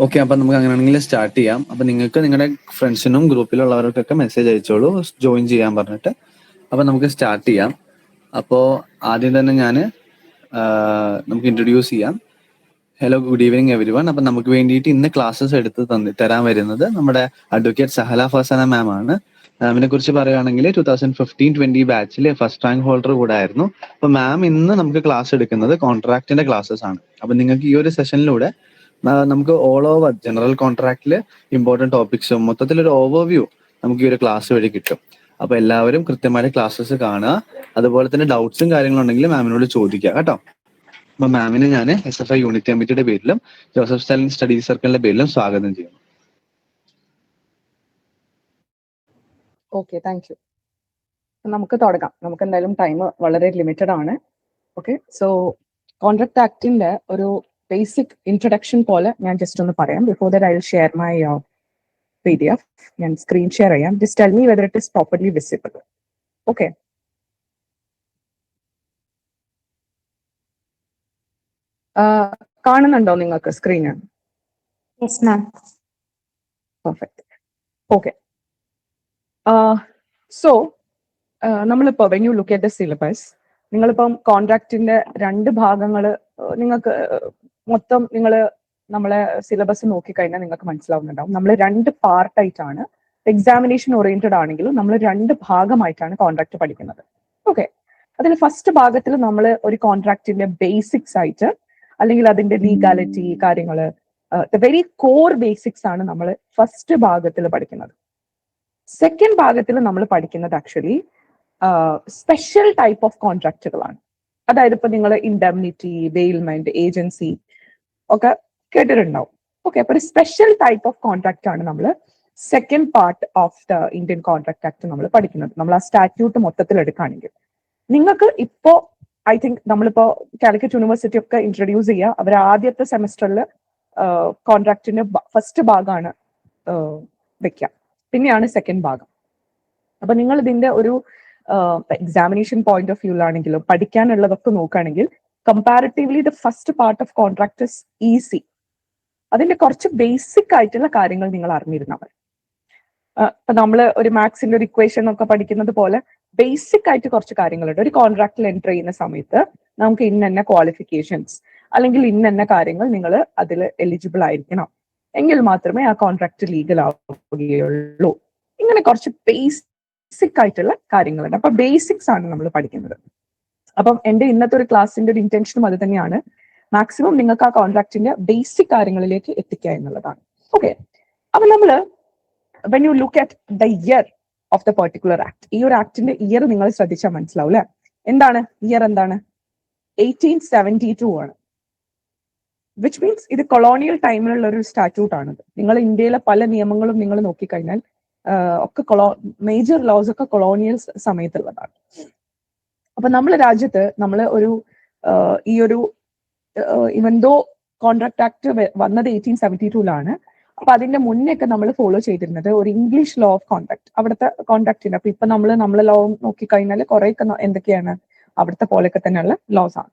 Okay, അപ്പൊ നമുക്ക് അങ്ങനെയാണെങ്കിൽ സ്റ്റാർട്ട് ചെയ്യാം. അപ്പൊ നിങ്ങൾക്ക് നിങ്ങളുടെ ഫ്രണ്ട്സിനും ഗ്രൂപ്പിലുള്ളവർക്കൊക്കെ മെസ്സേജ് അയച്ചോളൂ ജോയിൻ ചെയ്യാൻ പറഞ്ഞിട്ട്. അപ്പൊ നമുക്ക് സ്റ്റാർട്ട് ചെയ്യാം. അപ്പോൾ ആദ്യം തന്നെ ഞാൻ നമുക്ക് ഇൻട്രൊഡ്യൂസ് ചെയ്യാം. Hello, good evening every one. അപ്പം നമുക്ക് വേണ്ടിയിട്ട് ഇന്ന് ക്ലാസ്സസ് എടുത്ത് തരാൻ വരുന്നത് നമ്മുടെ അഡ്വക്കേറ്റ് സഹല ഫസാന മാം ആണ്. മാമിനെ കുറിച്ച് പറയുകയാണെങ്കിൽ 2015-20 ബാച്ചിൽ ഫസ്റ്റ് റാങ്ക് ഹോൾഡർ കൂടെ ആയിരുന്നു. അപ്പൊ മാം ഇന്ന് നമുക്ക് ക്ലാസ് എടുക്കുന്നത് കോൺട്രാക്ടിന്റെ ക്ലാസ്സസ് ആണ്. അപ്പൊ നിങ്ങൾക്ക് ഈ ഒരു സെഷനിലൂടെ നമുക്ക് ഓൾ ഓവർ ജനറൽ കോൺട്രാക്റ്റിൽ ഇമ്പോർട്ടൻറ്റ് ടോപ്പിക്സും മൊത്തത്തിലൊരു ഓവർവ്യൂ നമുക്ക് ഈ ഒരു ക്ലാസ് വഴി കിട്ടും. അപ്പൊ എല്ലാവരും കൃത്യമായിട്ട് ക്ലാസ്സസ് കാണുക. അതുപോലെ തന്നെ ഡൗട്ട്സും കാര്യങ്ങളും ഉണ്ടെങ്കിൽ മാമിനോട് ചോദിക്കുക കേട്ടോ. അപ്പൊ മാമിനെ ഞാൻ SFI യൂണിറ്റ് കമ്മിറ്റിയുടെ പേരിലും ജോസഫ് സ്റ്റാലിൻ സ്റ്റഡി സർക്കിളിന്റെ പേരിലും സ്വാഗതം ചെയ്യുന്നു. Okay, thank you. നമുക്ക് തുടങ്ങാം. നമുക്ക് എന്തായാലും ടൈം വളരെ ലിമിറ്റഡ് ആണ്. ഓക്കെ, സോ കോൺട്രാക്ട് ആക്ടിന്റെ ഒരു ബേസിക് ഇൻട്രൊഡക്ഷൻ പോലെ ഞാൻ ജസ്റ്റ് ഒന്ന് പറയാം. Before that I will share my PDF. ഞാൻ സ്ക്രീൻ ഷെയർ ചെയ്യാം. Just tell me whether it is properly visible. Okay, കാണുന്നുണ്ടോ നിങ്ങൾക്ക് screen? Yes ma'am. Perfect. Okay, so നമ്മളിപ്പോ when you look at the syllabus, നിങ്ങളിപ്പം കോൺട്രാക്റ്റിന്റെ രണ്ട് ഭാഗങ്ങൾ നിങ്ങൾക്ക് മൊത്തം നമ്മളെ സിലബസ് നോക്കിക്കഴിഞ്ഞാൽ നിങ്ങൾക്ക് മനസ്സിലാവുന്നുണ്ടാവും. നമ്മൾ രണ്ട് പാർട്ടായിട്ടാണ്, എക്സാമിനേഷൻ ഓറിയന്റഡ് ആണെങ്കിലും നമ്മൾ രണ്ട് ഭാഗമായിട്ടാണ് കോൺട്രാക്ട് പഠിക്കുന്നത്. ഓക്കെ, അതിൽ ഫസ്റ്റ് ഭാഗത്തിൽ നമ്മൾ ഒരു കോൺട്രാക്റ്റിന്റെ ബേസിക്സ് ആയിട്ട്, അല്ലെങ്കിൽ അതിന്റെ ലീഗാലിറ്റി കാര്യങ്ങള്, ദ വെരി കോർ ബേസിക്സ് ആണ് നമ്മൾ ഫസ്റ്റ് ഭാഗത്തിൽ പഠിക്കുന്നത്. സെക്കൻഡ് ഭാഗത്തിൽ നമ്മൾ പഠിക്കുന്നത് ആക്ച്വലി സ്പെഷ്യൽ ടൈപ്പ് ഓഫ് കോൺട്രാക്റ്റുകളാണ്. അതായത് ഇപ്പൊ നിങ്ങൾ ഇൻഡെംനിറ്റി, ബെയിൽമെന്റ്, ഏജൻസി ഒക്കെ കേട്ടിട്ടുണ്ടാവും. ഓക്കെ, അപ്പൊ ഒരു സ്പെഷ്യൽ ടൈപ്പ് ഓഫ് കോൺട്രാക്ട് ആണ് നമ്മൾ second part of the Indian contract act നമ്മൾ പഠിക്കുന്നത്. നമ്മൾ ആ സ്റ്റാറ്റ്യൂട്ട് മൊത്തത്തിൽ എടുക്കുകയാണെങ്കിൽ നിങ്ങൾക്ക് ഇപ്പോ ഐ തിങ്ക് നമ്മളിപ്പോ കാലിക്കറ്റ് യൂണിവേഴ്സിറ്റി ഒക്കെ ഇൻട്രൊഡ്യൂസ് ചെയ്യുക, അവർ ആദ്യത്തെ സെമസ്റ്ററിൽ കോൺട്രാക്ടിന്റെ ഫസ്റ്റ് ഭാഗമാണ് വെക്കുക, പിന്നെയാണ് സെക്കൻഡ് ഭാഗം. അപ്പൊ നിങ്ങൾ ഇതിന്റെ ഒരു എക്സാമിനേഷൻ പോയിന്റ് ഓഫ് വ്യൂലാണെങ്കിലും പഠിക്കാനുള്ളതൊക്കെ നോക്കുകയാണെങ്കിൽ comparatively the first part of contract is easy. അതിന്റെ കുറച്ച് ബേസിക് ആയിട്ടുള്ള കാര്യങ്ങൾ നിങ്ങൾ അറിഞ്ഞിരുന്നാൽ മതി. ഇപ്പൊ നമ്മൾ ഒരു മാത്സിന്റെ ഒരു ഇക്വേഷൻ ഒക്കെ പഠിക്കുന്നത് പോലെ ബേസിക് ആയിട്ട് കുറച്ച് കാര്യങ്ങളുണ്ട്. ഒരു കോൺട്രാക്റ്റിൽ എൻ്റർ ചെയ്യുന്ന സമയത്ത് നമുക്ക് ഇന്ന ക്വാളിഫിക്കേഷൻസ് അല്ലെങ്കിൽ ഇന്ന കാര്യങ്ങൾ നിങ്ങൾ അതിൽ എലിജിബിൾ ആയിരിക്കണം, എങ്കിൽ മാത്രമേ ആ കോൺട്രാക്ട് ലീഗൽ ആവുകയുള്ളൂ. ഇങ്ങനെ കുറച്ച് ബേസിക് ആയിട്ടുള്ള കാര്യങ്ങളുണ്ട്. അപ്പൊ ബേസിക്സ് ആണ് നമ്മൾ പഠിക്കുന്നത്. അപ്പം എന്റെ ഇന്നത്തെ ഒരു ക്ലാസ്സിന്റെ ഒരു ഇന്റൻഷനും അത് തന്നെയാണ്, മാക്സിമം നിങ്ങൾക്ക് ആ കോൺട്രാക്ടിന്റെ ബേസിക് കാര്യങ്ങളിലേക്ക് എത്തിക്കുക എന്നുള്ളതാണ്. ഓക്കെ, അപ്പൊ നമ്മള് when you look at the year of the particular act, ഈ ഒരു ആക്ടിന്റെ ഇയർ നിങ്ങൾ ശ്രദ്ധിച്ചാൽ മനസ്സിലാവും അല്ലെ? എന്താണ് ഇയർ? എന്താണ്? 1872 ആണ്. വിച്ച് മീൻസ് ഇത് കൊളോണിയൽ ടൈമിലുള്ള ഒരു സ്റ്റാറ്റ്യൂട്ട് ആണ്. നിങ്ങൾ ഇന്ത്യയിലെ പല നിയമങ്ങളും നിങ്ങൾ നോക്കിക്കഴിഞ്ഞാൽ ഒക്കെ മേജർ ലോസ് ഒക്കെ കൊളോണിയൽ സമയത്തുള്ളതാണ്. അപ്പൊ നമ്മളെ രാജ്യത്ത് നമ്മൾ ഒരു ഈ ഒരു ഇവൻ ദോ കോൺട്രാക്ട് ആക്ട് വന്നത് 1872 അപ്പൊ അതിന്റെ മുന്നേ ഒക്കെ നമ്മൾ ഫോളോ ചെയ്തിരുന്നത് ഒരു ഇംഗ്ലീഷ് ലോ ഓഫ് കോൺട്രാക്ട്, അവിടുത്തെ കോൺട്രാക്ടിന്റെ. അപ്പൊ ഇപ്പൊ നമ്മളെ ലോ നോക്കിക്കഴിഞ്ഞാൽ കുറെയൊക്കെ എന്തൊക്കെയാണ് അവിടുത്തെ പോലെയൊക്കെ തന്നെയുള്ള ലോസ് ആണ്.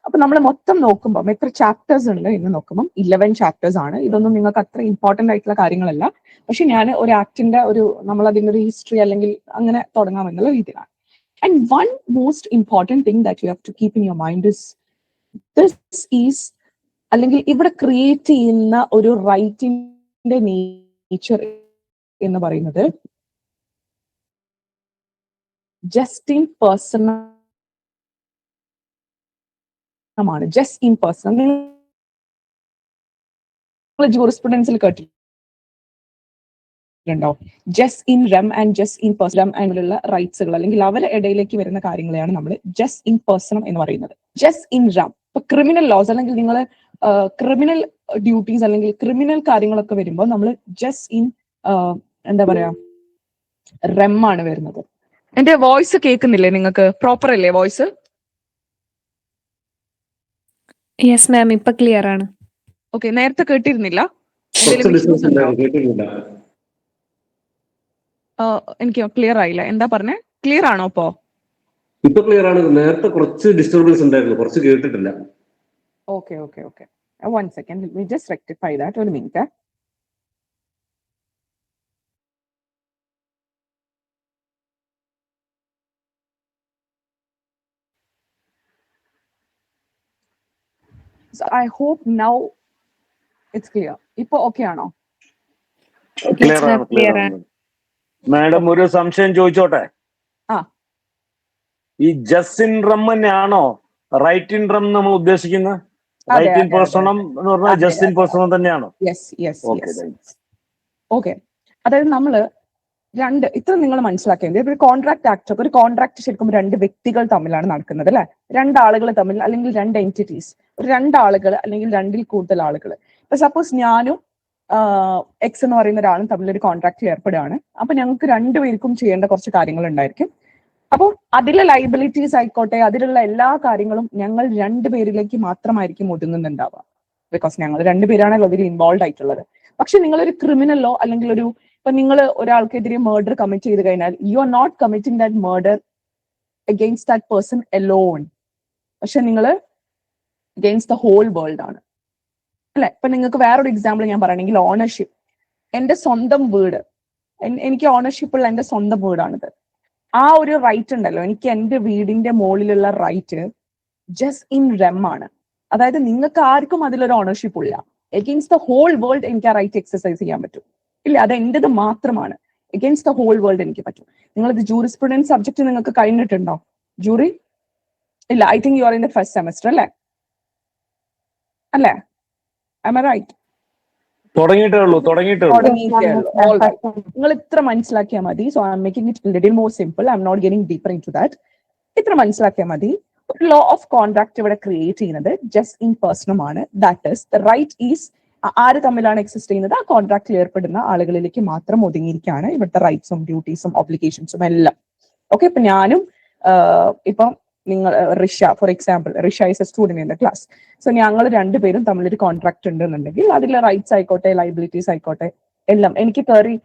അപ്പൊ നമ്മൾ മൊത്തം നോക്കുമ്പോൾ എത്ര ചാപ്റ്റേഴ്സ് ഉണ്ട് എന്ന് നോക്കുമ്പോൾ 11 ചാപ്റ്റേഴ്സ് ആണ്. ഇതൊന്നും നിങ്ങൾക്ക് അത്ര ഇമ്പോർട്ടന്റ് ആയിട്ടുള്ള കാര്യങ്ങളല്ല, പക്ഷെ ഞാൻ ഒരു ആക്ടിന്റെ നമ്മൾ അതിന്റെ ഒരു ഹിസ്റ്ററി അല്ലെങ്കിൽ അങ്ങനെ തുടങ്ങാമെന്നുള്ള രീതിയിലാണ്. And one most important thing that you have to keep in your mind is this is, അല്ലെങ്കിൽ ഇവിടെ ക്രിയേറ്റ് ചെയ്യുന്ന ഒരു റൈറ്റിന്റെ നേച്ചർ എന്ന് പറയുന്നത് ജസ്റ്റ് ഇൻ പേഴ്സൺ ആണ്. ജസ്റ്റ് ഇൻ പേഴ്സൺ ജൂറിസ്പ്രുഡൻസിൽ കേട്ടിട്ടുണ്ടോ? Just in rem and just in person അതിലുള്ള റൈറ്റ്സുകൾ അല്ലെങ്കിൽ അവരുടെ ഇടയിലേക്ക് വരുന്ന കാര്യങ്ങളെയാണ് നമ്മൾ ജസ്റ്റ് ഇൻ പേഴ്സൺ എന്ന് പറയുന്നത്. Just in REM. ഇപ്പൊ ക്രിമിനൽ ലോസ് അല്ലെങ്കിൽ നിങ്ങൾ ക്രിമിനൽ ഡ്യൂട്ടീസ് അല്ലെങ്കിൽ ക്രിമിനൽ കാര്യങ്ങളൊക്കെ വരുമ്പോൾ നമ്മൾ ജസ്റ്റ് ഇൻ എന്താ പറയാ റെം ആണ് വരുന്നത്. എന്റെ വോയിസ് കേൾക്കുന്നില്ലേ നിങ്ങൾക്ക്? പ്രോപ്പർ അല്ലേ വോയിസ്? യെസ് മാം, ഇപ്പൊ ക്ലിയർ ആണ്. ഓക്കെ, നേരത്തെ കേട്ടിരുന്നില്ല? എനിക്ക് ക്ലിയർ ആയില്ല. എന്താ പറഞ്ഞേ? ക്ലിയർ ആണോ ഇപ്പോ? ഇപ്പൊ ക്ലിയർ ആണ്. നേരത്തെ കുറച്ച് ഡിസ്റ്റർബൻസ് ഉണ്ടായിരുന്നു, കുറച്ച് കേട്ടിട്ടില്ല. Okay okay okay, 1 second, let me just rectify that. ഒരു minute. So I hope now it's clear. ഇപ്പൊ ഓക്കെ ആണോ? ക്ലിയർ ആണ്. മാഡം ഒരു സംശയം ചോദിച്ചോട്ടെ? ഈ ജസ്റ്റിൻ റം തന്നെയാണോ റൈറ്റ് ഇൻ റം നമ്മൾ ഉദ്ദേശിക്കുന്നത്? റൈറ്റ് ഇൻ പേഴ്സണം എന്ന് പറഞ്ഞാൽ ജസ്റ്റിൻ പേഴ്സണം തന്നെയാണോ? ഓക്കെ. അതായത് നമ്മള് ഇത്ര നിങ്ങൾ മനസ്സിലാക്കേണ്ടത്, ഒരു കോൺട്രാക്ട് ആക്ട്, ഒരു കോൺട്രാക്ട് ശരിക്കും രണ്ട് വ്യക്തികൾ തമ്മിലാണ് നടക്കുന്നത് അല്ലെ? രണ്ടാളുകൾ തമ്മിൽ, അല്ലെങ്കിൽ രണ്ട് എൻറ്റിറ്റീസ്, രണ്ടാളുകൾ അല്ലെങ്കിൽ രണ്ടിൽ കൂടുതൽ ആളുകൾ. ഇപ്പൊ സപ്പോസ് ഞാനും എക്സ് എന്ന് പറയുന്ന ഒരാളും തമ്മിൽ ഒരു കോൺട്രാക്റ്റിൽ ഏർപ്പെടുകയാണ്. അപ്പൊ ഞങ്ങൾക്ക് രണ്ടുപേർക്കും ചെയ്യേണ്ട കുറച്ച് കാര്യങ്ങൾ ഉണ്ടായിരിക്കും. അപ്പോൾ അതിലെ ലൈബിലിറ്റീസ് ആയിക്കോട്ടെ, അതിലുള്ള എല്ലാ കാര്യങ്ങളും ഞങ്ങൾ രണ്ടുപേരിലേക്ക് മാത്രമായിരിക്കും ഒതുങ്ങുന്നുണ്ടാവുക. ബിക്കോസ് ഞങ്ങൾ രണ്ടുപേരാണല്ലോ അതിൽ ഇൻവോൾവ് ആയിട്ടുള്ളത്. പക്ഷെ നിങ്ങളൊരു ക്രിമിനലോ അല്ലെങ്കിൽ ഇപ്പൊ നിങ്ങൾ ഒരാൾക്കെതിരെ മർഡർ കമ്മിറ്റ് ചെയ്ത് കഴിഞ്ഞാൽ you are not committing that murder against that person alone. പക്ഷെ നിങ്ങൾ അഗെയിൻസ്റ്റ് ദ ഹോൾ വേൾഡ് ആണ് അല്ലെ? ഇപ്പൊ നിങ്ങൾക്ക് വേറൊരു എക്സാമ്പിൾ ഞാൻ പറയണമെങ്കിൽ, ഓണർഷിപ്പ്. എന്റെ സ്വന്തം വീട്, എനിക്ക് ഓണർഷിപ്പ് ഉള്ള എന്റെ സ്വന്തം വീടാണിത്. ആ ഒരു റൈറ്റ് ഉണ്ടല്ലോ, എനിക്ക് എന്റെ വീടിന്റെ മുകളിലുള്ള റൈറ്റ് ജസ്റ്റ് ഇൻ റെം ആണ്. അതായത് നിങ്ങൾക്ക് ആർക്കും അതിലൊരു ഓണർഷിപ്പ് ഇല്ല. എഗെയിൻസ്റ്റ് ദ ഹോൾ വേൾഡ് എനിക്ക് ആ റൈറ്റ് എക്സസൈസ് ചെയ്യാൻ പറ്റും. ഇല്ല, അത് എന്റേത് മാത്രമാണ്. എഗെയിൻസ്റ്റ് ദ ഹോൾ വേൾഡ് എനിക്ക് പറ്റും. നിങ്ങളിത് ജൂറിസ്പ്രുഡൻസ് സബ്ജക്ട് നിങ്ങൾക്ക് കഴിഞ്ഞിട്ടുണ്ടോ? ജൂറി ഇല്ല. I think you are in the first semester അല്ലേ? Am I right? തുടങ്ങിയിട്ടേ ഉള്ളൂ. നിങ്ങൾ ഇത്ര മനസ്സിലാക്കിയാൽ മതി. So I M making it little more simple. I M not getting deeper into that. ഇത്ര മനസ്സിലാക്കിയാൽ മതി. ഒരു ലോ ഓഫ് കോൺട്രാക്ട് ഇവിടെ ക്രിയേറ്റ് ചെയ്യുന്നത് ജസ്റ്റ് ഇൻ പേഴ്സണുമാണ്. That is the right is ആര് തമ്മിലാണ് എക്സിസ്റ്റ് ചെയ്യുന്നത്? ആ കോൺട്രാക്റ്റിൽ ഏർപ്പെടുന്ന ആളുകളിലേക്ക് മാത്രം ഒതുങ്ങിയിരിക്കുകയാണ് ഇവിടുത്തെ റൈറ്റ്സും ഡ്യൂട്ടീസും ഒബ്ലിഗേഷൻസും എല്ലാം. ഓക്കെ. ഇപ്പൊ ഞാനും ഇപ്പം നിങ്ങൾ Risha, for example, Risha is A student in the class. So ഞങ്ങൾ രണ്ടുപേരും തമ്മിലൊരു കോൺട്രാക്ട് ഉണ്ടെന്നുണ്ടെങ്കിൽ അതിലെ റൈറ്റ്സ് ആയിക്കോട്ടെ, ലൈബിലിറ്റീസ് ആയിക്കോട്ടെ, എല്ലാം എനിക്ക് കയറി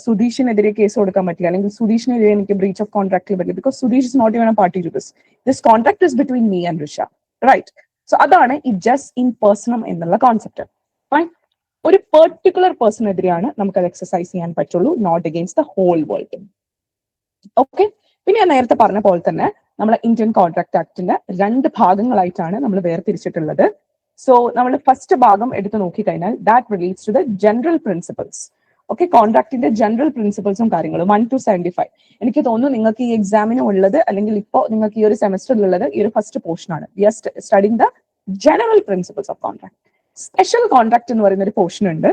സുധീഷിനെതിരെ കേസ് കൊടുക്കാൻ പറ്റില്ല, അല്ലെങ്കിൽ സുധീഷിനെതിരെ എനിക്ക് ബ്രീച്ച് ഓഫ് കോൺട്രാക്റ്റിൽ പറ്റില്ല. Because Sudheesh is not even a party to this contract is between me and Risha, right? So അതാണ് ഈ ജസ്റ്റ് ഇൻ പേഴ്സണം എന്നുള്ള കോൺസെപ്റ്റ്. ഫൈൻ. ഒരു പെർട്ടിക്കുലർ പേഴ്സണെതിരെയാണ് നമുക്കത് എക്സസൈസ് ചെയ്യാൻ പറ്റുള്ളൂ, not against the whole world. Okay. പിന്നെ ഞാൻ നേരത്തെ പറഞ്ഞ പോലെ തന്നെ നമ്മളെ ഇന്ത്യൻ കോൺട്രാക്ട് ആക്ടിന്റെ രണ്ട് ഭാഗങ്ങളായിട്ടാണ് നമ്മൾ വേർതിരിച്ചിട്ടുള്ളത്. സോ നമ്മൾ ഫസ്റ്റ് ഭാഗം എടുത്ത് നോക്കിക്കഴിഞ്ഞാൽ that relates to the general principles. Okay. കോൺട്രാക്ടിന്റെ ജനറൽ പ്രിൻസിപ്പിൾസും കാര്യങ്ങളും 1 to 75. എനിക്ക് തോന്നുന്നു നിങ്ങൾക്ക് ഈ എക്സാമിന് ഉള്ളത്, അല്ലെങ്കിൽ ഇപ്പോൾ നിങ്ങൾക്ക് ഈ ഒരു സെമസ്റ്ററിലുള്ളത് ഈ ഒരു ഫസ്റ്റ് പോർഷൻ ആണ്. We are studying the general principles of contract. Special contract എന്ന് പറയുന്ന ഒരു പോർഷൻ ഉണ്ട്,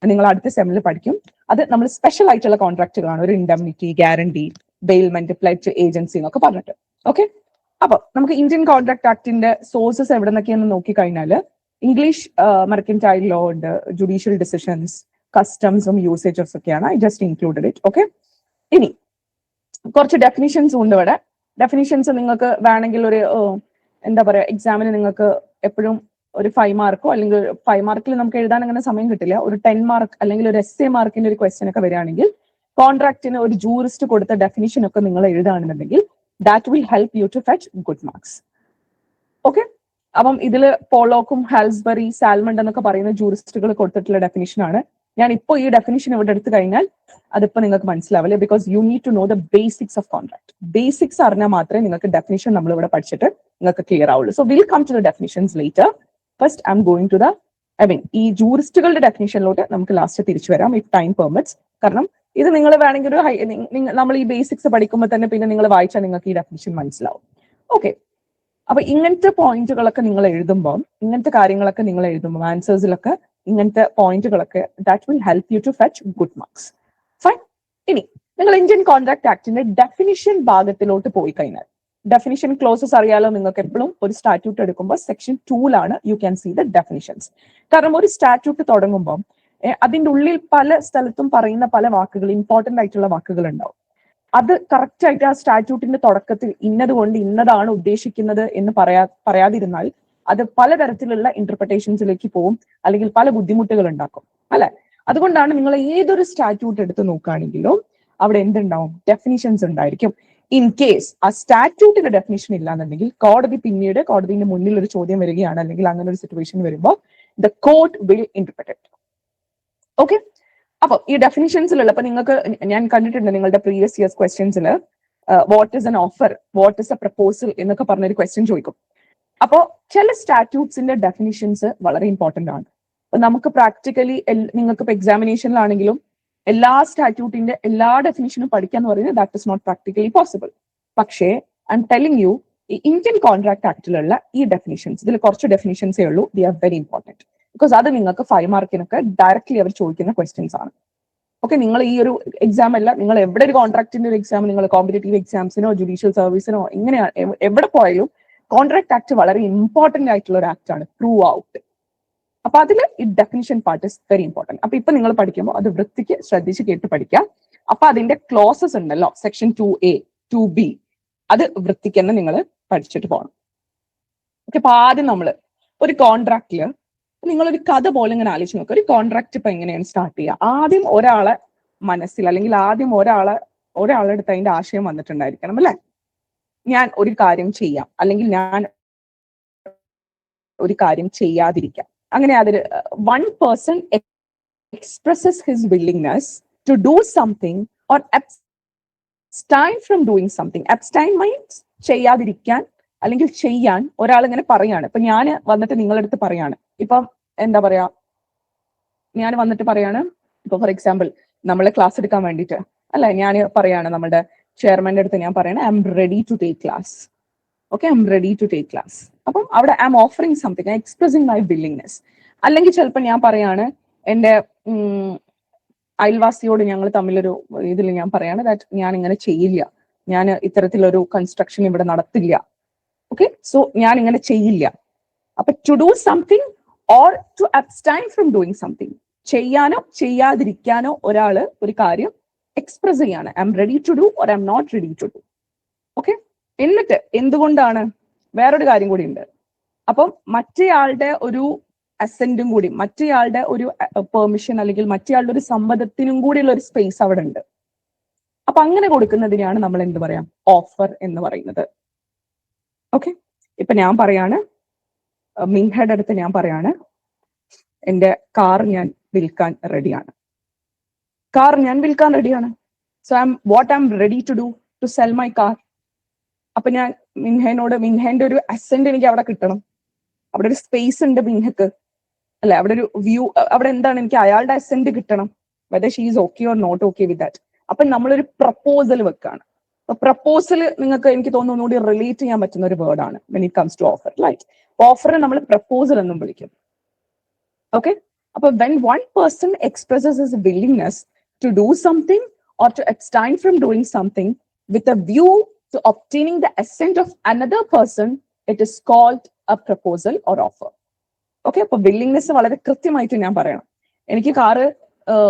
നിങ്ങൾ അടുത്ത സെമിൽ പഠിക്കും. അത് നമ്മൾ സ്പെഷ്യൽ ആയിട്ടുള്ള കോൺട്രാക്റ്റുകളാണ്. ഒരു indemnity, guarantee, bailment, pledge, agency എന്നൊക്കെ പറഞ്ഞിട്ട്. ഓക്കെ. അപ്പൊ നമുക്ക് ഇന്ത്യൻ കോൺട്രാക്ട് ആക്ടിന്റെ സോഴ്സസ് എവിടെ നിന്നൊക്കെയാണെന്ന് നോക്കിക്കഴിഞ്ഞാൽ ഇംഗ്ലീഷ് മെർക്കന്റൈൽ ലോ ഉണ്ട്, ജുഡീഷ്യൽ ഡിസിഷൻസ്, കസ്റ്റംസും യൂസേജസ് ഒക്കെയാണ്. I just included it. Okay. ഇനി കുറച്ച് ഡെഫിനിഷൻസും ഉണ്ട് ഇവിടെ. ഡെഫിനിഷൻസ് നിങ്ങൾക്ക് വേണമെങ്കിൽ ഒരു എന്താ പറയാ, എക്സാമിന് നിങ്ങൾക്ക് എപ്പോഴും ഒരു 5 മാർക്കോ, അല്ലെങ്കിൽ 5 മാർക്കിൽ നമുക്ക് എഴുതാൻ അങ്ങനെ സമയം കിട്ടില്ല, ഒരു 10 മാർക്ക് അല്ലെങ്കിൽ ഒരു essay മാർക്കിന്റെ ഒരു ക്വസ്റ്റ്യൻ ഒക്കെ വരികയാണെങ്കിൽ കോൺട്രാക്റ്റിന് ഒരു ജൂറിസ്റ്റ് കൊടുത്ത ഡെഫിനിഷൻ ഒക്കെ നിങ്ങൾ എഴുതുകയാണെന്നുണ്ടെങ്കിൽ that will help you to fetch good marks. Okay. അപ്പം ഇതില് പോളോക്കും ഹാൽസ്ബറി, സാൽമണ്ട് എന്നൊക്കെ പറയുന്ന ജൂറിസ്റ്റുകൾ കൊടുത്തിട്ടുള്ള ഡെഫിനിഷൻ ആണ്. ഞാൻ ഇപ്പോൾ ഈ ഡെഫിനിഷൻ ഇവിടെ എടുത്തു കഴിഞ്ഞാൽ അതിപ്പോ നിങ്ങൾക്ക് മനസ്സിലാവില്ല. Because you need to know the basics of contract. Basics അറിഞ്ഞാൽ മാത്രമേ നിങ്ങൾക്ക് ഡെഫിനിഷൻ നമ്മൾ ഇവിടെ പഠിച്ചിട്ട് നിങ്ങൾക്ക് ക്ലിയർ ആവുള്ളൂ. So will come to the definitions later. First I'm going to the ഈ ജൂറിസ്റ്റുകളുടെ ഡെഫിനിഷനിലോട്ട് നമുക്ക് ലാസ്റ്റ് തിരിച്ചു വരാം ഇഫ് ടൈം പെർമിറ്റ്സ്. കാരണം ഇത് നിങ്ങൾ വേണമെങ്കിൽ ഒരു നമ്മൾ ഈ ബേസിക്സ് പഠിക്കുമ്പോൾ തന്നെ പിന്നെ നിങ്ങൾ വായിച്ചാൽ നിങ്ങൾക്ക് ഈ ഡെഫിനിഷൻ മനസ്സിലാവും. ഓക്കെ. അപ്പൊ ഇങ്ങനത്തെ പോയിന്റുകളൊക്കെ നിങ്ങൾ എഴുതുമ്പോൾ, ഇങ്ങനത്തെ കാര്യങ്ങളൊക്കെ നിങ്ങൾ എഴുതുമ്പോൾ ആൻസേഴ്സിലൊക്കെ ഇങ്ങനത്തെ പോയിന്റുകളൊക്കെ that will help you to fetch good marks. Fine. ഇനി നിങ്ങൾ ഇന്ത്യൻ കോൺട്രാക്ട് ആക്ടിന്റെ ഡെഫിനിഷൻ ഭാഗത്തിലോട്ട് പോയി കഴിഞ്ഞാൽ, ഡെഫിനിഷൻ ക്ലോസസ് അറിയാലോ നിങ്ങൾക്ക്. എപ്പോഴും ഒരു സ്റ്റാറ്റ്യൂട്ട് എടുക്കുമ്പോൾ section 2 you can see the definitions. കാരണം ഒരു സ്റ്റാറ്റ്യൂട്ട് തുടങ്ങുമ്പോൾ അതിന്റെ ഉള്ളിൽ പല സ്ഥലത്തും പറയുന്ന പല വാക്കുകൾ, ഇമ്പോർട്ടന്റ് ആയിട്ടുള്ള വാക്കുകൾ ഉണ്ടാവും. അത് കറക്റ്റ് ആയിട്ട് ആ സ്റ്റാറ്റ്യൂട്ടിന്റെ തുടക്കത്തിൽ ഇന്നത് കൊണ്ട് ഇന്നതാണ് ഉദ്ദേശിക്കുന്നത് എന്ന് പറയാതിരുന്നാൽ അത് പലതരത്തിലുള്ള ഇന്റർപ്രിട്ടേഷൻസിലേക്ക് പോകും, അല്ലെങ്കിൽ പല ബുദ്ധിമുട്ടുകൾ ഉണ്ടാക്കും അല്ലെ? അതുകൊണ്ടാണ് നിങ്ങൾ ഏതൊരു സ്റ്റാറ്റ്യൂട്ട് എടുത്ത് നോക്കുകയാണെങ്കിലും അവിടെ എന്തുണ്ടാവും? ഡെഫിനിഷൻസ് ഉണ്ടായിരിക്കും. ഇൻ കേസ് ആ സ്റ്റാറ്റ്യൂട്ടിന്റെ ഡെഫിനിഷൻ ഇല്ലാന്നുണ്ടെങ്കിൽ കോടതിന്റെ മുന്നിൽ ഒരു ചോദ്യം വരികയാണ്, അല്ലെങ്കിൽ അങ്ങനെ ഒരു സിറ്റുവേഷൻ വരുമ്പോൾ the court will interpret it. Okay, അപ്പൊ ഈ ഡെഫിനിഷൻസിലുള്ള, അപ്പൊ നിങ്ങൾക്ക് ഞാൻ കണ്ടിട്ടുണ്ട് നിങ്ങളുടെ പ്രീവിയസ് ഇയേഴ്സ് ക്വസ്റ്റ്യൻസിൽ what is an offer, what is a proposal എന്നൊക്കെ പറഞ്ഞൊരു ക്വസ്റ്റ്യൻ ചോദിക്കും. അപ്പോ ചില സ്റ്റാറ്റ്യൂട്ട്സിന്റെ ഡെഫിനിഷൻസ് വളരെ ഇമ്പോർട്ടന്റ് ആണ്. അപ്പൊ നമുക്ക് പ്രാക്ടിക്കലി നിങ്ങൾക്ക് ഇപ്പൊ എക്സാമിനേഷനിലാണെങ്കിലും എല്ലാ സ്റ്റാറ്റ്യൂട്ടിന്റെ എല്ലാ ഡെഫിനിഷനും പഠിക്കാന്ന് പറയുന്നത് that is not practically possible. പക്ഷേ ഐ എം ടെലിംഗ് യു, ഈ ഇന്ത്യൻ കോൺട്രാക്ട് ആക്ടിലുള്ള ഈ ഡെഫിനിഷൻസ്, ഇതിൽ കുറച്ച് ഡെഫിനിഷൻസേ ഉള്ളൂ, they are very important. Because അത് നിങ്ങൾക്ക് 5 മാർക്കിനൊക്കെ ഡയറക്ട്ലി അവർ ചോദിക്കുന്ന ക്വസ്റ്റ്യൻസ് ആണ്. ഓക്കെ, നിങ്ങൾ ഈ ഒരു എക്സാം അല്ല, നിങ്ങൾ എവിടെ ഒരു കോൺട്രാക്ടിന്റെ ഒരു എക്സാം, നിങ്ങൾ കോമ്പറ്റേറ്റീവ് എക്സാംസിനോ ജുഡീഷ്യൽ സർവീസിനോ എങ്ങനെയാണ് എവിടെ പോയാലും കോൺട്രാക്ട് ആക്ട് വളരെ ഇമ്പോർട്ടന്റ് ആയിട്ടുള്ള ഒരു ആക്ട് ആണ് ത്രൂ ഔട്ട്. അപ്പൊ അതിൽ ഈ definition part is very important. അപ്പൊ ഇപ്പൊ നിങ്ങൾ പഠിക്കുമ്പോൾ അത് വൃത്തിക്ക് ശ്രദ്ധിച്ച് കേട്ട് പഠിക്കാം. അപ്പൊ അതിന്റെ ക്ലോസസ് ഉണ്ടല്ലോ, സെക്ഷൻ 2A 2B, അത് വൃത്തിക്ക് തന്നെ നിങ്ങൾ പഠിച്ചിട്ട് പോകണം. ഓക്കെ, അപ്പൊ ആദ്യം നമ്മൾ ഒരു കോൺട്രാക്റ്റില് നിങ്ങളൊരു കഥ പോലെ ഇങ്ങനെ ആലോചിച്ച് നോക്കുക. ഒരു കോൺട്രാക്ട് ഇപ്പൊ എങ്ങനെയാണ് സ്റ്റാർട്ട് ചെയ്യുക? ആദ്യം ഒരാളെ മനസ്സിൽ, അല്ലെങ്കിൽ ആദ്യം ഒരാളുടെ അടുത്ത് അതിന്റെ ആശയം വന്നിട്ടുണ്ടായിരിക്കണം അല്ലെ, ഞാൻ ഒരു കാര്യം ചെയ്യാം, അല്ലെങ്കിൽ ഞാൻ ഒരു കാര്യം ചെയ്യാതിരിക്കാം. അങ്ങനെ അതിൽ one person expresses his willingness to do something or abstain from doing something. Abstain means ചെയ്യാതിരിക്കാൻ അല്ലെങ്കിൽ ചെയ്യാൻ ഒരാൾ ഇങ്ങനെ പറയാണ്. ഇപ്പൊ ഞാൻ വന്നിട്ട് നിങ്ങളുടെ അടുത്ത് പറയാണ്, ഇപ്പം എന്താ പറയാ, ഞാൻ വന്നിട്ട് പറയാണ്, ഇപ്പൊ ഫോർ എക്സാമ്പിൾ നമ്മളെ ക്ലാസ് എടുക്കാൻ വേണ്ടിയിട്ട് അല്ലെ, ഞാൻ പറയാണ് നമ്മുടെ ചെയർമാന്റെ അടുത്ത്, ഞാൻ പറയണേ I'm ready to take class. Okay, I'm ready to take class. അപ്പം അവിടെ I'm offering something, I expressing my willingness. അല്ലെങ്കിൽ ചിലപ്പോൾ ഞാൻ പറയാണ് എന്റെ അയൽവാസിയോട്, ഞങ്ങൾ തമ്മിലൊരു ഇതിൽ ഞാൻ പറയാണ് ദാറ്റ് ഞാൻ ഇങ്ങനെ ചെയ്യില്ല, ഞാൻ ഇത്തരത്തിലൊരു കൺസ്ട്രക്ഷൻ ഇവിടെ നടത്തില്ല. ഓക്കെ, സോ ഞാൻ ഇങ്ങനെ ചെയ്യില്ല. അപ്പൊ to do something or to abstain from doing something, ചെയ്യാനോ ചെയ്യാതിരിക്കാനോ ഒരാള് ഒരു കാര്യം എക്സ്പ്രസ് ചെയ്യാണ്, I'm ready to do or I M not ready to do. Okay, എന്നിട്ട് എന്തുകൊണ്ടാണ്, വേറൊരു കാര്യം കൂടി ഉണ്ട്. അപ്പം മറ്റേയാളുടെ ഒരു അസെന്റും കൂടി, മറ്റേയാളുടെ ഒരു പെർമിഷൻ അല്ലെങ്കിൽ മറ്റേയാളുടെ ഒരു സമ്മതത്തിനും കൂടിയുള്ള ഒരു സ്പേസ് അവിടെ ഉണ്ട്. അപ്പൊ അങ്ങനെ കൊടുക്കുന്നതിനെയാണ് നമ്മൾ എന്ത് പറയാം, ഓഫർ എന്ന് പറയുന്നത്. ഓക്കെ, ഇപ്പൊ ഞാൻ പറയാണ്, മിൻഹയുടെ അടുത്ത് ഞാൻ പറയാണ് എന്റെ കാർ ഞാൻ വിൽക്കാൻ റെഡിയാണ്, കാർ ഞാൻ വിൽക്കാൻ റെഡിയാണ്. So what I'm ready to do to sell my car. അപ്പൊ ഞാൻ മിൻഹന്റെ ഒരു അസെന്റ് എനിക്ക് അവിടെ കിട്ടണം, അവിടെ ഒരു സ്പേസ് ഉണ്ട് മിൻഹക്ക് അല്ലെ, അവിടെ ഒരു വ്യൂ, അവിടെ എന്താണ്, എനിക്ക് അയാളുടെ അസെന്റ് കിട്ടണം, whether she is okay or not okay with that. അപ്പൊ നമ്മളൊരു പ്രപ്പോസൽ വെക്കാണ്. പ്രപ്പോസൽ നിങ്ങൾക്ക് എനിക്ക് തോന്നുന്നു ഒന്നുകൂടി റിലേറ്റ് ചെയ്യാൻ പറ്റുന്ന ഒരു വേർഡാണ് when it comes to offer. Right, ഓഫറിനെ നമ്മൾ പ്രപ്പോസൽ എന്നും വിളിക്കും. ഓക്കെ, അപ്പൊ when one person expresses his willingness to do something or to abstain from doing something with a view to obtaining the assent of another person, it is called a proposal or offer. Okay, അപ്പൊ willingness വളരെ കൃത്യമായിട്ട് ഞാൻ പറയണം. എനിക്ക് car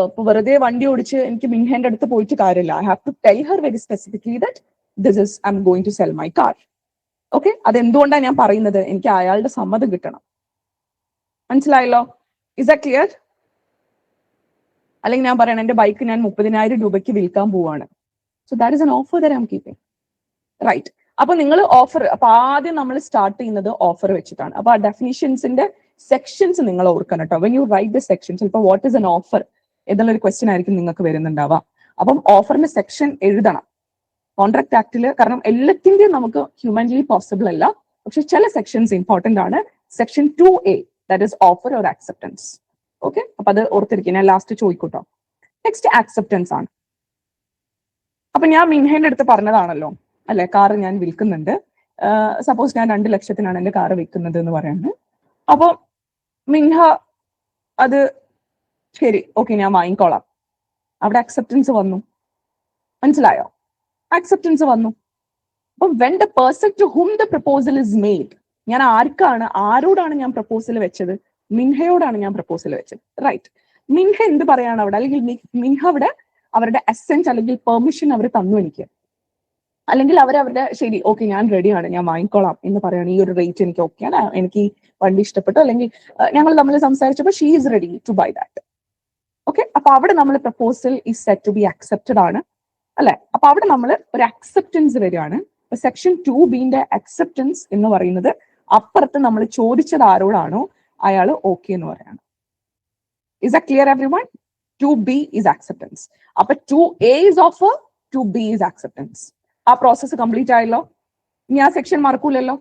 ഇപ്പൊ വെറുതെ വണ്ടി ഓടിച്ച് എനിക്ക് മിൻഹന്റെ അടുത്ത് പോയിട്ട് കാര്യമില്ല. I have to tell her very specifically that this is I'm going to sell my car. Okay, അതെന്തുകൊണ്ടാണ് ഞാൻ പറയുന്നത്, എനിക്ക് അയാളുടെ സമ്മതം കിട്ടണം. മനസ്സിലായല്ലോ? Is that clear? അല്ലെങ്കിൽ ഞാൻ പറയണം എന്റെ ബൈക്ക് ഞാൻ 30,000 രൂപയ്ക്ക് വിൽക്കാൻ പോവാണ്. So that is an offer that I'm keeping. Right, അപ്പൊ നിങ്ങൾ ഓഫർ, അപ്പൊ ആദ്യം നമ്മൾ സ്റ്റാർട്ട് ചെയ്യുന്നത് ഓഫർ വെച്ചിട്ടാണ്. അപ്പൊ ആ ഡെഫിനിഷൻസിന്റെ സെക്ഷൻസ് നിങ്ങൾ ഓർക്കണം കേട്ടോ. When you write the sections, ഇപ്പൊ വാട്ട് ഇസ് എൻ ഓഫർ എന്നുള്ളൊരു ക്വസ്റ്റ്യൻ ആയിരിക്കും നിങ്ങൾക്ക് വരുന്നുണ്ടാവാം. അപ്പം ഓഫറിന്റെ സെക്ഷൻ എഴുതണം കോൺട്രാക്ട് ആക്ടില്. കാരണം എല്ലാത്തിന്റെയും നമുക്ക് ഹ്യൂമൻലി പോസിബിൾ അല്ല, പക്ഷെ ചില സെക്ഷൻസ് ഇമ്പോർട്ടന്റ് ആണ്. Section 2A, that is offer or acceptance. Okay, അപ്പൊ അത് ഓർത്തിരിക്കും, ഞാൻ ലാസ്റ്റ് ചോദിക്കൂട്ടോ. നെക്സ്റ്റ് ആക്സെപ്റ്റൻസ് ആണ്. അപ്പൊ ഞാൻ മിൻഹന്റെ അടുത്ത് പറഞ്ഞതാണല്ലോ അല്ലെ, കാറ് ഞാൻ വിൽക്കുന്നുണ്ട്. സപ്പോസ് ഞാൻ 2 ലക്ഷത്തിനാണ് എന്റെ കാറ് വിൽക്കുന്നത് എന്ന് പറയുന്നത്. അപ്പൊ മിൻഹ അത് ശരി, ഓക്കെ, ഞാൻ വാങ്ങിക്കോളാം. അവിടെ അക്സെപ്റ്റൻസ് വന്നു. മനസ്സിലായോ? അക്സെപ്റ്റൻസ് വന്നു. അപ്പൊ when the person to whom the proposal is made, ഞാൻ ആരോടാണ് ഞാൻ പ്രപ്പോസൽ വെച്ചത്? മിൻഹയോടാണ് ഞാൻ പ്രപ്പോസൽ വെച്ചത്. റൈറ്റ്, മിൻഹ എന്ത് പറയാണ് അവിടെ, അല്ലെങ്കിൽ മിൻഹ അവിടെ അവരുടെ അസെന്റ് അല്ലെങ്കിൽ പെർമിഷൻ അവർ തന്നു എനിക്ക്, അല്ലെങ്കിൽ അവരുടെ ശരി ഓക്കെ ഞാൻ റെഡിയാണ്, ഞാൻ വാങ്ങിക്കോളാം എന്ന് പറയാണ്. ഈ ഒരു റേറ്റ് എനിക്ക് ഓക്കെയാണ്, എനിക്ക് വണ്ടി ഇഷ്ടപ്പെട്ടു, അല്ലെങ്കിൽ ഞങ്ങൾ തമ്മിൽ സംസാരിച്ചപ്പോൾ she is ready to buy that. Okay, അപ്പൊ അവിടെ നമ്മൾ proposal is set to be accepted ആണ്. അല്ലെ? അപ്പൊ അവിടെ നമ്മൾ ഒരു അക്സെപ്റ്റൻസ് വരികയാണ്. സെക്ഷൻ 2B അക്സെപ്റ്റൻസ് എന്ന് പറയുന്നത് അപ്പുറത്ത് നമ്മൾ ചോദിച്ചത് ആരോടാണോ അയാൾ ഓക്കെ എന്ന് പറയാണ്. Is that clear everyone? 2B is acceptance. അപ്പൊ 2A is offer, 2B is acceptance. ആ പ്രോസസ്സ് കംപ്ലീറ്റ് ആയല്ലോ. ഇനി ആ സെക്ഷൻ മറക്കൂലല്ലോ.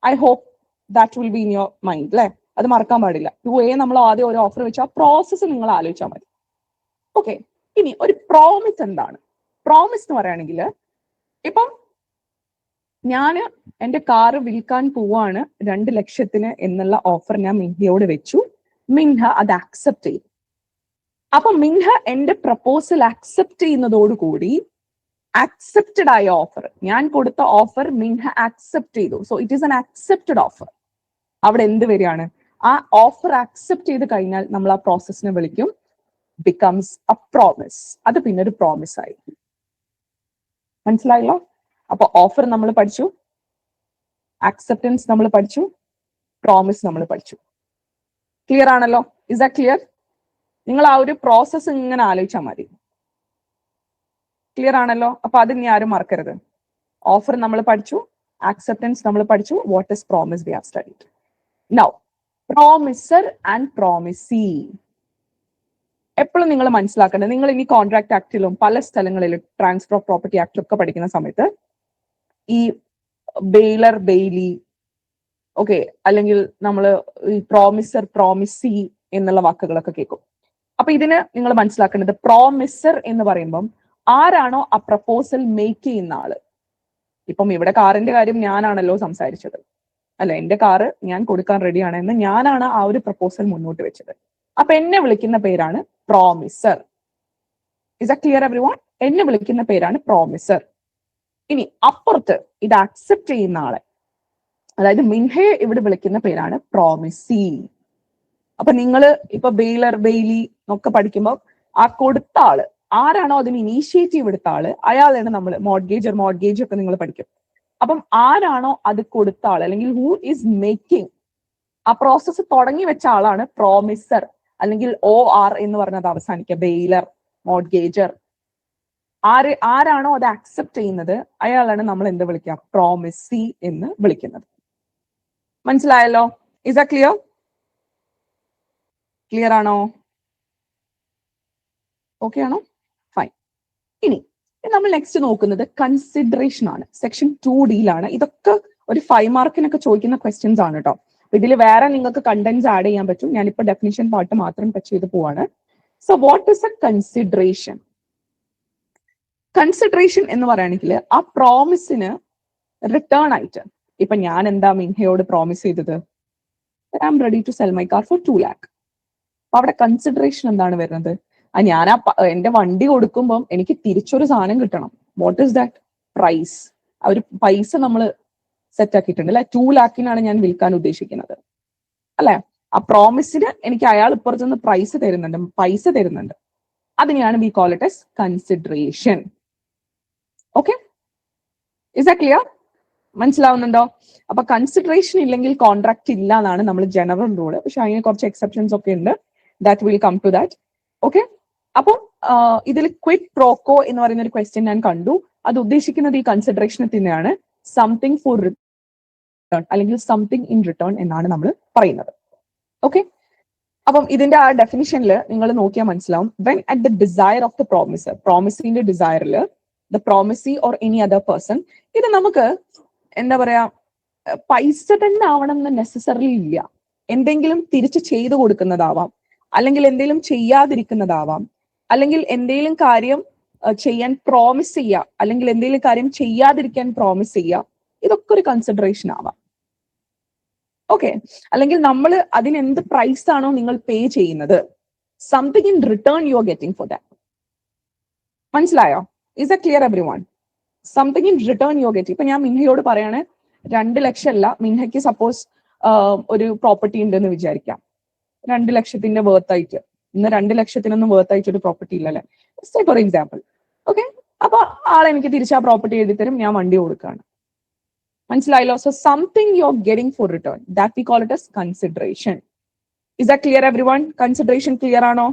I hope that will be in your mind അല്ലെ? അത് മറക്കാൻ പാടില്ല. 2A നമ്മൾ ആദ്യം ഒരു ഓഫർ വെച്ച് ആ പ്രോസസ്സ് നിങ്ങൾ ആലോചിച്ചാൽ മതി. ഓക്കെ, ഇനി ഒരു പ്രോമിസ് എന്താണ്? പ്രോമിസ് എന്ന് പറയുകയാണെങ്കിൽ ഇപ്പം ഞാൻ എന്റെ കാറ് വിൽക്കാൻ പോവാണ് 2 ലക്ഷത്തിന് എന്നുള്ള ഓഫർ ഞാൻ മിൻഹയോട് വെച്ചു. മിൻഹ അത് അക്സെപ്റ്റ് ചെയ്തു. അപ്പൊ മിൻഹ എന്റെ പ്രപ്പോസൽ അക്സെപ്റ്റ് ചെയ്യുന്നതോടുകൂടി അക്സെപ്റ്റഡ് ആയ ഓഫർ, ഞാൻ കൊടുത്ത ഓഫർ മിൻഹ അക്സെപ്റ്റ് ചെയ്തു. So it is an accepted offer. അവിടെ എന്ത് വരികയാണ്? ആ ഓഫർ അക്സെപ്റ്റ് ചെയ്ത് കഴിഞ്ഞാൽ നമ്മൾ ആ പ്രോസസ്സിനെ വിളിക്കും ബിക്കംസ് എ പ്രോമിസ്. അത് പിന്നെ ഒരു പ്രോമിസ് ആയി. മനസ്സിലായല്ലോ? അപ്പൊ ഓഫർ നമ്മൾ പഠിച്ചു, അക്സെപ്റ്റൻസ് നമ്മൾ പഠിച്ചു, പ്രോമിസ് നമ്മൾ പഠിച്ചു. ക്ലിയർ ആണല്ലോ? Is that clear? നിങ്ങൾ ആ ഒരു പ്രോസസ്സ് ഇങ്ങനെ ആലോചിച്ചാൽ മതി. ക്ലിയർ ആണല്ലോ? അപ്പൊ അത് ഇനി ആരും മറക്കരുത്. ഓഫർ നമ്മൾ പഠിച്ചു, അക്സെപ്റ്റൻസ് നമ്മൾ പഠിച്ചു, what is promise we have studied. Now promisor and promisee എപ്പോഴും നിങ്ങൾ മനസ്സിലാക്കേണ്ടത്, നിങ്ങൾ ഇനി കോൺട്രാക്ട് ആക്ടിലും പല സ്ഥലങ്ങളിലും ട്രാൻസ്ഫർ ഓഫ് പ്രോപ്പർട്ടി ആക്ടിലും ഒക്കെ പഠിക്കുന്ന സമയത്ത് ഈ ബെയിലർ, ബെയിലി, ഓക്കെ, അല്ലെങ്കിൽ നമ്മൾ ഈ പ്രോമിസർ, പ്രോമിസി എന്നുള്ള വാക്കുകളൊക്കെ കേൾക്കും. അപ്പൊ ഇതിന് നിങ്ങൾ മനസ്സിലാക്കേണ്ടത്, പ്രോമിസർ എന്ന് പറയുമ്പം ആരാണോ ആ പ്രപ്പോസൽ മേക്ക് ചെയ്യുന്ന ആള്. ഇപ്പം ഇവിടെ കാറിന്റെ കാര്യം ഞാനാണല്ലോ സംസാരിച്ചത്, അല്ല, എന്റെ കാറ് ഞാൻ കൊടുക്കാൻ റെഡിയാണ് എന്ന് ഞാനാണ് ആ ഒരു പ്രപ്പോസൽ മുന്നോട്ട് വെച്ചത്. അപ്പൊ എന്നെ വിളിക്കുന്ന പേരാണ് promisor. Is that clear everyone? എന്നെ വിളിക്കുന്ന പേരാണ് പ്രോമിസർ. ഇനി അപ്പുറത്ത് ഇത് അക്സെപ്റ്റ് ചെയ്യുന്ന ആളെ, അതായത് മിൻഹയെ ഇവിടെ വിളിക്കുന്ന പേരാണ് പ്രോമിസി. അപ്പൊ നിങ്ങൾ ഇപ്പൊ ബെയിലർ, ബെയിലി ഒക്കെ പഠിക്കുമ്പോൾ ആ കൊടുത്ത ആള് ആരാണോ അതിന് ഇനീഷ്യേറ്റീവ് എടുത്ത ആള് അയാളാണ് നമ്മൾ മോർഗേജർ, മോർഗേജ് ഒക്കെ നിങ്ങൾ പഠിക്കും. അപ്പം ആരാണോ അത് കൊടുത്ത ആൾ, അല്ലെങ്കിൽ ഹൂ ഈസ് മേക്കിംഗ്, ആ പ്രോസസ്സ് തുടങ്ങി വെച്ച ആളാണ് പ്രോമിസർ, അല്ലെങ്കിൽ OR എന്ന് പറഞ്ഞത് അവസാനിക്കുക, ബെയിലർ, മോർഗേജർ. ആരാണോ അത് അക്സെപ്റ്റ് ചെയ്യുന്നത് അയാളാണ് നമ്മൾ എന്ത് വിളിക്കുക? പ്രോമിസി എന്ന് വിളിക്കുന്നത്. മനസ്സിലായല്ലോ? Is that clear? ക്ലിയർ ആണോ? ഓക്കെ ആണോ? ഫൈൻ. ഇനി നമ്മൾ നെക്സ്റ്റ് നോക്കുന്നത് കൺസിഡറേഷൻ ആണ്. സെക്ഷൻ 2Dയിലാണ്. ഇതൊക്കെ ഒരു 5 മാർക്കിനൊക്കെ ചോദിക്കുന്ന ക്വസ്റ്റ്യൻസ് ആണ് കേട്ടോ. ഇതിൽ വേറെ നിങ്ങൾക്ക് കണ്ടന്റ്സ് ആഡ് ചെയ്യാൻ പറ്റും. ഞാനിപ്പോ ഡെഫിനിഷൻ പാർട്ട് മാത്രം ടച്ച് ചെയ്ത് പോവാണ്. So what is a consideration? Consideration എന്ന് പറയുകയാണെങ്കിൽ ആ പ്രോമിസിന് റിട്ടേൺ ആയിട്ട്, ഇപ്പൊ ഞാൻ എന്താ മിൻഹയോട് പ്രോമിസ് ചെയ്തത്? I am ready to sell my car for 2 lakh. അപ്പൊ അവിടെ കൺസിഡറേഷൻ എന്താണ് വരുന്നത്? ഞാൻ എന്റെ വണ്ടി കൊടുക്കുമ്പോൾ എനിക്ക് തിരിച്ചൊരു സാധനം കിട്ടണം. What is that? പ്രൈസ്. ആ ഒരു പൈസ നമ്മൾ സെറ്റ് ആക്കിയിട്ടുണ്ട് അല്ലെ. 2 lakhനാണ് ഞാൻ വിൽക്കാൻ ഉദ്ദേശിക്കുന്നത് അല്ലെ. ആ പ്രോമിസിന് എനിക്ക് അയാൾ ഇപ്പുറത്തുനിന്ന് പൈസ തരുന്നുണ്ട്. അതിനെയാണ് we call it as consideration. Okay, is that clear? മനസ്സിലാവുന്നുണ്ടോ? അപ്പൊ കൺസിഡറേഷൻ ഇല്ലെങ്കിൽ കോൺട്രാക്ട് ഇല്ല എന്നാണ് നമ്മൾ ജനറൽ റൂള്. പക്ഷെ അതിന് കുറച്ച് എക്സെപ്ഷൻസ് ഒക്കെ ഉണ്ട്. That will come to that. Okay, അപ്പം ഇതിൽ ക്വിഡ് പ്രോക്കോ എന്ന് പറയുന്ന ഒരു ക്വസ്റ്റ്യൻ ഞാൻ കണ്ടു. അത് ഉദ്ദേശിക്കുന്നത് ഈ കൺസിഡറേഷനെ തന്നെയാണ്. സംതിങ് ഫോർ റിട്ടേൺ അല്ലെങ്കിൽ സംതിങ് ഇൻ റിട്ടേൺ എന്നാണ് നമ്മൾ പറയുന്നത്. ഓക്കെ, അപ്പം ഇതിന്റെ ആ ഡെഫിനിഷനിൽ നിങ്ങൾ നോക്കിയാൽ മനസ്സിലാവും. When at the desire of the promisor, പ്രോമിസിന്റെ ഡിസയറിൽ the promisee or any other person, ഇത് നമുക്ക് എന്താ പറയാ, പൈസ തന്നെ ആവണം എന്ന് നെസസറി ഇല്ല. എന്തെങ്കിലും തിരിച്ച് ചെയ്തു കൊടുക്കുന്നതാവാം, അല്ലെങ്കിൽ എന്തെങ്കിലും ചെയ്യാതിരിക്കുന്നതാവാം, അല്ലെങ്കിൽ എന്തെങ്കിലും കാര്യം ചെയ്യാൻ പ്രോമിസ് ചെയ്യുക, അല്ലെങ്കിൽ എന്തെങ്കിലും കാര്യം ചെയ്യാതിരിക്കാൻ പ്രോമിസ് ചെയ്യുക. ഇതൊക്കെ ഒരു കൺസിഡറേഷൻ ആവാം. ഓക്കെ, അല്ലെങ്കിൽ നമ്മൾ അതിനെന്ത് പ്രൈസ് ആണോ നിങ്ങൾ പേ ചെയ്യുന്നത്, something in return you are getting for that. മനസ്സിലായോ? Is that clear everyone? Something in return you are getting. ഇപ്പൊ ഞാൻ മിൻഹയോട് പറയാണ് 2 ലക്ഷം അല്ല, മിൻഹയ്ക്ക് സപ്പോസ് ഒരു പ്രോപ്പർട്ടി ഉണ്ടെന്ന് വിചാരിക്കാം, 2 ലക്ഷത്തിന്റെ വേർത്തായിട്ട്. ഇന്ന് 2 ലക്ഷത്തിനൊന്നും വേർത്തായിട്ട് ഒരു പ്രോപ്പർട്ടി ഇല്ലല്ലേ, ഫോർ എക്സാമ്പിൾ. ഓക്കെ, അപ്പൊ ആളെനിക്ക് തിരിച്ച് ആ പ്രോപ്പർട്ടി എഴുതി തരും, ഞാൻ വണ്ടി കൊടുക്കുകയാണ്. മനസ്സിലായല്ലോ? So something you are getting for return, that we call it as consideration. Is that clear everyone? Consideration clear ആണോ?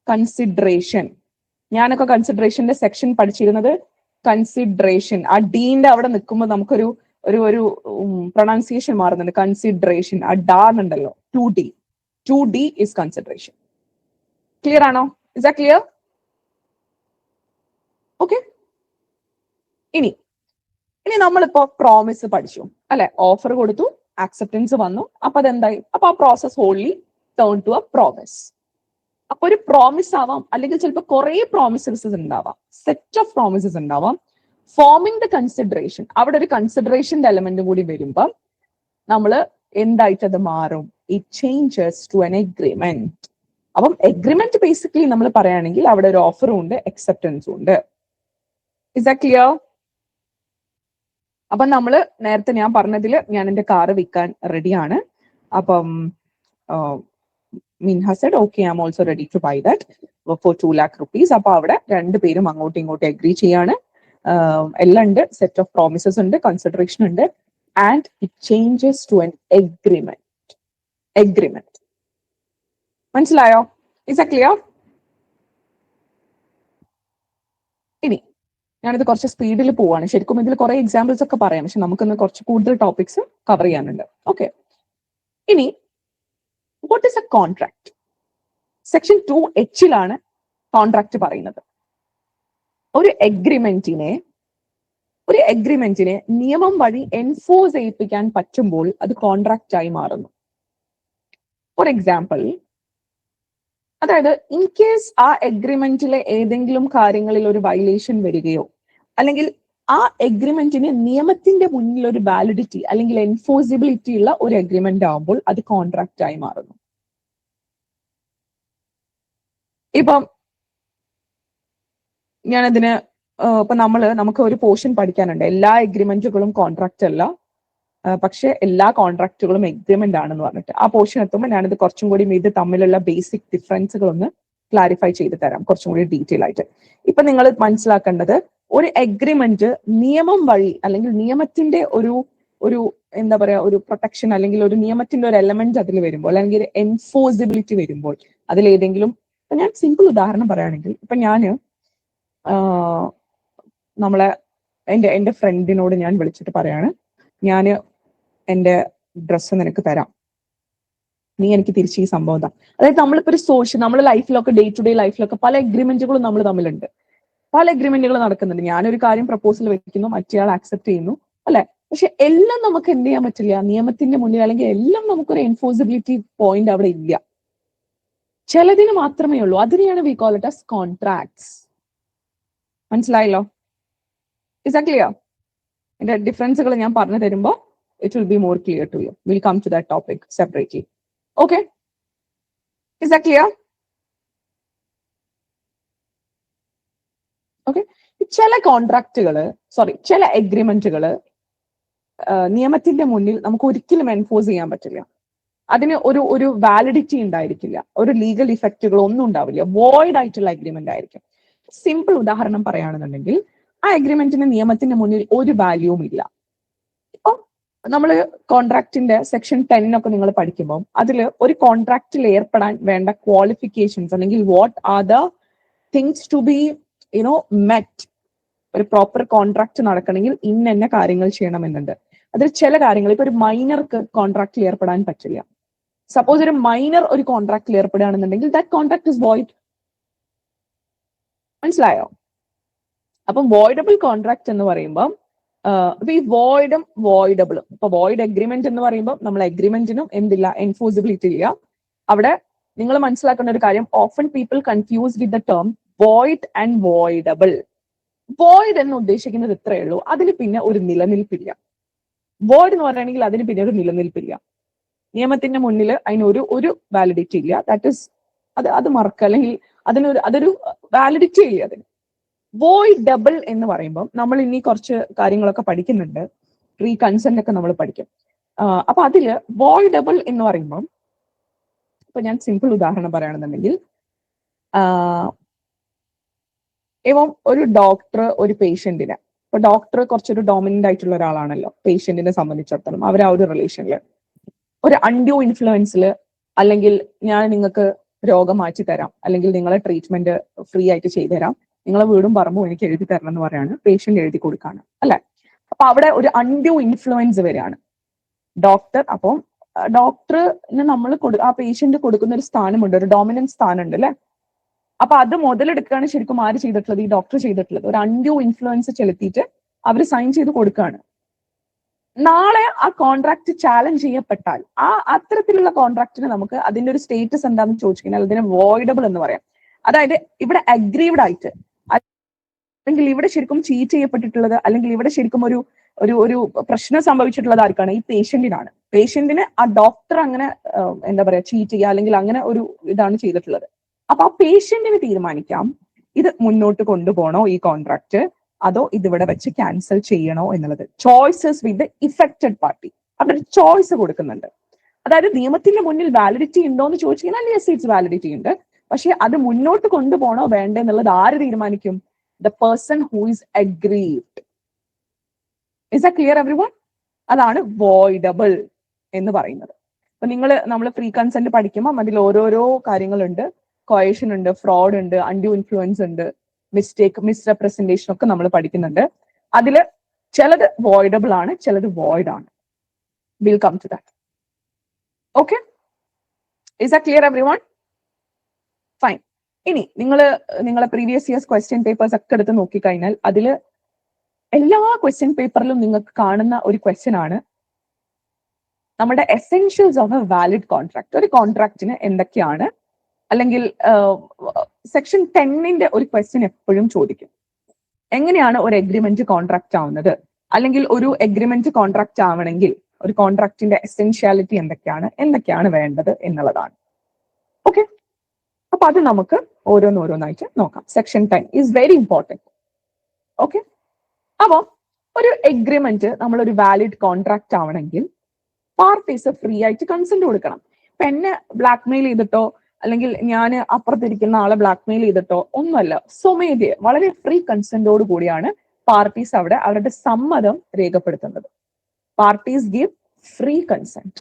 കൺസിഡറേഷൻ ഞാനൊക്കെ കൺസിഡറേഷന്റെ സെക്ഷൻ പഠിച്ചിരുന്നത് കൺസിഡറേഷൻ. ആ ഡീന്റെ അവിടെ നിൽക്കുമ്പോൾ നമുക്കൊരു ഒരു ഒരു പ്രൊണൗൺസിയേഷൻ മാറുന്നുണ്ട്. കൺസിഡറേഷൻ, ആ ഡാന്നുണ്ടല്ലോ, 2D ഇസ് കൺസിഡറേഷൻ. ക്ലിയർ ആണോ? Is that clear? ഓക്കെ. ഇനി നമ്മളിപ്പോ പ്രോമിസ് പഠിച്ചു അല്ലെ, ഓഫർ കൊടുത്തു, ആക്സെപ്റ്റൻസ് വന്നു, അപ്പൊ അതെന്തായി? അപ്പൊ ആ process wholly turn to a promise. അപ്പൊ ഒരു പ്രോമിസ് ആവാം, അല്ലെങ്കിൽ ചിലപ്പോൾ കുറെ പ്രോമിസസ് ഉണ്ടാവാം, സെറ്റ് ഓഫ് പ്രോമിസസ് ഉണ്ടാവാം. ഫോമിംഗ് ദ കൺസിഡറേഷൻ, അവിടെ ഒരു കൺസിഡറേഷന്റെ എലമെന്റ് കൂടി വരുമ്പം നമ്മൾ എന്തായിട്ട് അത് മാറും? It changes to an agreement. അപ്പം എഗ്രിമെന്റ് ബേസിക്കലി നമ്മൾ പറയുകയാണെങ്കിൽ അവിടെ ഒരു ഓഫറും ഉണ്ട്, അക്സെപ്റ്റൻസും ഉണ്ട്. Is that clear? അപ്പം നമ്മൾ നേരത്തെ ഞാൻ പറഞ്ഞതിൽ ഞാൻ എന്റെ കാറ് വിൽക്കാൻ റെഡിയാണ്. അപ്പം Minha said okay, I am also ready to buy that for 2 lakh rupees. അപ്പൊ അവിടെ രണ്ടുപേരും അങ്ങോട്ടും ഇങ്ങോട്ടും അഗ്രി ചെയ്യാണ്. എല്ലാം ഉണ്ട്, സെറ്റ് ഓഫ് പ്രോമിസസ് ഉണ്ട്, കൺസിഡറേഷൻ ഉണ്ട്, and it changes to an agreement. മനസ്സിലായോ? Is a clear? ഇനി ഞാനിത് കുറച്ച് സ്പീഡിൽ പോവാണ്. ശരിക്കും ഇതിൽ കുറെ എക്സാമ്പിൾസ് ഒക്കെ പറയാം, പക്ഷെ നമുക്കിന്ന് കുറച്ച് കൂടുതൽ ടോപ്പിക്സ് കവർ ചെയ്യാനുണ്ട്. ഓക്കെ. ഇനി what is A contract? Section 2H contract പറയുന്നത് ഒരു എഗ്രിമെന്റിനെ നിയമം വഴി എൻഫോഴ്സ് ചെയ്യിപ്പിക്കാൻ പറ്റുമ്പോൾ അത് കോൺട്രാക്റ്റ് ആയി മാറുന്നു. ഫോർ എക്സാമ്പിൾ, അതായത് ഇൻ കേസ് ആ എഗ്രിമെന്റിലെ ഏതെങ്കിലും കാര്യങ്ങളിൽ ഒരു വയലേഷൻ വരികയോ, അല്ലെങ്കിൽ ആ എഗ്രിമെന്റിന് നിയമത്തിന്റെ മുന്നിൽ ഒരു വാലിഡിറ്റി അല്ലെങ്കിൽ എൻഫോഴ്സിബിലിറ്റി ഉള്ള ഒരു എഗ്രിമെന്റ് ആവുമ്പോൾ അത് കോൺട്രാക്റ്റ് ആയി മാറുന്നു. ഇപ്പം ഞാനതിന് ഇപ്പൊ നമുക്ക് ഒരു പോർഷൻ പഠിക്കാനുണ്ട്. എല്ലാ എഗ്രിമെന്റുകളും കോൺട്രാക്റ്റ് അല്ല, പക്ഷെ എല്ലാ കോൺട്രാക്റ്റുകളും എഗ്രിമെന്റ് ആണെന്ന് പറഞ്ഞിട്ട് ആ പോർഷൻ എത്തുമ്പോൾ ഞാനിത് കുറച്ചും കൂടി ഇത് തമ്മിലുള്ള ബേസിക് ഡിഫറൻസുകൾ ഒന്ന് ക്ലാരിഫൈ ചെയ്ത് തരാം കുറച്ചും കൂടി ഡീറ്റെയിൽ ആയിട്ട്. ഇപ്പൊ നിങ്ങൾ മനസ്സിലാക്കേണ്ടത്, ഒരു എഗ്രിമെന്റ് നിയമം വഴി അല്ലെങ്കിൽ നിയമത്തിന്റെ ഒരു എന്താ പറയാ, ഒരു പ്രൊട്ടക്ഷൻ അല്ലെങ്കിൽ ഒരു നിയമത്തിന്റെ ഒരു എലമെന്റ് അതിൽ വരുമ്പോൾ, അല്ലെങ്കിൽ എൻഫോഴ്സിബിലിറ്റി വരുമ്പോൾ, അതിലേതെങ്കിലും, ഞാൻ സിമ്പിൾ ഉദാഹരണം പറയുകയാണെങ്കിൽ, ഇപ്പൊ എന്റെ ഫ്രണ്ടിനോട് ഞാൻ വിളിച്ചിട്ട് പറയാണ്, ഞാന് എന്റെ ഡ്രസ്സ് നിനക്ക് തരാം, നീ എനിക്ക് തിരിച്ച് ഈ സംഭവം താ. അതായത് നമ്മളിപ്പോ ഒരു നമ്മുടെ ലൈഫിലൊക്കെ, ഡേ ടു ഡേ ലൈഫിലൊക്കെ പല എഗ്രിമെന്റുകളും നമ്മൾ തമ്മിലുണ്ട്, പല എഗ്രിമെന്റുകൾ നടക്കുന്നുണ്ട്. ഞാനൊരു കാര്യം പ്രപ്പോസൽ വെക്കുന്നു, മറ്റേയാൾ ആക്സെപ്റ്റ് ചെയ്യുന്നു അല്ലെ. പക്ഷെ എല്ലാം നമുക്ക് എന്ത് ചെയ്യാൻ പറ്റില്ല നിയമത്തിന്റെ മുന്നിൽ, അല്ലെങ്കിൽ എല്ലാം നമുക്കൊരു എൻഫോഴ്സിബിലിറ്റി പോയിന്റ് അവിടെ ഇല്ല. ചിലതിന് മാത്രമേ ഉള്ളൂ. അതിനെയാണ് we call it as contracts. മനസ്സിലായല്ലോ? Is that clear? ഇതിന്റെ ഡിഫറൻസുകൾ ഞാൻ പറഞ്ഞു തരുമ്പോൾ it will be more clear to you. We'll come to that topic separately. Okay? Is that clear? Okay? ചില എഗ്രിമെന്റുകള് നിയമത്തിന്റെ മുന്നിൽ നമുക്ക് ഒരിക്കലും എൻഫോഴ്സ് ചെയ്യാൻ പറ്റില്ല. അതിന് ഒരു വാലിഡിറ്റി ഉണ്ടായിരിക്കില്ല, ഒരു ലീഗൽ ഇഫക്റ്റുകൾ ഒന്നും ഉണ്ടാവില്ല, വോയിഡ് ആയിട്ടുള്ള എഗ്രിമെന്റ് ആയിരിക്കും. സിമ്പിൾ ഉദാഹരണം പറയുകയാണെന്നുണ്ടെങ്കിൽ, ആ എഗ്രിമെന്റിന് നിയമത്തിന്റെ മുന്നിൽ ഒരു വാല്യൂവും ഇല്ല. ഇപ്പൊ നമ്മൾ കോൺട്രാക്ടിന്റെ സെക്ഷൻ 10 ഒക്കെ നിങ്ങൾ പഠിക്കുമ്പോൾ അതിൽ ഒരു കോൺട്രാക്റ്റിൽ ഏർപ്പെടാൻ വേണ്ട ക്വാളിഫിക്കേഷൻസ്, അല്ലെങ്കിൽ what are the things to be met, ഒരു പ്രോപ്പർ കോൺട്രാക്ട് നടക്കണമെങ്കിൽ ഇന്ന കാര്യങ്ങൾ ചെയ്യണമെന്നുണ്ട്. അതിൽ ചില കാര്യങ്ങൾ, ഇപ്പൊ ഒരു മൈനർക്ക് കോൺട്രാക്റ്റിൽ ഏർപ്പെടാൻ പറ്റില്ല. സപ്പോസ് ഒരു മൈനർ ഒരു കോൺട്രാക്റ്റിൽ ഏർപ്പെടുകയാണെന്നുണ്ടെങ്കിൽ ദാറ്റ് കോൺട്രാക്ട് ഇസ് വോയിഡ്. മനസ്സിലായോ? അപ്പം വോയിഡബിൾ കോൺട്രാക്ട് എന്ന് പറയുമ്പോൾ ഈ വോയിഡും വോയിഡബിളും, ഇപ്പൊ വോയിഡ് എഗ്രിമെന്റ് എന്ന് പറയുമ്പോൾ നമ്മൾ എഗ്രിമെന്റിനും എന്തില്ല, എൻഫോഴ്സിബിലിറ്റി ഇല്ല. അവിടെ നിങ്ങൾ മനസ്സിലാക്കേണ്ട ഒരു കാര്യം, often people confuse with the term void and voidable. Void എന്ന് ഉദ്ദേശിക്കുന്നത് ഇത്രയേ ഉള്ളൂ, അതിന് പിന്നെ ഒരു നിലനിൽപ്പില്ല. വോയിഡ് എന്ന് പറയുകയാണെങ്കിൽ അതിന് പിന്നെ ഒരു നിലനിൽപ്പില്ല, നിയമത്തിന്റെ മുന്നിൽ അതിന് ഒരു വാലിഡിറ്റി ഇല്ല. ദാറ്റ് ഇസ് അത് മറക്കുക, അല്ലെങ്കിൽ അതൊരു വാലിഡിറ്റി ഇല്ല അതിന്. വോയിഡബിൾ എന്ന് പറയുമ്പോൾ നമ്മൾ ഇനി കുറച്ച് കാര്യങ്ങളൊക്കെ പഠിക്കുന്നുണ്ട്, പ്രീ കൺസെന്റ് ഒക്കെ നമ്മൾ പഠിക്കും. അപ്പൊ അതില് വോയിഡബിൾ എന്ന് പറയുമ്പോൾ, ഇപ്പൊ ഞാൻ സിമ്പിൾ ഉദാഹരണം പറയുകയാണെന്നുണ്ടെങ്കിൽ, ഇപ്പം ഒരു ഡോക്ടർ ഒരു പേഷ്യന്റിനെ, ഇപ്പൊ ഡോക്ടർ കുറച്ചൊരു ഡോമിനന്റ് ആയിട്ടുള്ള ഒരാളാണല്ലോ പേഷ്യന്റിനെ സംബന്ധിച്ചിടത്തോളം. അവർ ആ ഒരു റിലേഷനിൽ ഒരു അൺഡ്യൂ ഇൻഫ്ലുവൻസിൽ, അല്ലെങ്കിൽ ഞാൻ നിങ്ങൾക്ക് രോഗം മാറ്റി തരാം, അല്ലെങ്കിൽ നിങ്ങളെ ട്രീറ്റ്മെന്റ് ഫ്രീ ആയിട്ട് ചെയ്തു തരാം, നിങ്ങളെ വീടും പറമ്പും എനിക്ക് എഴുതി തരണം എന്ന് പറയാണ് പേഷ്യന്റ് എഴുതി കൊടുക്കാണ് അല്ലെ. അപ്പൊ അവിടെ ഒരു അൺഡ്യൂ ഇൻഫ്ലുവൻസ് വരികയാണ് ഡോക്ടർ. അപ്പം ഡോക്ടറിന് നമ്മൾ ആ പേഷ്യന്റ് കൊടുക്കുന്ന ഒരു സ്ഥാനമുണ്ട്, ഒരു ഡോമിനന്റ് സ്ഥാനം ഉണ്ട് അല്ലെ. അപ്പൊ അത് മുതലെടുക്കുകയാണ് ശരിക്കും ആര് ചെയ്തിട്ടുള്ളത്, ഈ ഡോക്ടർ ചെയ്തിട്ടുള്ളത്. ഒരു അൺഡ്യൂ ഇൻഫ്ലുവൻസ് ചെലുത്തിയിട്ട് അവർ സൈൻ ചെയ്ത് കൊടുക്കുകയാണ്. നാളെ ആ കോൺട്രാക്ട് ചാലഞ്ച് ചെയ്യപ്പെട്ടാൽ ആ അത്തരത്തിലുള്ള കോൺട്രാക്റ്റിന് നമുക്ക് അതിന്റെ ഒരു സ്റ്റേറ്റസ് എന്താണെന്ന് ചോദിച്ചു കഴിഞ്ഞാൽ അതിനെ വോയിഡബിൾ എന്ന് പറയാം. അതായത് ഇവിടെ അഗ്രീവ്ഡ് ആയിട്ട്, അല്ലെങ്കിൽ ഇവിടെ ശരിക്കും ചീറ്റ് ചെയ്യപ്പെട്ടിട്ടുള്ളത്, അല്ലെങ്കിൽ ഇവിടെ ശരിക്കും ഒരു ഒരു ഒരു പ്രശ്നം സംഭവിച്ചിട്ടുള്ളത് ആർക്കാണ്, ഈ പേഷ്യന്റിനാണ്. പേഷ്യന്റിന് ആ ഡോക്ടർ അങ്ങനെ എന്താ പറയാ ചീറ്റ് ചെയ്യുക അല്ലെങ്കിൽ അങ്ങനെ ഒരു ഇതാണ് ചെയ്തിട്ടുള്ളത്. അപ്പൊ ആ പേഷ്യന്റിന് തീരുമാനിക്കാം ഇത് മുന്നോട്ട് കൊണ്ടുപോകണോ ഈ കോൺട്രാക്ട്, അതോ ഇതിവിടെ വെച്ച് ക്യാൻസൽ ചെയ്യണോ എന്നുള്ളത്. Choices with the affected party, അവിടെ ഒരു ചോയ്സ് കൊടുക്കുന്നുണ്ട്. അതായത് നിയമത്തിന്റെ മുന്നിൽ വാലിഡിറ്റി ഉണ്ടോ എന്ന് ചോദിച്ചു കഴിഞ്ഞാൽ യെസ് ഇറ്റ്സ് വാലിഡിറ്റി ഉണ്ട്, പക്ഷെ അത് മുന്നോട്ട് കൊണ്ടുപോകണോ വേണ്ടേ എന്നുള്ളത് ആര് തീരുമാനിക്കും? The person who is aggrieved. Is that clear everyone? അതാണ് വോയിഡബിൾ എന്ന് പറയുന്നത്. അപ്പൊ നമ്മൾ ഫ്രീ കൺസെന്റ് പഠിക്കുമ്പോൾ അതിൽ ഓരോരോ കാര്യങ്ങളുണ്ട്. കോയേഷൻ ഉണ്ട്, ഫ്രോഡ് ഉണ്ട്, അൺഡ്യൂ ഇൻഫ്ലുവൻസ് ഉണ്ട്, മിസ്റ്റേക്ക്, മിസ്റെപ്രസെന്റേഷൻ ഒക്കെ നമ്മൾ പഠിക്കുന്നുണ്ട്. അതില് ചിലത് വോയിഡബിൾ ആണ്, ചിലത് വോയിഡ് ആണ്. Will come to that. Okay, is that clear everyone? Fine. ഇനി നിങ്ങളെ പ്രീവിയസ് ഇയേഴ്സ് ക്വസ്റ്റ്യൻ പേപ്പേഴ്സ് ഒക്കെ എടുത്ത് നോക്കിക്കഴിഞ്ഞാൽ അതില് എല്ലാ ക്വസ്റ്റ്യൻ പേപ്പറിലും നിങ്ങൾക്ക് കാണുന്ന ഒരു ക്വസ്റ്റ്യൻ ആണ് നമ്മുടെ essentials of A valid contract. ഒരു കോൺട്രാക്റ്റിന് എന്തൊക്കെയാണ്, അല്ലെങ്കിൽ സെക്ഷൻ 10ന്റെ ഒരു ക്വസ്റ്റ്യൻ എപ്പോഴും ചോദിക്കും. എങ്ങനെയാണ് ഒരു എഗ്രിമെന്റ് കോൺട്രാക്ട് ആവുന്നത്, അല്ലെങ്കിൽ ഒരു എഗ്രിമെന്റ് കോൺട്രാക്ട് ആവണമെങ്കിൽ ഒരു കോൺട്രാക്ടിന്റെ എസെൻഷ്യാലിറ്റി എന്തൊക്കെയാണ് വേണ്ടത് എന്നുള്ളതാണ്. ഓക്കെ, അപ്പൊ അത് നമുക്ക് ഓരോന്നോരോന്നായിട്ട് നോക്കാം. Section 10 is very important. Okay, അപ്പൊ ഒരു എഗ്രിമെന്റ് നമ്മളൊരു വാലിഡ് കോൺട്രാക്ട് ആവണമെങ്കിൽ പാർട്ടീസ് ഫ്രീ ആയിട്ട് കൺസെന്റ് കൊടുക്കണം. ഇപ്പൊ എന്നെ ബ്ലാക്ക്മെയിൽ ചെയ്തിട്ടോ അല്ലെങ്കിൽ ഞാൻ അപ്പുറത്തിരിക്കുന്ന ആളെ ബ്ലാക്ക്മെയിൽ ചെയ്തിട്ടോ ഒന്നുമല്ല, സ്വമേധയെ വളരെ ഫ്രീ കൺസെന്റോട് കൂടിയാണ് പാർട്ടീസ് അവിടെ അവരുടെ സമ്മതം രേഖപ്പെടുത്തുന്നത്. Parties give free consent.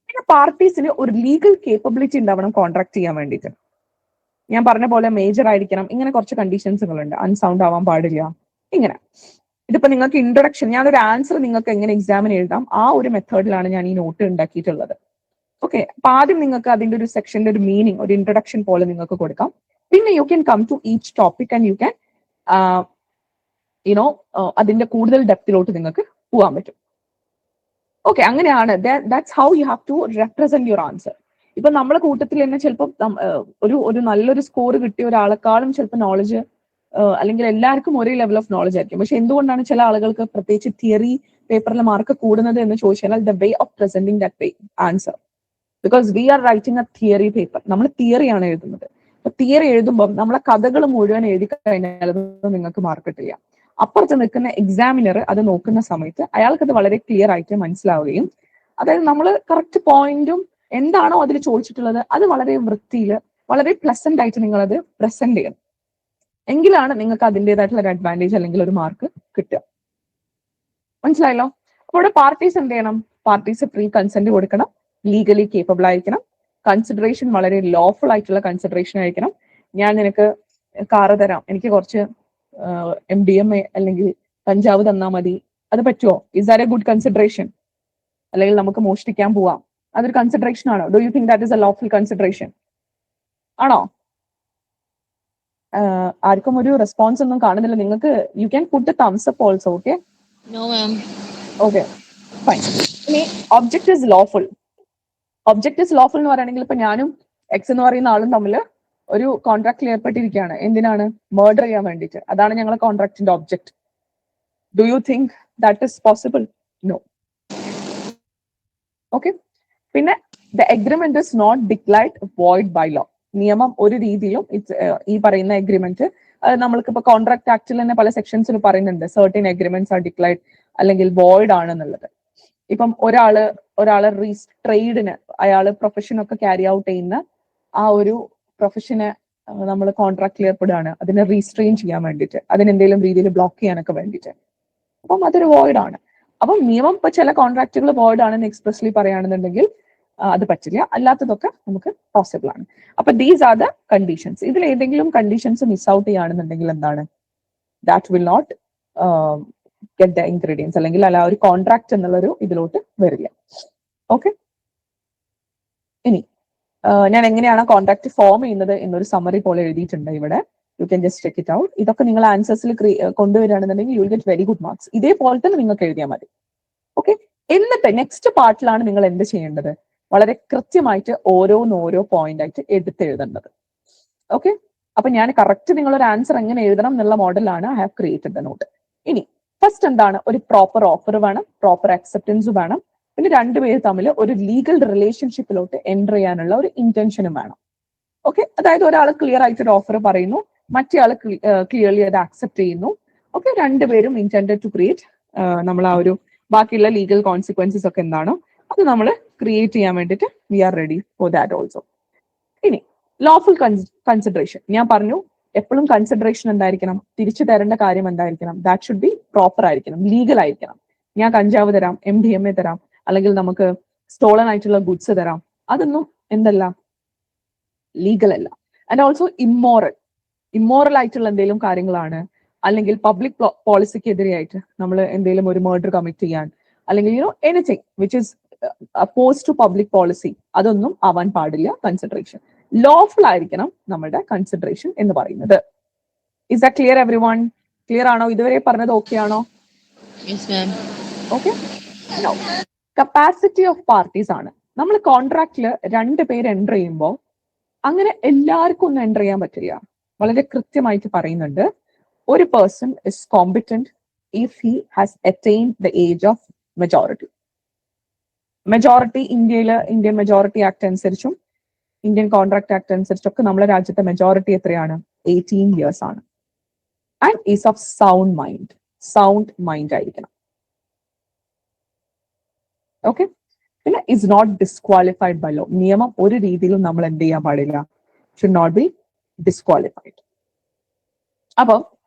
പിന്നെ പാർട്ടീസിന് ഒരു ലീഗൽ കേപ്പബിലിറ്റി ഉണ്ടാവണം കോൺട്രാക്ട് ചെയ്യാൻ വേണ്ടിയിട്ട്. ഞാൻ പറഞ്ഞ പോലെ മേജർ ആയിരിക്കണം, ഇങ്ങനെ കുറച്ച് കണ്ടീഷൻസുകളുണ്ട്. അൺസൗണ്ട് ആവാൻ പാടില്ല. ഇങ്ങനെ ഇതിപ്പോ നിങ്ങൾക്ക് ഇൻട്രൊഡക്ഷൻ, ഞാനൊരു ആൻസർ നിങ്ങൾക്ക് എങ്ങനെ എക്സാമിന് എഴുതാം ആ ഒരു മെത്തേഡിലാണ് ഞാൻ ഈ നോട്ട് ഉണ്ടാക്കിയിട്ടുള്ളത്. ഓക്കെ, അപ്പൊ ആദ്യം നിങ്ങൾക്ക് അതിന്റെ ഒരു സെക്ഷന്റെ ഒരു മീനിങ്, ഒരു ഇൻട്രൊഡക്ഷൻ പോലെ നിങ്ങൾക്ക് കൊടുക്കാം. പിന്നെ you can come to each topic and you can അതിന്റെ കൂടുതൽ ഡെപ്തിലോട്ട് നിങ്ങൾക്ക് പോകാൻ പറ്റും. ഓക്കെ, അങ്ങനെയാണ്. That's how you have to represent your answer. ഇപ്പൊ നമ്മളെ കൂട്ടത്തിൽ തന്നെ ചിലപ്പോൾ ഒരു നല്ലൊരു സ്കോർ കിട്ടിയ ഒരാളെക്കാളും ചിലപ്പോൾ നോളജ് അല്ലെങ്കിൽ എല്ലാവർക്കും ഒരേ ലെവൽ ഓഫ് നോളജ് ആയിരിക്കും. പക്ഷെ എന്തുകൊണ്ടാണ് ചില ആളുകൾക്ക് പ്രത്യേകിച്ച് തിയറി പേപ്പറിൽ മാർക്ക് കൂടുന്നത് എന്ന് ചോദിച്ചാൽ the way of presenting that way answer. Because we are writing A theory paper, നമ്മൾ തിയറിയാണ് എഴുതുന്നത്. അപ്പൊ തിയറി എഴുതുമ്പോൾ നമ്മളെ കഥകൾ മുഴുവൻ എഴുതി കഴിഞ്ഞാൽ നിങ്ങൾക്ക് മാർക്ക് കിട്ടില്ല. അപ്പുറത്ത് നിൽക്കുന്ന എക്സാമിനർ അത് നോക്കുന്ന സമയത്ത് അയാൾക്ക് അത് വളരെ ക്ലിയർ ആയിട്ട് മനസ്സിലാവുകയും, അതായത് നമ്മൾ കറക്റ്റ് പോയിന്റും എന്താണോ അതിൽ ചോദിച്ചിട്ടുള്ളത് അത് വളരെ വൃത്തിയിൽ വളരെ പ്ലസന്റ് ആയിട്ട് നിങ്ങൾ അത് പ്രസന്റ് ചെയ്യണം. എങ്കിലാണ് നിങ്ങൾക്ക് അതിൻ്റെതായിട്ടുള്ള ഒരു അഡ്വാൻറ്റേജ് അല്ലെങ്കിൽ ഒരു മാർക്ക് കിട്ടുക. മനസ്സിലായല്ലോ? അപ്പോൾ ഇവിടെ പാർട്ടീസ് എന്ത് ചെയ്യണം? പാർട്ടീസ് ഫ്രീ കൺസെന്റ് കൊടുക്കണം, ലീഗലി കേപ്പബിൾ ആയിരിക്കണം, കൺസിഡറേഷൻ വളരെ ലോഫുൾ ആയിട്ടുള്ള കൺസിഡറേഷൻ ആയിരിക്കണം. ഞാൻ നിനക്ക് കാറ് തരാം, എനിക്ക് കുറച്ച് MDMA അല്ലെങ്കിൽ കഞ്ചാവ് തന്നാൽ മതി, അത് പറ്റുമോ? Is that a good consideration? അല്ലെങ്കിൽ നമുക്ക് മോഷ്ടിക്കാൻ പോവാം, അതൊരു കൺസിഡറേഷൻ ആണോ? Do you think that is a lawful consideration ആണോ? ആർക്കും ഒരു റെസ്പോൺസ് ഒന്നും കാണുന്നില്ല. നിങ്ങൾക്ക് you can put the thumbs up also. Okay, No, ma'am. Okay, fine. ഇനി object is lawful. Object is lawful എന്ന് പറയുകയാണെങ്കിൽ ഇപ്പൊ ഞാനും എക്സ് എന്ന് പറയുന്ന ആളും തമ്മിൽ ഒരു കോൺട്രാക്റ്റിൽ ഏർപ്പെട്ടിരിക്കുകയാണ്. എന്തിനാണ്? മർഡർ ചെയ്യാൻ വേണ്ടിയിട്ട്. അതാണ് ഞങ്ങളുടെ കോൺട്രാക്റ്റിന്റെ object. Do you think that is possible? No. Okay, പിന്നെ the agreement is not declared void by law. നിയമം ഒരു രീതിയിലും ഈ പറയുന്ന എഗ്രിമെന്റ്, നമ്മൾക്കിപ്പോ കോൺട്രാക്ട് ആക്ടിൽ തന്നെ പല സെക്ഷൻസിൽ പറയുന്നുണ്ട് സർട്ടൻ എഗ്രിമെന്റ്സ് ആർ ഡിക്ലൈർഡ് അല്ലെങ്കിൽ വോയിഡ് ആണെന്നുള്ളത്. ഇപ്പം ഒരാള് ട്രേഡിന് അയാള് പ്രൊഫഷനൊക്കെ ക്യാരി ഔട്ട് ചെയ്യുന്ന ആ ഒരു പ്രൊഫഷനെ നമ്മൾ കോൺട്രാക്റ്റിൽ ഏർപ്പെടുകയാണ്, അതിനെ റീസ്ട്രെയിൻ ചെയ്യാൻ വേണ്ടിയിട്ട്, അതിനെന്തെങ്കിലും രീതിയിൽ ബ്ലോക്ക് ചെയ്യാനൊക്കെ വേണ്ടിയിട്ട്. അപ്പം അതൊരു വോയിഡ് ആണ്. അപ്പം നിയമം ഇപ്പൊ ചില കോൺട്രാക്റ്റുകൾ വോയിഡ് ആണെന്ന് എക്സ്പ്രസ്ലി പറയുകയാണെന്നുണ്ടെങ്കിൽ അത് പറ്റില്ല. അല്ലാത്തതൊക്കെ നമുക്ക് പോസിബിൾ ആണ്. അപ്പൊ ദീസ് ആർ ദ കണ്ടീഷൻസ്. ഇതിൽ ഏതെങ്കിലും കണ്ടീഷൻസ് മിസ് ഔട്ട് ചെയ്യുകയാണെന്നുണ്ടെങ്കിൽ എന്താണ്, that will not get the ingredients, അല്ലെങ്കിൽ അല്ല ഒരു കോൺട്രാക്ട് എന്നുള്ളൊരു ഇതിലോട്ട് വരില്ല. ഓക്കെ, ഇനി ഞാൻ എങ്ങനെയാണ് കോൺട്രാക്ട് ഫോം ചെയ്യുന്നത് എന്നൊരു സമ്മറി പോലെ എഴുതിയിട്ടുണ്ട് ഇവിടെ. You can just check it out. ഇതൊക്കെ നിങ്ങൾ ആൻസേഴ്സിൽ കൊണ്ടുവരികയാണെന്നുണ്ടെങ്കിൽ you will get very good marks. ഇതേപോലെ തന്നെ നിങ്ങൾക്ക് എഴുതിയാൽ മതി. ഓക്കെ, എന്നിട്ട് നെക്സ്റ്റ് പാർട്ടിലാണ് നിങ്ങൾ എന്ത് ചെയ്യേണ്ടത്, വളരെ കൃത്യമായിട്ട് ഓരോ പോയിന്റ് ആയിട്ട് എടുത്തെഴുതേണ്ടത്. ഓക്കെ, അപ്പൊ ഞാൻ കറക്റ്റ് നിങ്ങളൊരു ആൻസർ എങ്ങനെ എഴുതണം എന്നുള്ള മോഡലാണ് I have created the note. ഇനി ഫസ്റ്റ് എന്താണ്, ഒരു പ്രോപ്പർ ഓഫർ വേണം, പ്രോപ്പർ അക്സെപ്റ്റൻസ് വേണം, പിന്നെ രണ്ടുപേർ തമ്മിൽ ഒരു ലീഗൽ റിലേഷൻഷിപ്പിലോട്ട് എൻ്റർ ചെയ്യാനുള്ള ഒരു ഇന്റൻഷനും വേണം. ഓക്കെ, അതായത് ഒരാൾ ക്ലിയർ ആയിട്ട് ഒരു ഓഫർ പറയുന്നു, മറ്റേ ആൾ ക്ലിയർലി അത് അക്സെപ്റ്റ് ചെയ്യുന്നു. ഓക്കെ, രണ്ടുപേരും ഇന്റൻഡഡ് ടു ക്രിയേറ്റ് നമ്മൾ ആ ഒരു ബാക്കിയുള്ള ലീഗൽ കോൺസിക്വൻസസ് ഒക്കെ എന്താണോ അത് നമ്മൾ ക്രിയേറ്റ് ചെയ്യാൻ വേണ്ടിയിട്ട് we are ready for that also. ഇനി ലോഫുൾ കൺസിഡറേഷൻ, ഞാൻ പറഞ്ഞു എപ്പോഴും കൺസിഡറേഷൻ എന്തായിരിക്കണം, തിരിച്ചു തരേണ്ട കാര്യം എന്തായിരിക്കണം, ദാറ്റ് ഷുഡ് ബി പ്രോപ്പർ ആയിരിക്കണം, ലീഗൽ ആയിരിക്കണം. ഞാൻ കഞ്ചാവ് തരാം, MDMA തരാം, അല്ലെങ്കിൽ നമുക്ക് സ്റ്റോളൻ ആയിട്ടുള്ള ഗുഡ്സ് തരാം, അതൊന്നും എന്തല്ല, ലീഗൽ അല്ല. ആൻഡ് ഓൾസോ ഇമ്മോറൽ ആയിട്ടുള്ള എന്തെങ്കിലും കാര്യങ്ങളാണ്, അല്ലെങ്കിൽ പബ്ലിക് പോളിസിക്ക് എതിരെയായിട്ട് നമ്മൾ എന്തെങ്കിലും ഒരു മർഡർ കമ്മിറ്റ് ചെയ്യാൻ, അല്ലെങ്കിൽ anything which is oppose to public policy, അതൊന്നും ആവാൻ പാടില്ല കൺസിഡറേഷൻ. ലോഫുൾ ആയിരിക്കണം നമ്മുടെ കൺസിഡറേഷൻ എന്ന് പറയുന്നത്. Is that clear everyone? Clear ആണോ? ഇതുവരെ പറഞ്ഞത് ഓക്കെ ആണോ? ഓക്കെ. കപ്പാസിറ്റി ഓഫ് പാർട്ടീസ് ആണ്. നമ്മൾ കോൺട്രാക്റ്റില് 2 പേര് എൻ്റർ ചെയ്യുമ്പോൾ അങ്ങനെ എല്ലാവർക്കും ഒന്നും എൻ്റർ ചെയ്യാൻ പറ്റില്ല. വളരെ കൃത്യമായിട്ട് പറയുന്നുണ്ട്, ഒരു person is competent if he has attained the age of majority. Majority Indian majority act അനുസരിച്ചും ഇന്ത്യൻ കോൺട്രാക്ട് ആക്ട് അനുസരിച്ചൊക്കെ നമ്മുടെ രാജ്യത്തെ മെജോറിറ്റി എത്രയാണ്? 18 years ആണ്. And is of sound mind ആയിരിക്കണം. ഓക്കെ, പിന്നെ is not disqualified by law. നിയമം ഒരു രീതിയിലും നമ്മൾ എന്ത് ചെയ്യാൻ പാടില്ല, ഷുഡ് നോട്ട് ബി ഡിസ്ക്വാളിഫൈഡ്. അപ്പൊ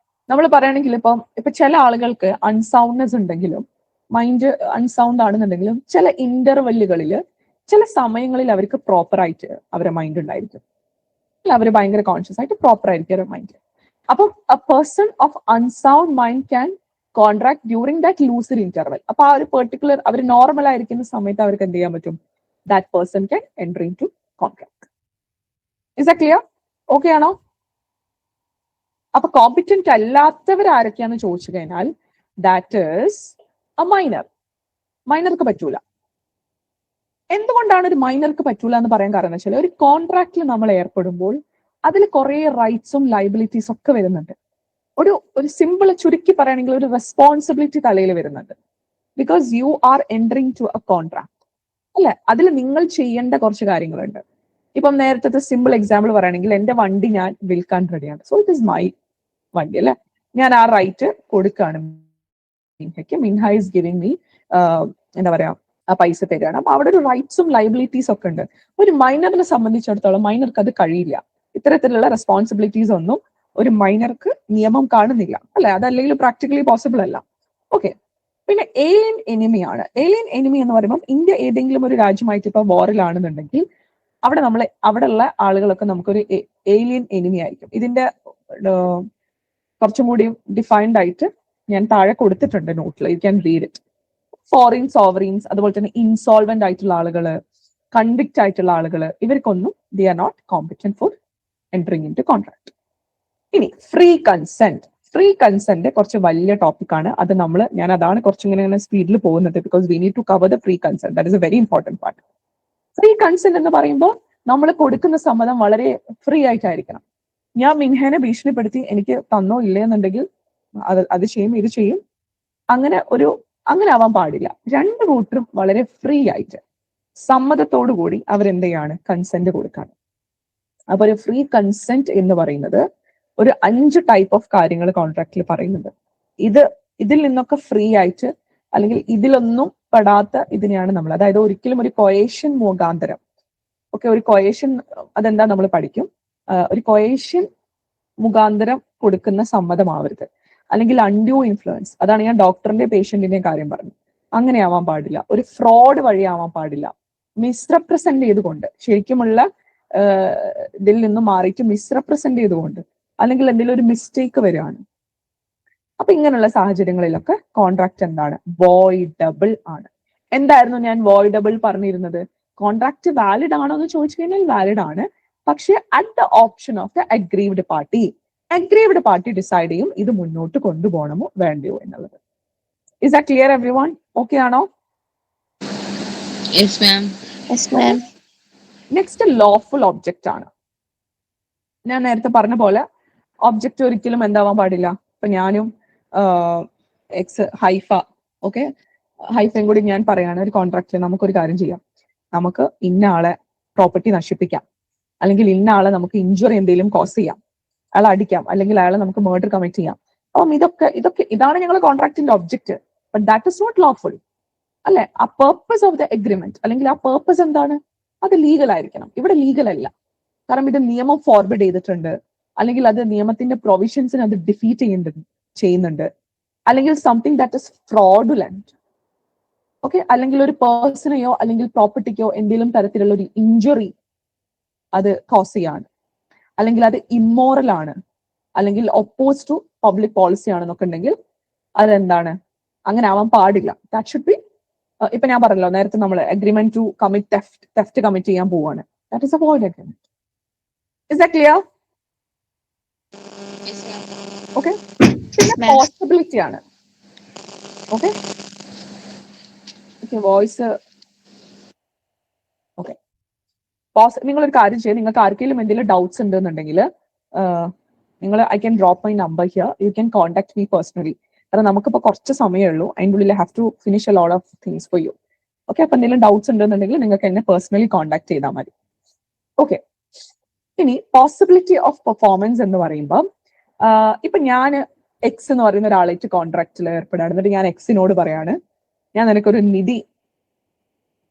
നമ്മൾ പറയുകയാണെങ്കിൽ ഇപ്പൊ ചില ആളുകൾക്ക് അൺസൗണ്ട്നെസ് ഉണ്ടെങ്കിലും, മൈൻഡ് അൺസൗണ്ട് ആണെന്നുണ്ടെങ്കിലും, ചില ഇന്റർവെല്ലുകളിൽ ചില സമയങ്ങളിൽ അവർക്ക് പ്രോപ്പർ ആയിട്ട് അവരുടെ മൈൻഡ് ഉണ്ടായിരിക്കും, അല്ല അവർ ഭയങ്കര കോൺഷ്യസ് ആയിട്ട് പ്രോപ്പർ ആയിരിക്കും അവരുടെ മൈൻഡ്. അപ്പൊ A person of unsound mind can contract during that lucid interval. അപ്പൊ ആ ഒരു പെർട്ടിക്കുലർ അവർ നോർമൽ ആയിരിക്കുന്ന സമയത്ത് അവർക്ക് എന്ത് ചെയ്യാൻ പറ്റും, that person can enter in to contract. Is that clear? Okay ആണോ? അപ്പൊ കോമ്പിറ്റന്റ് അല്ലാത്തവർ ആരൊക്കെയാന്ന് ചോദിച്ചു കഴിഞ്ഞാൽ ദാറ്റ് ഈസ് എ മൈനർ. മൈനർക്ക് പറ്റൂല. എന്തുകൊണ്ടാണ് ഒരു മൈനർക്ക് പറ്റൂല എന്ന് പറയാൻ കാരണം വെച്ചാൽ, ഒരു കോൺട്രാക്റ്റിൽ നമ്മൾ ഏർപ്പെടുമ്പോൾ അതിൽ കുറെ റൈറ്റ്സും ലയബിലിറ്റീസും ഒക്കെ വരുന്നുണ്ട്. ഒരു സിമ്പിൾ ചുരുക്കി പറയുകയാണെങ്കിൽ ഒരു റെസ്പോൺസിബിലിറ്റി തലയിൽ വരുന്നുണ്ട്. Because you are entering to a contract അല്ലെ, അതിൽ നിങ്ങൾ ചെയ്യേണ്ട കുറച്ച് കാര്യങ്ങളുണ്ട്. ഇപ്പം നേരത്തെ സിമ്പിൾ എക്സാമ്പിൾ പറയുകയാണെങ്കിൽ, എന്റെ വണ്ടി ഞാൻ വിൽക്കാൻ റെഡിയാണ്. സോ ഇറ്റ് ഇസ് മൈ വണ്ടി അല്ലെ, ഞാൻ ആ റൈറ്റ് കൊടുക്കുകയാണ് മിൻഹയ്ക്ക്. മിൻഹ ഈസ് ഗിവിംഗ് മീ എന്താ പറയാ, ആ പൈസ തരികയാണ്. അപ്പൊ അവിടെ ഒരു റൈറ്റ്സും ലയബിലിറ്റീസ് ഒക്കെ ഉണ്ട്. ഒരു മൈനറിനെ സംബന്ധിച്ചിടത്തോളം മൈനർക്ക് അത് കഴിയില്ല. ഇത്തരത്തിലുള്ള റെസ്പോൺസിബിലിറ്റീസ് ഒന്നും ഒരു മൈനർക്ക് നിയമം കാണുന്നില്ല അല്ലെ, അതല്ലെങ്കിൽ പ്രാക്ടിക്കലി പോസിബിൾ അല്ല. ഓക്കെ, പിന്നെ ഏലിയൻ എനിമിയാണ്. ഏലിയൻ എനിമി എന്ന് പറയുമ്പോൾ, ഇന്ത്യ ഏതെങ്കിലും ഒരു രാജ്യമായിട്ട് ഇപ്പൊ വാറിലാണെന്നുണ്ടെങ്കിൽ അവിടെ ഉള്ള ആളുകളൊക്കെ നമുക്കൊരു ഏലിയൻ എനിമി ആയിരിക്കും. ഇതിന്റെ കുറച്ചും കൂടി ഡിഫൈൻഡ് ആയിട്ട് ഞാൻ താഴെ കൊടുത്തിട്ടുണ്ട് നോട്ടിൽ, you can read it. Foreign sovereigns, അതുപോലെ തന്നെ ഇൻസോൾവെന്റ് ആയിട്ടുള്ള ആളുകള്, കൺവിക്റ്റ് ആയിട്ടുള്ള ആളുകള്, ഇവർക്കൊന്നും they are not competent for entering in to contract. ഇനി ഫ്രീ കൺസെന്റ് കുറച്ച് വലിയ ടോപ്പിക്കാണ്. അത് ഞാൻ അതാണ് കുറച്ചിങ്ങനെ സ്പീഡിൽ പോകുന്നത്, because we need to cover the free consent. That is a very important part. Free consent എന്ന് പറയുമ്പോൾ നമ്മൾ കൊടുക്കുന്ന സമ്മതം വളരെ ഫ്രീ ആയിട്ടായിരിക്കണം. ഞാൻ മിൻഹനെ ഭീഷണിപ്പെടുത്തി എനിക്ക് തന്നോ ഇല്ലയെന്നുണ്ടെങ്കിൽ അത് ചെയ്യും, ഇത് ചെയ്യും, അങ്ങനെ ആവാൻ പാടില്ല. 2 കൂട്ടരും വളരെ ഫ്രീ ആയിട്ട് സമ്മതത്തോടു കൂടി അവരെന്ത് ചെയ്യാണ്, കൺസെന്റ് കൊടുക്കാണ്. അപ്പൊ ഒരു ഫ്രീ കൺസെന്റ് എന്ന് പറയുന്നത് ഒരു 5 ടൈപ്പ് ഓഫ് കാര്യങ്ങൾ കോൺട്രാക്റ്റിൽ പറയുന്നുണ്ട്. ഇതിൽ നിന്നൊക്കെ ഫ്രീ ആയിട്ട്, അല്ലെങ്കിൽ ഇതിലൊന്നും പെടാത്ത ഇതിനെയാണ് നമ്മൾ, അതായത് ഒരിക്കലും ഒരു കൊയേഷൻ മുഖാന്തരം, ഓക്കെ, ഒരു കൊയേഷൻ അതെന്താ നമ്മൾ പഠിക്കും. ഒരു കൊയേഷൻ മുഖാന്തരം കൊടുക്കുന്ന സമ്മതമാവരുത്, അല്ലെങ്കിൽ അൺഡ്യൂ ഇൻഫ്ലുവൻസ്, അതാണ് ഞാൻ ഡോക്ടറിന്റെ പേഷ്യന്റിന്റെ കാര്യം പറഞ്ഞു, അങ്ങനെ ആവാൻ പാടില്ല. ഒരു ഫ്രോഡ് വഴി ആവാൻ പാടില്ല. മിസ്റെപ്രസെന്റ് ചെയ്തുകൊണ്ട്, ശരിക്കുമുള്ള ഇതിൽ നിന്നും മാറിയിട്ട് മിസ്റെപ്രസെന്റ് ചെയ്തുകൊണ്ട്, അല്ലെങ്കിൽ എന്തെങ്കിലും ഒരു മിസ്റ്റേക്ക് വരികയാണ്. അപ്പൊ ഇങ്ങനെയുള്ള സാഹചര്യങ്ങളിലൊക്കെ കോൺട്രാക്ട് എന്താണ്? വോയിഡബിൾ ആണ്. എന്തായിരുന്നു ഞാൻ വോയിഡബിൾ പറഞ്ഞിരുന്നത്? കോൺട്രാക്ട് വാലിഡ് ആണോ എന്ന് ചോദിച്ചു കഴിഞ്ഞാൽ വാലിഡ് ആണ്, പക്ഷെ at the option of the aggrieved party. Aggrieved party decide ചെയ്യും ഇത് മുന്നോട്ട് കൊണ്ടുപോകണമോ വേണ്ടയോ എന്നുള്ളത്. Is that clear everyone? Okay ആണോ? Yes, ma'am. Yes, ma'am. Next lawful object ആണ്. ഞാൻ നേരത്തെ പറഞ്ഞ പോലെ ഒബ്ജക്റ്റ് ഒരിക്കലും എന്താവാൻ പാടില്ല. ഇപ്പൊ ഞാനും എക്സ് ഹൈഫ, ഓക്കെ, ഹൈഫയും കൂടി ഞാൻ പറയാണ് ഒരു കോൺട്രാക്റ്റിൽ നമുക്കൊരു കാര്യം ചെയ്യാം, നമുക്ക് ഇന്ന ആളെ പ്രോപ്പർട്ടി നശിപ്പിക്കാം, അല്ലെങ്കിൽ ഇന്ന ആളെ നമുക്ക് ഇഞ്ചുറി എന്തെങ്കിലും കോസ് ചെയ്യാം, അയാളെ അടിക്കാം, അല്ലെങ്കിൽ അയാളെ നമുക്ക് മർഡർ കമ്മിറ്റ് ചെയ്യാം. അപ്പം ഇതാണ് ഞങ്ങളുടെ കോൺട്രാക്ടിന്റെ object. But that is not lawful അല്ലെ? ആ പേർപ്പസ് ഓഫ് ദ എഗ്രിമെന്റ് അല്ലെങ്കിൽ ആ പേർപ്പസ് എന്താണ്? അത് ലീഗൽ ആയിരിക്കണം. ഇവിടെ ലീഗൽ അല്ല, കാരണം ഇത് നിയമം ഫോർവേഡ് ചെയ്തിട്ടുണ്ട്, അല്ലെങ്കിൽ അത് നിയമത്തിന്റെ പ്രൊവിഷൻസിന് അത് ഡിഫീറ്റ് ചെയ്യുന്നുണ്ട്, അല്ലെങ്കിൽ something that is fraudulent, okay, അല്ലെങ്കിൽ ഒരു പേഴ്സണെയോ അല്ലെങ്കിൽ പ്രോപ്പർട്ടിക്കോ എന്തെങ്കിലും തരത്തിലുള്ള ഒരു ഇഞ്ചുറി അത് കോസ് ചെയ്യാണ്, അല്ലെങ്കിൽ അത് ഇമ്മോറൽ ആണ്, അല്ലെങ്കിൽ ഒപ്പോസ് ടു പബ്ലിക് പോളിസി ആണെന്നൊക്കെ ഉണ്ടെങ്കിൽ അതെന്താണ്? അങ്ങനെ ആവാൻ പാടില്ല. ദാറ്റ് ഷുഡ് ബി, ഇപ്പൊ ഞാൻ പറഞ്ഞല്ലോ നേരത്തെ നമ്മൾ agreement to commit theft commit ചെയ്യാൻ പോവാണ്, that is a void agreement. Is that clear? Yes, ma'am. Okay. പിന്നെ Ma'am. പോസിബിലിറ്റി ആണ്. Okay, voice okay. നിങ്ങളൊരു കാര്യം ചെയ്യാം, നിങ്ങൾക്ക് ആർക്കെങ്കിലും എന്തെങ്കിലും ഡൗട്ട്സ് ഉണ്ടെന്നുണ്ടെങ്കിൽ നിങ്ങൾ I can drop my number here, you can contact me personally. കാരണം നമുക്കിപ്പോൾ കുറച്ച് സമയമേ ഉള്ളൂ, അതിൻ്റെ ഉള്ളിൽ have to finish a lot of things for you. Okay, അപ്പൊ എന്തെങ്കിലും ഡൗട്ട്സ് ഉണ്ടെന്നുണ്ടെങ്കിൽ നിങ്ങൾക്ക് എന്നെ പേഴ്സണലി കോൺടാക്ട് ചെയ്താൽ മതി. ഓക്കെ. ഇനി പോസിബിലിറ്റി ഓഫ് പെർഫോമൻസ് എന്ന് പറയുമ്പോൾ ഇപ്പൊ ഞാൻ എക്സ് എന്ന് പറയുന്ന ഒരാളായിട്ട് കോൺട്രാക്റ്റിൽ ഏർപ്പെടാണ്. എന്നിട്ട് ഞാൻ എക്സിനോട് പറയാണ്, ഞാൻ നിനക്കൊരു നിധി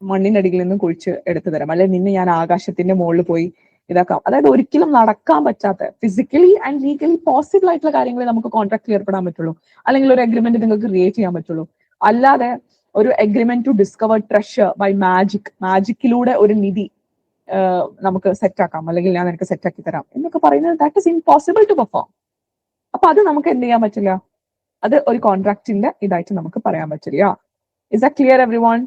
മണ്ണിനടിയിൽ നിന്നും കുഴിച്ച് എടുത്തു തരാം, അല്ലെങ്കിൽ നിന്നെ ഞാൻ ആകാശത്തിന്റെ മുകളിൽ പോയി ഇതാക്കാം. അതായത് ഒരിക്കലും നടക്കാൻ പറ്റാത്ത, ഫിസിക്കലി ആൻഡ് ലീഗലി പോസിബിൾ ആയിട്ടുള്ള കാര്യങ്ങളെ നമുക്ക് കോൺട്രാക്റ്റിൽ ഏർപ്പെടാൻ പറ്റുള്ളൂ, അല്ലെങ്കിൽ ഒരു അഗ്രിമെന്റ് നിങ്ങൾക്ക് ക്രിയേറ്റ് ചെയ്യാൻ പറ്റുള്ളൂ. അല്ലാതെ ഒരു agreement to discover treasure by മാജിക്കിലൂടെ ഒരു നിധി നമുക്ക് സെറ്റാക്കാം, അല്ലെങ്കിൽ ഞാൻ നിനക്ക് സെറ്റാക്കി തരാം എന്നൊക്കെ പറയുന്നത് that is impossible to perform. അപ്പൊ അത് നമുക്ക് എന്ത് ചെയ്യാൻ പറ്റില്ല, അത് ഒരു കോൺട്രാക്റ്റിന്റെ ഇതായിട്ട് നമുക്ക് പറയാൻ പറ്റില്ല. Is that clear everyone?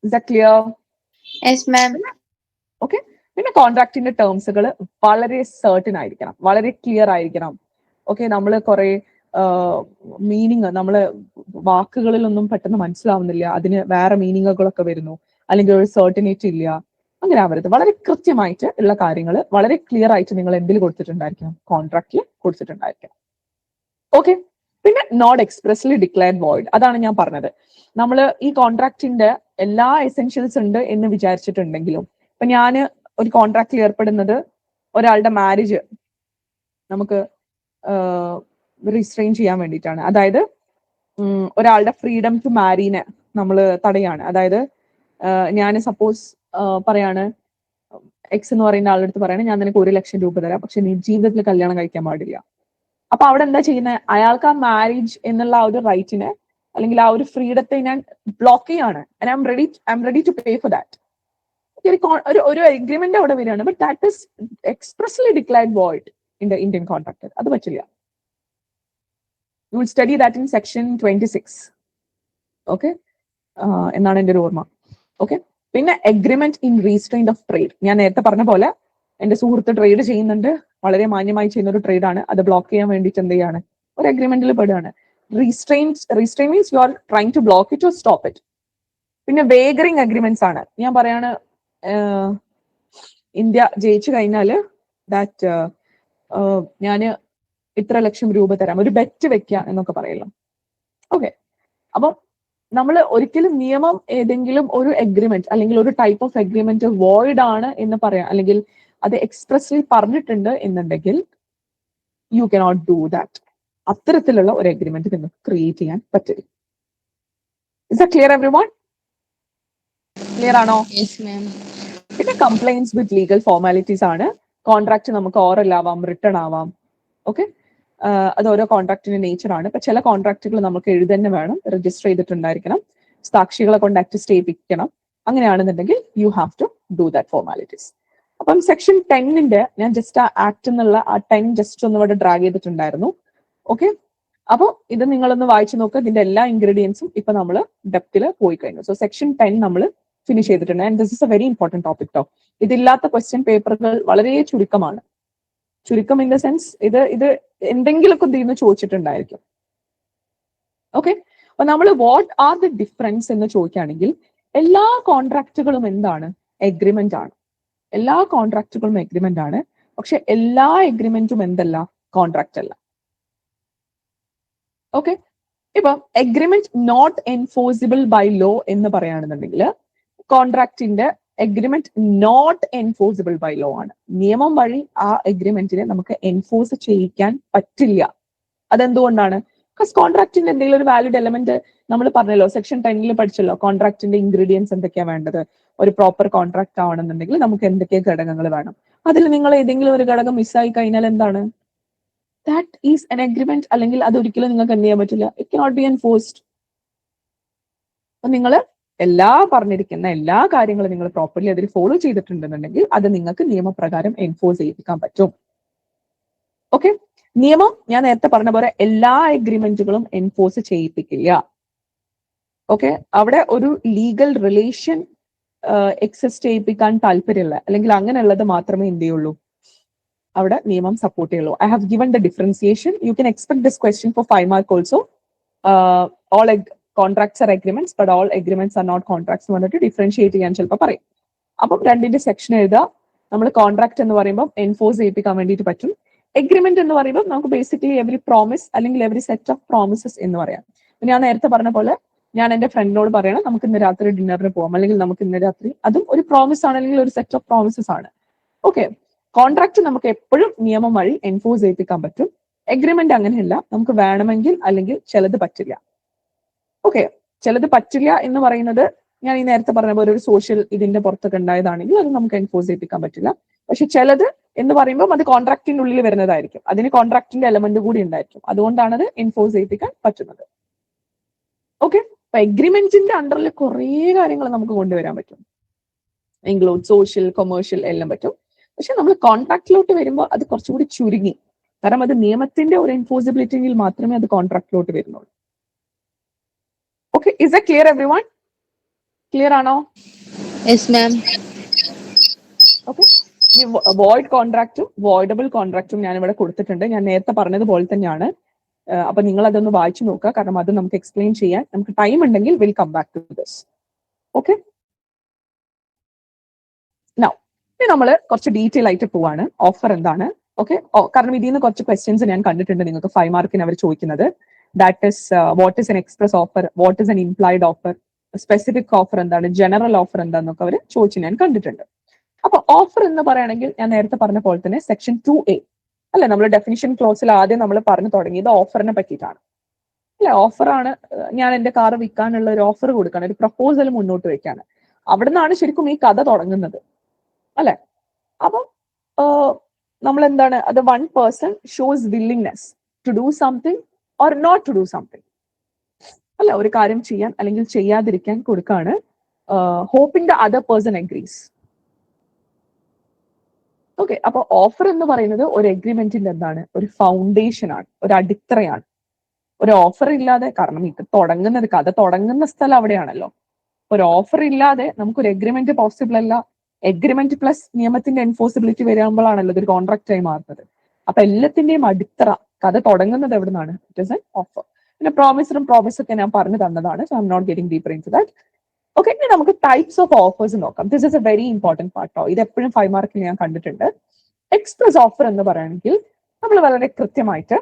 Is that clear? Yes, ma'am. Okay. പിന്നെ കോൺട്രാക്റ്റിന്റെ ടേംസുകൾ വളരെ സർട്ടൻ ആയിരിക്കണം, വളരെ ക്ലിയർ ആയിരിക്കണം. ഓക്കെ, നമ്മൾ കുറെ മീനിങ് നമ്മള് വാക്കുകളിലൊന്നും പെട്ടെന്ന് മനസ്സിലാവുന്നില്ല, അതിന് വേറെ മീനിങ്ങുകളൊക്കെ വരുന്നു, അല്ലെങ്കിൽ ഒരു സർട്ടനിറ്റി ഇല്ല, അങ്ങനെ ആവരുത്. വളരെ കൃത്യമായിട്ട് ഉള്ള കാര്യങ്ങൾ വളരെ ക്ലിയർ ആയിട്ട് നിങ്ങൾ എന്തിൽ കൊടുത്തിട്ടുണ്ടായിരിക്കണം? കോൺട്രാക്റ്റിൽ കൊടുത്തിട്ടുണ്ടായിരിക്കണം. ഓക്കെ. പിന്നെ നോട്ട് എക്സ്പ്രസ്ലി ഡിക്ലെയർഡ് വോയിഡ്, അതാണ് ഞാൻ പറഞ്ഞത്. നമ്മൾ ഈ കോൺട്രാക്റ്റിന്റെ എല്ലാ എസെൻഷ്യൽസ് ഉണ്ട് എന്ന് വിചാരിച്ചിട്ടുണ്ടെങ്കിലും, ഇപ്പൊ ഞാൻ ഒരു കോൺട്രാക്റ്റിൽ ഏർപ്പെടുന്നത് ഒരാളുടെ മാരേജ് നമുക്ക് റിസ്ട്രെയിൻ ചെയ്യാൻ വേണ്ടിയിട്ടാണ്. അതായത് ഒരാളുടെ ഫ്രീഡം ടു മാരീനെ നമ്മൾ തടയാണ്. അതായത് ഞാൻ സപ്പോസ് പറയാണ്, എക്സ് എന്ന് പറയുന്ന ആളുടെ അടുത്ത് പറയണേ, ഞാൻ നിനക്ക് 1 ലക്ഷം രൂപ തരാം, പക്ഷെ നീ ജീവിതത്തിൽ കല്യാണം കഴിക്കാൻ പാടില്ല. അപ്പൊ അവിടെ എന്താ ചെയ്യുന്നത്? അയാൾക്ക് ആ മാരേജ് എന്നുള്ള ആ ഒരു റൈറ്റിനെ അല്ലെങ്കിൽ ആ ഒരു ഫ്രീഡത്തെ ഞാൻ ബ്ലോക്ക് ചെയ്യാണ്. I'm ready to pay for that. ഒരു എഗ്രിമെന്റ് അവിടെ വരികയാണ്, but that is expressly declared void in the Indian contract. അത് പറ്റില്ല. You will study that in section 26. Okay, എന്നാണ് എൻ്റെ ഒരു ഓർമ്മ. ഓക്കെ. പിന്നെ agreement in restraint of trade, ഞാൻ നേരത്തെ പറഞ്ഞ പോലെ എന്റെ സുഹൃത്ത് ട്രേഡ് ചെയ്യുന്നുണ്ട്, വളരെ മാന്യമായി ചെയ്യുന്ന ഒരു ട്രേഡ് ആണ്, അത് ബ്ലോക്ക് ചെയ്യാൻ വേണ്ടിയിട്ട് എന്ത് ചെയ്യാണ്? ഒരു അഗ്രിമെന്റിൽ പെടുകയാണ്. Restrain means you are trying to block it or stop it. പിന്നെ വേഗറിംഗ് അഗ്രിമെന്റ്സ് ആണ്. ഞാൻ പറയാണ്, ഇന്ത്യ ജയിച്ചു കഴിഞ്ഞാല് ദാറ്റ് ഞാന് ഇത്ര ലക്ഷം രൂപ തരാം, ഒരു ബെറ്റ് വെക്കുക എന്നൊക്കെ പറയല്ലോ. ഓക്കെ. അപ്പം നമ്മൾ ഒരിക്കലും നിയമം ഏതെങ്കിലും ഒരു അഗ്രിമെന്റ് അല്ലെങ്കിൽ ഒരു ടൈപ്പ് ഓഫ് അഗ്രിമെന്റ് വോയിഡ് ആണ് എന്ന് പറയാം, അല്ലെങ്കിൽ അത് എക്സ്പ്രസ്ലി പറഞ്ഞിട്ടുണ്ട് എന്നുണ്ടെങ്കിൽ യു കനോട്ട് ഡു ദാറ്റ്. അത്തരത്തിലുള്ള ഒരു അഗ്രിമെന്റ് നിങ്ങൾക്ക് ക്രിയേറ്റ് ചെയ്യാൻ പറ്റില്ല. Is that clear everyone? Clear ആണോ? Yes, ma'am. പിന്നെ കംപ്ലൈന്റ്സ് വിത്ത് ലീഗൽ ഫോർമാലിറ്റീസ് ആണ്. കോൺട്രാക്ട് നമുക്ക് ഓറൽ ആവാം, റിട്ടേൺ ആവാം. ഓക്കെ, അത് ഓരോ കോൺട്രാക്ടിന്റെ നേച്ചർ ആണ്. ഇപ്പൊ ചില കോൺട്രാക്റ്റുകൾ നമുക്ക് എഴുതന്നെ വേണം, രജിസ്റ്റർ ചെയ്തിട്ടുണ്ടായിരിക്കണം, സാക്ഷികളെ കൊണ്ട് അറ്റസ്റ്റ് ചെയ്യിപ്പിക്കണം. അങ്ങനെയാണെന്നുണ്ടെങ്കിൽ you have to do that formalities. അപ്പം സെക്ഷൻ 10 ഞാൻ ജസ്റ്റ് ആ ആക്ട് എന്നുള്ള ആ 10 ജസ്റ്റ് ഒന്ന് ഇവിടെ ഡ്രാഗ് ചെയ്തിട്ടുണ്ടായിരുന്നു. ഓക്കെ, അപ്പോൾ ഇത് നിങ്ങളൊന്ന് വായിച്ചു നോക്കുക. ഇതിന്റെ എല്ലാ ഇൻഗ്രീഡിയൻസും ഇപ്പൊ നമ്മൾ ഡെപ്തിൽ പോയി കഴിഞ്ഞു. സോ സെക്ഷൻ 10 നമ്മൾ ഫിനിഷ് ചെയ്തിട്ടുണ്ട്. And this is a very important topic ടോ. ഇതില്ലാത്ത ക്വസ്റ്റ്യൻ പേപ്പറുകൾ വളരെ ചുരുക്കമാണ്. ചുരുക്കം ഇൻ ദ സെൻസ് ഇത് എന്തെങ്കിലുമൊക്കെ ഇതിന്ന് ചോദിച്ചിട്ടുണ്ടായിരിക്കും. ഓക്കെ, അപ്പൊ നമ്മൾ വാട്ട് ആർ ദി ഡിഫറൻസ് എന്ന് ചോദിക്കുകയാണെങ്കിൽ എല്ലാ കോൺട്രാക്റ്റുകളും എന്താണ്? എഗ്രിമെന്റ് ആണ്. എല്ലാ കോൺട്രാക്റ്റുകളും എഗ്രിമെന്റ് ആണ്. പക്ഷെ എല്ലാ എഗ്രിമെന്റും എന്തല്ല? കോൺട്രാക്ട് അല്ല. ഓക്കെ, ഇപ്പൊ agreement not enforceable by law എന്ന് പറയുകയാണെന്നുണ്ടെങ്കിൽ കോൺട്രാക്റ്റിന്റെ agreement not enforceable by law ആണ്. നിയമം വഴി ആ എഗ്രിമെന്റിനെ നമുക്ക് എൻഫോഴ്സ് ചെയ്യിക്കാൻ പറ്റില്ല. അതെന്തുകൊണ്ടാണ്? ബിക്കോസ് കോൺട്രാക്റ്റിന്റെ എന്തെങ്കിലും ഒരു വാലിഡ് എലമെന്റ് നമ്മൾ പറഞ്ഞല്ലോ, സെക്ഷൻ 10 പഠിച്ചല്ലോ, കോൺട്രാക്റ്റിന്റെ ഇൻഗ്രീഡിയൻസ് എന്തൊക്കെയാ വേണ്ടത്. ഒരു പ്രോപ്പർ കോൺട്രാക്ട് ആവണമെന്നുണ്ടെങ്കിൽ നമുക്ക് എന്തൊക്കെ ഘടകങ്ങൾ വേണം. അതിൽ നിങ്ങൾ ഏതെങ്കിലും ഒരു ഘടകം മിസ്സായി കഴിഞ്ഞാൽ എന്താണ്? That is N agreement. അല്ലെങ്കിൽ അതൊരിക്കലും നിങ്ങൾക്ക് എന്ത് ചെയ്യാൻ പറ്റില്ല. It cannot be enforced. അപ്പൊ നിങ്ങൾ പറഞ്ഞിരിക്കുന്ന എല്ലാ കാര്യങ്ങളും നിങ്ങൾ പ്രോപ്പർലി അതിൽ ഫോളോ ചെയ്തിട്ടുണ്ടെന്നുണ്ടെങ്കിൽ അത് നിങ്ങൾക്ക് നിയമപ്രകാരം എൻഫോഴ്സ് ചെയ്യിപ്പിക്കാൻ പറ്റും. ഓക്കെ, നിയമം ഞാൻ നേരത്തെ പറഞ്ഞ പോലെ എല്ലാ എഗ്രിമെന്റുകളും എൻഫോഴ്സ് ചെയ്യിപ്പിക്കില്ല. ഓക്കെ, അവിടെ ഒരു ലീഗൽ റിലേഷൻ എക്സിസ്റ്റ് ചെയ്യിപ്പിക്കാൻ താല്പര്യമില്ല, അല്ലെങ്കിൽ അങ്ങനെയുള്ളത് മാത്രമേ എന്ത് ചെയ്യുള്ളൂ, അവിടെ നിയമം സപ്പോർട്ട് ചെയ്യുള്ളൂ. I have given the differentiation. You can expect this question for 5 mark also. All contracts are agreements but all agreements are not contracts എന്ന് പറഞ്ഞിട്ട് ഡിഫറൻഷിയേറ്റ് ചെയ്യാൻ ചിലപ്പോൾ പറയും. അപ്പം രണ്ടിന്റെ സെക്ഷൻ എഴുതുക. നമ്മൾ കോൺട്രാക്ട് എന്ന് പറയുമ്പോൾ എൻഫോഴ്സ് ചെയ്യിപ്പിക്കാൻ വേണ്ടിയിട്ട് പറ്റും. എഗ്രിമെന്റ് എന്ന് പറയുമ്പോൾ നമുക്ക് ബേസിക്കലി എവറി പ്രോമിസ് അല്ലെങ്കിൽ എവറി സെറ്റ് ഓഫ് പ്രോമിസസ് എന്ന് പറയാം. ഞാൻ നേരത്തെ പറഞ്ഞ പോലെ ഞാൻ എന്റെ ഫ്രണ്ടിനോട് പറയണം നമുക്ക് ഇന്ന് രാത്രി ഡിന്നറിന് പോകാം, അല്ലെങ്കിൽ നമുക്ക് ഇന്ന് രാത്രി, അതും ഒരു പ്രോമിസ് ആണ്, അല്ലെങ്കിൽ ഒരു സെറ്റ് ഓഫ് പ്രോമിസസ് ആണ്. ഓക്കെ, കോൺട്രാക്ട് നമുക്ക് എപ്പോഴും നിയമം വഴി എൻഫോഴ്സ് ചെയ്യിപ്പിക്കാൻ പറ്റും. എഗ്രിമെന്റ് അങ്ങനെയല്ല, നമുക്ക് വേണമെങ്കിൽ, അല്ലെങ്കിൽ ചിലത് പറ്റില്ല. ഓക്കെ, ചിലത് പറ്റില്ല എന്ന് പറയുന്നത് ഞാൻ ഈ നേരത്തെ പറഞ്ഞ പോലെ ഒരു സോഷ്യൽ ഇതിന്റെ പുറത്തൊക്കെ ഉണ്ടായതാണെങ്കിൽ അത് നമുക്ക് എൻഫോഴ്സ് ചെയ്യിപ്പിക്കാൻ പറ്റില്ല. പക്ഷെ ചിലത് എന്ന് പറയുമ്പോൾ അത് കോൺട്രാക്ടിന്റെ ഉള്ളിൽ വരുന്നതായിരിക്കും, അതിന് കോൺട്രാക്ടിന്റെ എലമെന്റ് കൂടി ഉണ്ടായിരിക്കും. അതുകൊണ്ടാണ് അത് എൻഫോഴ്സ് ചെയ്യിപ്പിക്കാൻ പറ്റുന്നത്. ഓക്കെ, അപ്പൊ എഗ്രിമെന്റിന്റെ അണ്ടറിൽ കുറേ കാര്യങ്ങൾ നമുക്ക് കൊണ്ടുവരാൻ പറ്റും. ഇൻക്ലൂഡ് സോഷ്യൽ, കൊമേഴ്ഷ്യൽ എല്ലാം പറ്റും. പക്ഷെ നമ്മൾ കോൺട്രാക്റ്റിലോട്ട് വരുമ്പോൾ അത് കുറച്ചുകൂടി ചുരുങ്ങി. കാരണം അത് നിയമത്തിന്റെ ഒരു എൻഫോഴ്സിബിലിറ്റിയിൽ മാത്രമേ അത് കോൺട്രാക്റ്റിലോട്ട് വരുന്നുള്ളൂ. Okay, is it clear everyone? Clear ആണോ? Yes, ma'am. ഓക്കെ, ഈ വോയിഡ് കോൺട്രാക്റ്റും വോയിഡബിൾ കോൺട്രാക്റ്റും ഞാൻ ഇവിടെ കൊടുത്തിട്ടുണ്ട്. ഞാൻ നേരത്തെ പറഞ്ഞതുപോലെ തന്നെയാണ്. അപ്പൊ നിങ്ങൾ അതൊന്ന് വായിച്ചു നോക്കുക, കാരണം അത് നമുക്ക് എക്സ്പ്ലെയിൻ ചെയ്യാൻ നമുക്ക് ടൈം ഉണ്ടെങ്കിൽ will come back to this. Okay, now ഇനി നമ്മൾ കുറച്ച് ഡീറ്റെയിൽ ആയിട്ട് പോവാണ്. ഓഫർ എന്താണ്? ഓക്കെ, കാരണം ഇതിൽ നിന്ന് കുറച്ച് ക്വസ്റ്റ്യൻസ് ഞാൻ കണ്ടിട്ടുണ്ട് നിങ്ങൾക്ക് 5 മാർക്കിന് അവർ ചോദിക്കുന്നത്. That is what is N express offer, what is N implied offer, specific offer എന്താണ്, ജനറൽ ഓഫർ എന്താണെന്നൊക്കെ അവർ ചോദിച്ചു ഞാൻ കണ്ടിട്ടുണ്ട്. അപ്പൊ ഓഫർ എന്ന് പറയുകയാണെങ്കിൽ ഞാൻ നേരത്തെ പറഞ്ഞ പോലെ തന്നെ സെക്ഷൻ 2A അല്ലെ, നമ്മൾ ഡെഫിനിഷൻ ക്ലോസിൽ ആദ്യം നമ്മൾ പറഞ്ഞു തുടങ്ങിയത് ഓഫറിനെ പറ്റിയിട്ടാണ് അല്ലെ. ഓഫറാണ്, ഞാൻ എന്റെ കാർ വിൽക്കാനുള്ള ഒരു ഓഫർ കൊടുക്കാണ്, ഒരു പ്രപ്പോസൽ മുന്നോട്ട് വെക്കാണ്. അവിടെ നിന്നാണ് ശരിക്കും ഈ കഥ തുടങ്ങുന്നത് അല്ലെ. അപ്പം നമ്മൾ എന്താണ്, അത് one person shows willingness to do something or not to do something അല്ല, ഒരു കാര്യം ചെയ്യാൻ അല്ലെങ്കിൽ ചെയ്യാതിരിക്കാൻ കൊടുക്കാണ്. Hoping the other person agrees. Okay, അപ്പൊ ഓഫർ എന്ന് പറയുന്നത് ഒരു എഗ്രിമെന്റിന്റെ എന്താണ്, ഒരു ഫൗണ്ടേഷൻ ആണ്, ഒരു അടിത്തറയാണ്. ഒരു ഓഫർ ഇല്ലാതെ, കാരണം ഇത് തുടങ്ങുന്നത്, കഥ തുടങ്ങുന്ന സ്ഥലം അവിടെയാണല്ലോ. ഒരു ഓഫർ ഇല്ലാതെ നമുക്കൊരു എഗ്രിമെന്റ് പോസിബിൾ അല്ല. എഗ്രിമെന്റ് പ്ലസ് നിയമത്തിന്റെ എൻഫോഴ്സിബിലിറ്റി വരുമ്പോഴാണല്ലോ ഇതൊരു കോൺട്രാക്ട് ആയി മാറുന്നത്. അപ്പൊ എല്ലാത്തിന്റെയും അടിത്തറ, കഥ തുടങ്ങുന്നത് എവിടെ നിന്നാണ്? It is an offer. പിന്നെ പ്രോമിസൊക്കെ ഞാൻ പറഞ്ഞു തന്നതാണ്. So I M not getting deeper into that. Okay, ഇനി നമുക്ക് ടൈപ്സ് ഓഫ് ഓഫേഴ്സ് നോക്കാം. This is a very important പാർട്ടോ. ഇത് എപ്പോഴും 5 മാർക്കിൽ ഞാൻ കണ്ടിട്ടുണ്ട്. എക്സ്പ്രസ് ഓഫർ എന്ന് പറയുകയാണെങ്കിൽ നമ്മൾ വളരെ കൃത്യമായിട്ട്,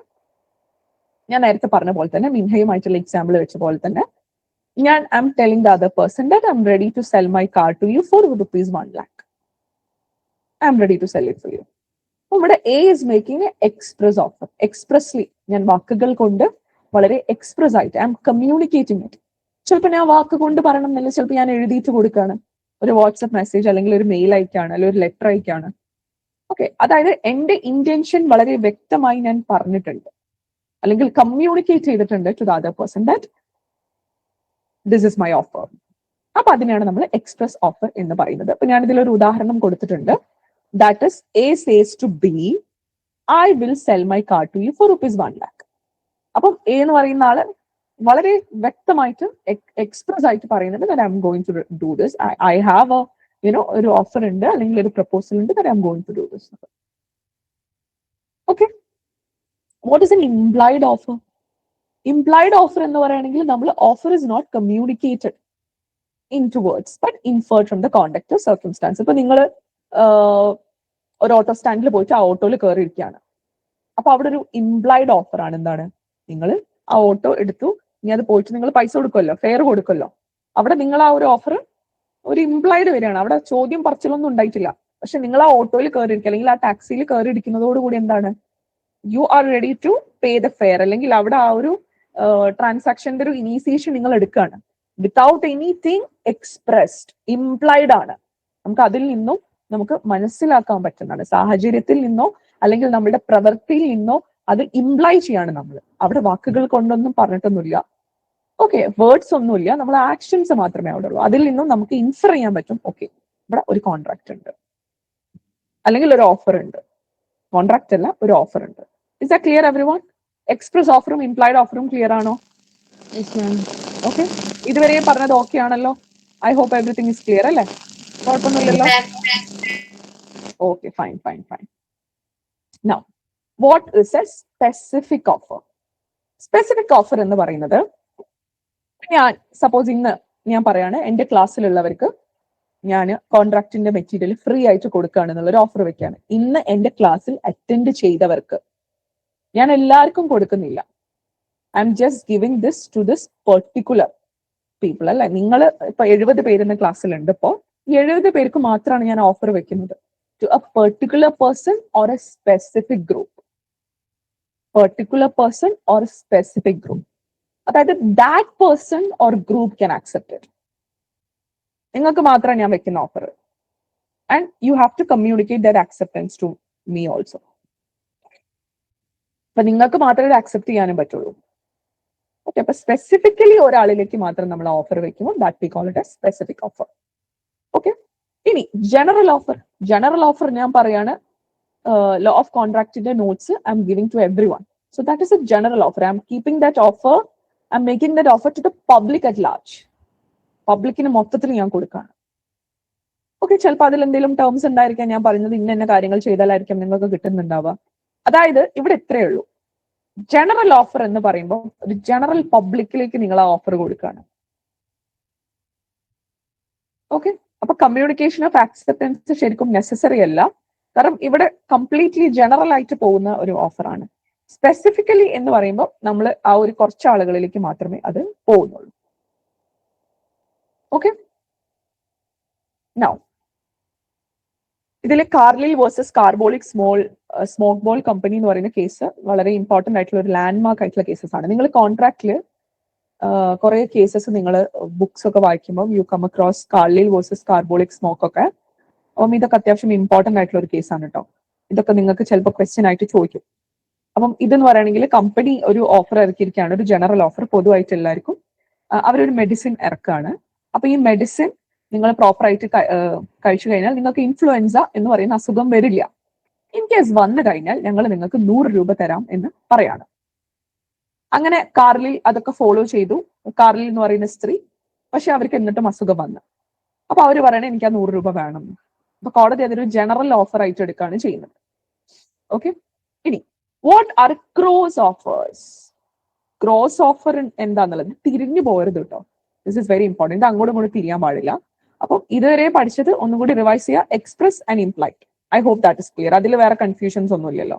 ഞാൻ നേരത്തെ പറഞ്ഞ പോലെ തന്നെ മിൻഹയുമായിട്ടുള്ള എക്സാമ്പിൾ വെച്ച പോലെ തന്നെ, ഞാൻ I'm telling the other person that I'm ready to sell my car to you for ₹1 lakh. I'm ready to sell it for you. നമ്മുടെ A is making a express offer. Expressly, ഞാൻ വാക്കുകൾ കൊണ്ട് വളരെ express ആയിട്ട് I M communicating it. ചിലപ്പോൾ ഞാൻ വാക്ക് കൊണ്ട് പറയണം എന്നല്ല, ചിലപ്പോൾ ഞാൻ എഴുതിയിട്ട് കൊടുക്കുകയാണ്, ഒരു വാട്സ്ആപ്പ് മെസ്സേജ് അല്ലെങ്കിൽ ഒരു മെയിൽ അയക്കാണ്, അല്ലെങ്കിൽ ഒരു ലെറ്റർ അയക്കാണ്. ഓക്കെ, അതായത് എന്റെ ഇന്റൻഷൻ വളരെ വ്യക്തമായി ഞാൻ പറഞ്ഞിട്ടുണ്ട്, അല്ലെങ്കിൽ കമ്മ്യൂണിക്കേറ്റ് ചെയ്തിട്ടുണ്ട് to the other person that this is my offer. അപ്പൊ അതിനെയാണ് നമ്മൾ എക്സ്പ്രസ് ഓഫർ എന്ന് പറയുന്നത്. അപ്പൊ ഞാൻ ഇതിലൊരു ഉദാഹരണം കൊടുത്തിട്ടുണ്ട്. That is A says to B, I will sell my car to you for ₹1 lakh. അപ്പം എ എന്ന് പറയുന്ന ആള് വളരെ വ്യക്തമായിട്ട് എക്സ്പ്രസ് ആയിട്ട് പറയുന്നുണ്ട് that I'm going to do this. I have a ഒരു ഓഫർ ഉണ്ട് അല്ലെങ്കിൽ ഒരു പ്രപ്പോസൽ ഉണ്ട് that I'm going to do this. Okay. What is an implied offer? Implied offer എന്ന് പറയുകയാണെങ്കിൽ നമ്മൾ offer is not communicated in to words but inferred from the conduct of circumstance. ഇപ്പൊ നിങ്ങൾ ഒരു ഓട്ടോ സ്റ്റാൻഡിൽ പോയിട്ട് ആ ഓട്ടോയിൽ കയറി ഇരിക്കുകയാണ്. അപ്പൊ അവിടെ ഒരു ഇംപ്ലൈഡ് ഓഫർ ആണ്. എന്താണ്? നിങ്ങൾ ആ ഓട്ടോ എടുത്തു, ഇനി അത് പോയിട്ട് നിങ്ങൾ പൈസ കൊടുക്കുമല്ലോ, ഫെയർ കൊടുക്കുമല്ലോ. അവിടെ നിങ്ങൾ ആ ഒരു ഓഫർ ഒരു ഇംപ്ലൈഡ് വരികയാണ്. അവിടെ ചോദ്യം പറച്ചിലൊന്നും ഉണ്ടായിട്ടില്ല. പക്ഷെ നിങ്ങൾ ആ ഓട്ടോയിൽ കയറി ഇരിക്കുക അല്ലെങ്കിൽ ആ ടാക്സിയിൽ കയറി ഇരിക്കുന്നതോടുകൂടി എന്താണ്? You are ready to pay the fare. അല്ലെങ്കിൽ അവിടെ ആ ഒരു ട്രാൻസാക്ഷന്റെ ഒരു ഇനീസിയേഷൻ നിങ്ങൾ എടുക്കുകയാണ്. വിത്തൗട്ട് എനിത്തിങ് എക്സ്പ്രസ്ഡ്, ഇംപ്ലൈഡ് ആണ്. നമുക്ക് അതിൽ നിന്നും നമുക്ക് മനസ്സിലാക്കാൻ പറ്റുന്നതാണ്. സാഹചര്യത്തിൽ നിന്നോ അല്ലെങ്കിൽ നമ്മുടെ പ്രവൃത്തിയിൽ നിന്നോ അത് ഇംപ്ലൈ ചെയ്യാണ് നമ്മൾ. അവിടെ വാക്കുകൾ കൊണ്ടൊന്നും പറഞ്ഞിട്ടൊന്നുമില്ല. ഓക്കെ, വേർഡ്സ് ഒന്നുമില്ല, നമ്മൾ ആക്ഷൻസ് മാത്രമേ അവിടെ ഉള്ളൂ. അതിൽ നിന്നും നമുക്ക് ഇൻഫർ ചെയ്യാൻ പറ്റും. ഓക്കെ, ഇവിടെ ഒരു കോൺട്രാക്ട് ഉണ്ട് അല്ലെങ്കിൽ ഒരു ഓഫർ ഉണ്ട്. കോൺട്രാക്ട് അല്ല, ഒരു ഓഫർ ഉണ്ട്. Is that clear everyone? Express ഓഫറും ഇംപ്ലൈഡ് ഓഫറും ക്ലിയർ ആണോ? ഓക്കെ, ഇതുവരെ പറഞ്ഞത് ഓക്കെ ആണല്ലോ? I hope everything is clear അല്ലേ? കുഴപ്പമൊന്നുമില്ലല്ലോ? Okay, fine fine fine. Now what is a specific offer? Specific offer എന്ന് പറയുന്നത്, ഞാൻ സപ്പോസ് ഇന്ന് ഞാൻ പറയാണ് എന്റെ ക്ലാസ്സിലുള്ളവർക്ക് ഞാൻ കോൺട്രാക്ടിന്റെ മെറ്റീരിയൽ ഫ്രീ ആയിട്ട് കൊടുക്കുകയാണ് എന്നുള്ളൊരു ഓഫർ വെക്കുകയാണ്. ഇന്ന് എന്റെ ക്ലാസ്സിൽ അറ്റൻഡ് ചെയ്തവർക്ക്, ഞാൻ എല്ലാവർക്കും കൊടുക്കുന്നില്ല. I am just giving this to this particular people അല്ലെ. നിങ്ങൾ ഇപ്പൊ 70 പേരുന്ന ക്ലാസ്സിലുണ്ട്. ഇപ്പോ 70 പേർക്ക് മാത്രമാണ് ഞാൻ ഓഫർ വെക്കുന്നത്. To a particular person or a specific group. Particular person or specific group. അതായത് that person or group can accept it. നിങ്ങൾക്ക് മാത്രമാണ് ഞാൻ വെക്കുന്ന offer. And you have to communicate that acceptance to me also. അപ്പൊ നിങ്ങൾക്ക് മാത്രമേ ഇത് accept ചെയ്യാനും പറ്റുള്ളൂ. ഓക്കെ, അപ്പൊ സ്പെസിഫിക്കലി ഒരാളിലേക്ക് മാത്രം നമ്മൾ ഓഫർ വെക്കുമ്പോൾ that we call it a specific offer. Okay, ഇനി ജനറൽ ഓഫർ. ജനറൽ ഓഫർ ഞാൻ പറയാണ് ലോ ഓഫ് കോൺട്രാക്ടിന്റെ notes I'm giving to everyone. So that is a general offer. I'm keeping that offer, I M making that offer to the public at large. പബ്ലിക്കിന് മൊത്തത്തിൽ ഞാൻ കൊടുക്കുകയാണ്. Okay, ചിലപ്പോൾ അതിൽ എന്തെങ്കിലും terms ഉണ്ടായിരിക്കാം. ഞാൻ പറയുന്നത് ഇന്ന കാര്യങ്ങൾ ചെയ്താലായിരിക്കും നിങ്ങൾക്ക് കിട്ടുന്നുണ്ടാവുക. അതായത് ഇവിടെ ഇത്രയേ ഉള്ളൂ. ജനറൽ ഓഫർ എന്ന് പറയുമ്പോൾ ഒരു ജനറൽ പബ്ലിക്കിലേക്ക് നിങ്ങൾ ആ ഓഫർ കൊടുക്കുകയാണ്. ഓക്കെ, അപ്പൊ കമ്മ്യൂണിക്കേഷൻ ഓഫ് ആക്സെപ്റ്റൻസ് ശരിക്കും നെസസറി അല്ല. കാരണം ഇവിടെ കംപ്ലീറ്റ്ലി ജനറൽ ആയിട്ട് പോകുന്ന ഒരു ഓഫറാണ്. സ്പെസിഫിക്കലി എന്ന് പറയുമ്പോൾ നമ്മൾ ആ ഒരു കുറച്ച് ആളുകളിലേക്ക് മാത്രമേ അത് പോകുന്നുള്ളൂ. ഓക്കെ, നൗ ഇതിലെ Carlill versus Carbolic Smoke Ball company എന്ന് പറയുന്ന കേസ് വളരെ ഇമ്പോർട്ടന്റ് ആയിട്ടുള്ള ഒരു ലാൻഡ് മാർക്ക് ആയിട്ടുള്ള കേസസ് ആണ്. നിങ്ങൾ കോൺട്രാക്റ്റില് കുറെ കേസസ് നിങ്ങൾ ബുക്സ് ഒക്കെ വായിക്കുമ്പോൾ you come across Carlill versus Carbolic Smoke ഒക്കെ. അപ്പം ഇതൊക്കെ അത്യാവശ്യം ഇമ്പോർട്ടന്റ് ആയിട്ടുള്ള ഒരു കേസാണ് കേട്ടോ. ഇതൊക്കെ നിങ്ങൾക്ക് ചിലപ്പോൾ ക്വസ്റ്റ്യൻ ആയിട്ട് ചോദിക്കും. അപ്പം ഇതെന്ന് പറയുകയാണെങ്കിൽ കമ്പനി ഒരു ഓഫർ ഇറക്കിയിരിക്കുകയാണ്, ഒരു ജനറൽ ഓഫർ പൊതുവായിട്ട് എല്ലാവർക്കും. അവരൊരു മെഡിസിൻ ഇറക്കാണ്. അപ്പൊ ഈ മെഡിസിൻ നിങ്ങൾ പ്രോപ്പറായിട്ട് കഴിച്ചു കഴിഞ്ഞാൽ നിങ്ങൾക്ക് ഇൻഫ്ലുവൻസ എന്ന് പറയുന്ന അസുഖം വരില്ല. ഇൻ കേസ് വന്നു കഴിഞ്ഞാൽ ഞങ്ങൾ നിങ്ങൾക്ക് 100 രൂപ തരാം എന്ന് പറയാണ്. അങ്ങനെ കാർലിൽ അതൊക്കെ ഫോളോ ചെയ്തു. കാർലിൽ എന്ന് പറയുന്ന സ്ത്രീ, പക്ഷെ അവർക്ക് എന്നിട്ടും അസുഖം വന്നു. അപ്പൊ അവര് പറയണേ എനിക്ക് ആ 100 രൂപ വേണം. അപ്പൊ കോടതി അതൊരു ജനറൽ ഓഫർ ആയിട്ട് എടുക്കുകയാണ് ചെയ്യുന്നത്. ഓക്കെ, ഇനി what are cross offers? Cross offer എന്താന്നുള്ളത് തിരിഞ്ഞു പോകരുത് കേട്ടോ. This is very important. അങ്ങോട്ടും ഇങ്ങോട്ടും തിരിയാൻ പാടില്ല. അപ്പൊ ഇതുവരെ പഠിച്ചത് ഒന്നും കൂടി റിവൈസ് ചെയ്യുക. Express and implied. I hope that is clear. അതിൽ വേറെ കൺഫ്യൂഷൻസ് ഒന്നും ഇല്ലല്ലോ.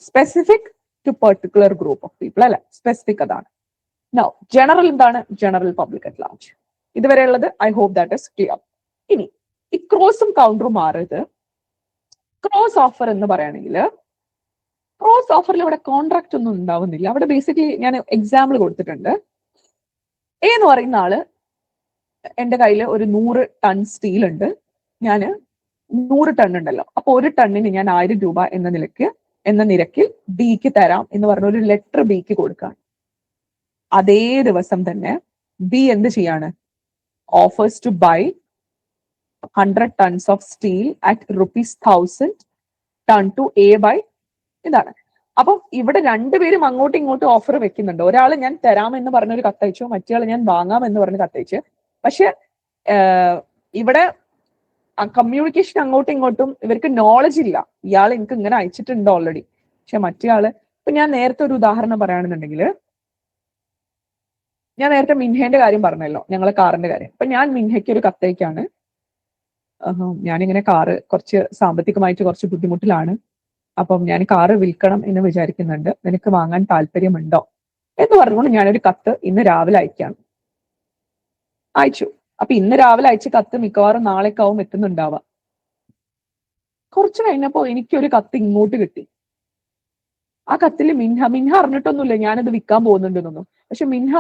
Specific to particular group of people അല്ലെ, സ്പെസിഫിക് അതാണ്. നൗ ജനറൽ എന്താണ്? General public at large. ഇതുവരെ ഉള്ളത് I hope that is clear. ഇനി ഈ ക്രോസും കൗണ്ടറും മാറരുത്. ക്രോസ് ഓഫർ എന്ന് പറയുകയാണെങ്കിൽ ക്രോസ് ഓഫറിൽ ഇവിടെ കോൺട്രാക്ട് ഒന്നും ഉണ്ടാവുന്നില്ല. അവിടെ ബേസിക്കലി ഞാൻ എക്സാമ്പിൾ കൊടുത്തിട്ടുണ്ട്. എ എന്ന് പറയുന്ന ആള് എന്റെ കയ്യിൽ ഒരു 100 ടൺ സ്റ്റീൽ ഉണ്ട്. ഞാൻ 100 ടൺ ഉണ്ടല്ലോ, അപ്പൊ 1 ടണ്ണിന് ഞാൻ 1000 രൂപ എന്ന നിരക്കിൽ ബിക്ക് തരാം എന്ന് പറഞ്ഞ ഒരു ലെറ്റർ ബിക്ക് കൊടുക്കുകയാണ്. അതേ ദിവസം തന്നെ ബി എന്ത് ചെയ്യാണ്? offers to buy 100 tons of steel at ₹1,000 ton to A by ഇതാണ്. അപ്പം ഇവിടെ രണ്ടുപേരും അങ്ങോട്ടും ഇങ്ങോട്ടും ഓഫർ വെക്കുന്നുണ്ട്. ഒരാൾ ഞാൻ തരാമെന്ന് പറഞ്ഞൊരു കത്തയച്ചു, മറ്റേയാൾ ഞാൻ വാങ്ങാമെന്ന് പറഞ്ഞ് കത്തയച്ചു. പക്ഷെ ഇവിടെ കമ്മ്യൂണിക്കേഷൻ അങ്ങോട്ടും ഇങ്ങോട്ടും ഇവർക്ക് നോളജ് ഇല്ല. ഇയാൾ എനിക്ക് ഇങ്ങനെ അയച്ചിട്ടുണ്ട് ഓൾറെഡി. പക്ഷെ മറ്റേയാള് ഇപ്പൊ ഞാൻ നേരത്തെ ഒരു ഉദാഹരണം പറയുകയാണെന്നുണ്ടെങ്കിൽ, ഞാൻ നേരത്തെ മിൻഹേന്റെ കാര്യം പറഞ്ഞല്ലോ, ഞങ്ങളെ കാറിന്റെ കാര്യം. അപ്പൊ ഞാൻ മിൻഹയ്ക്ക് ഒരു കത്തയക്കാണ്, ഞാനിങ്ങനെ കാറ് കുറച്ച് സാമ്പത്തികമായിട്ട് കുറച്ച് ബുദ്ധിമുട്ടിലാണ്, അപ്പം ഞാൻ കാറ് വിൽക്കണം എന്ന് വിചാരിക്കുന്നുണ്ട്, നിനക്ക് വാങ്ങാൻ താല്പര്യമുണ്ടോ എന്ന് പറഞ്ഞുകൊണ്ട് ഞാനൊരു കത്ത് ഇന്ന് രാവിലെ അയച്ചു. അപ്പൊ ഇന്ന് രാവിലെ അയച്ച കത്ത് മിക്കവാറും നാളേക്കാവും എത്തുന്നുണ്ടാവാം. കുറച്ച് കഴിഞ്ഞപ്പോ എനിക്കൊരു കത്ത് ഇങ്ങോട്ട് കിട്ടി. ആ കത്തിൽ മിൻഹ അറിഞ്ഞിട്ടൊന്നുമില്ല ഞാനത് വിൽക്കാൻ പോകുന്നുണ്ടെന്നൊന്നും. പക്ഷെ മിൻഹ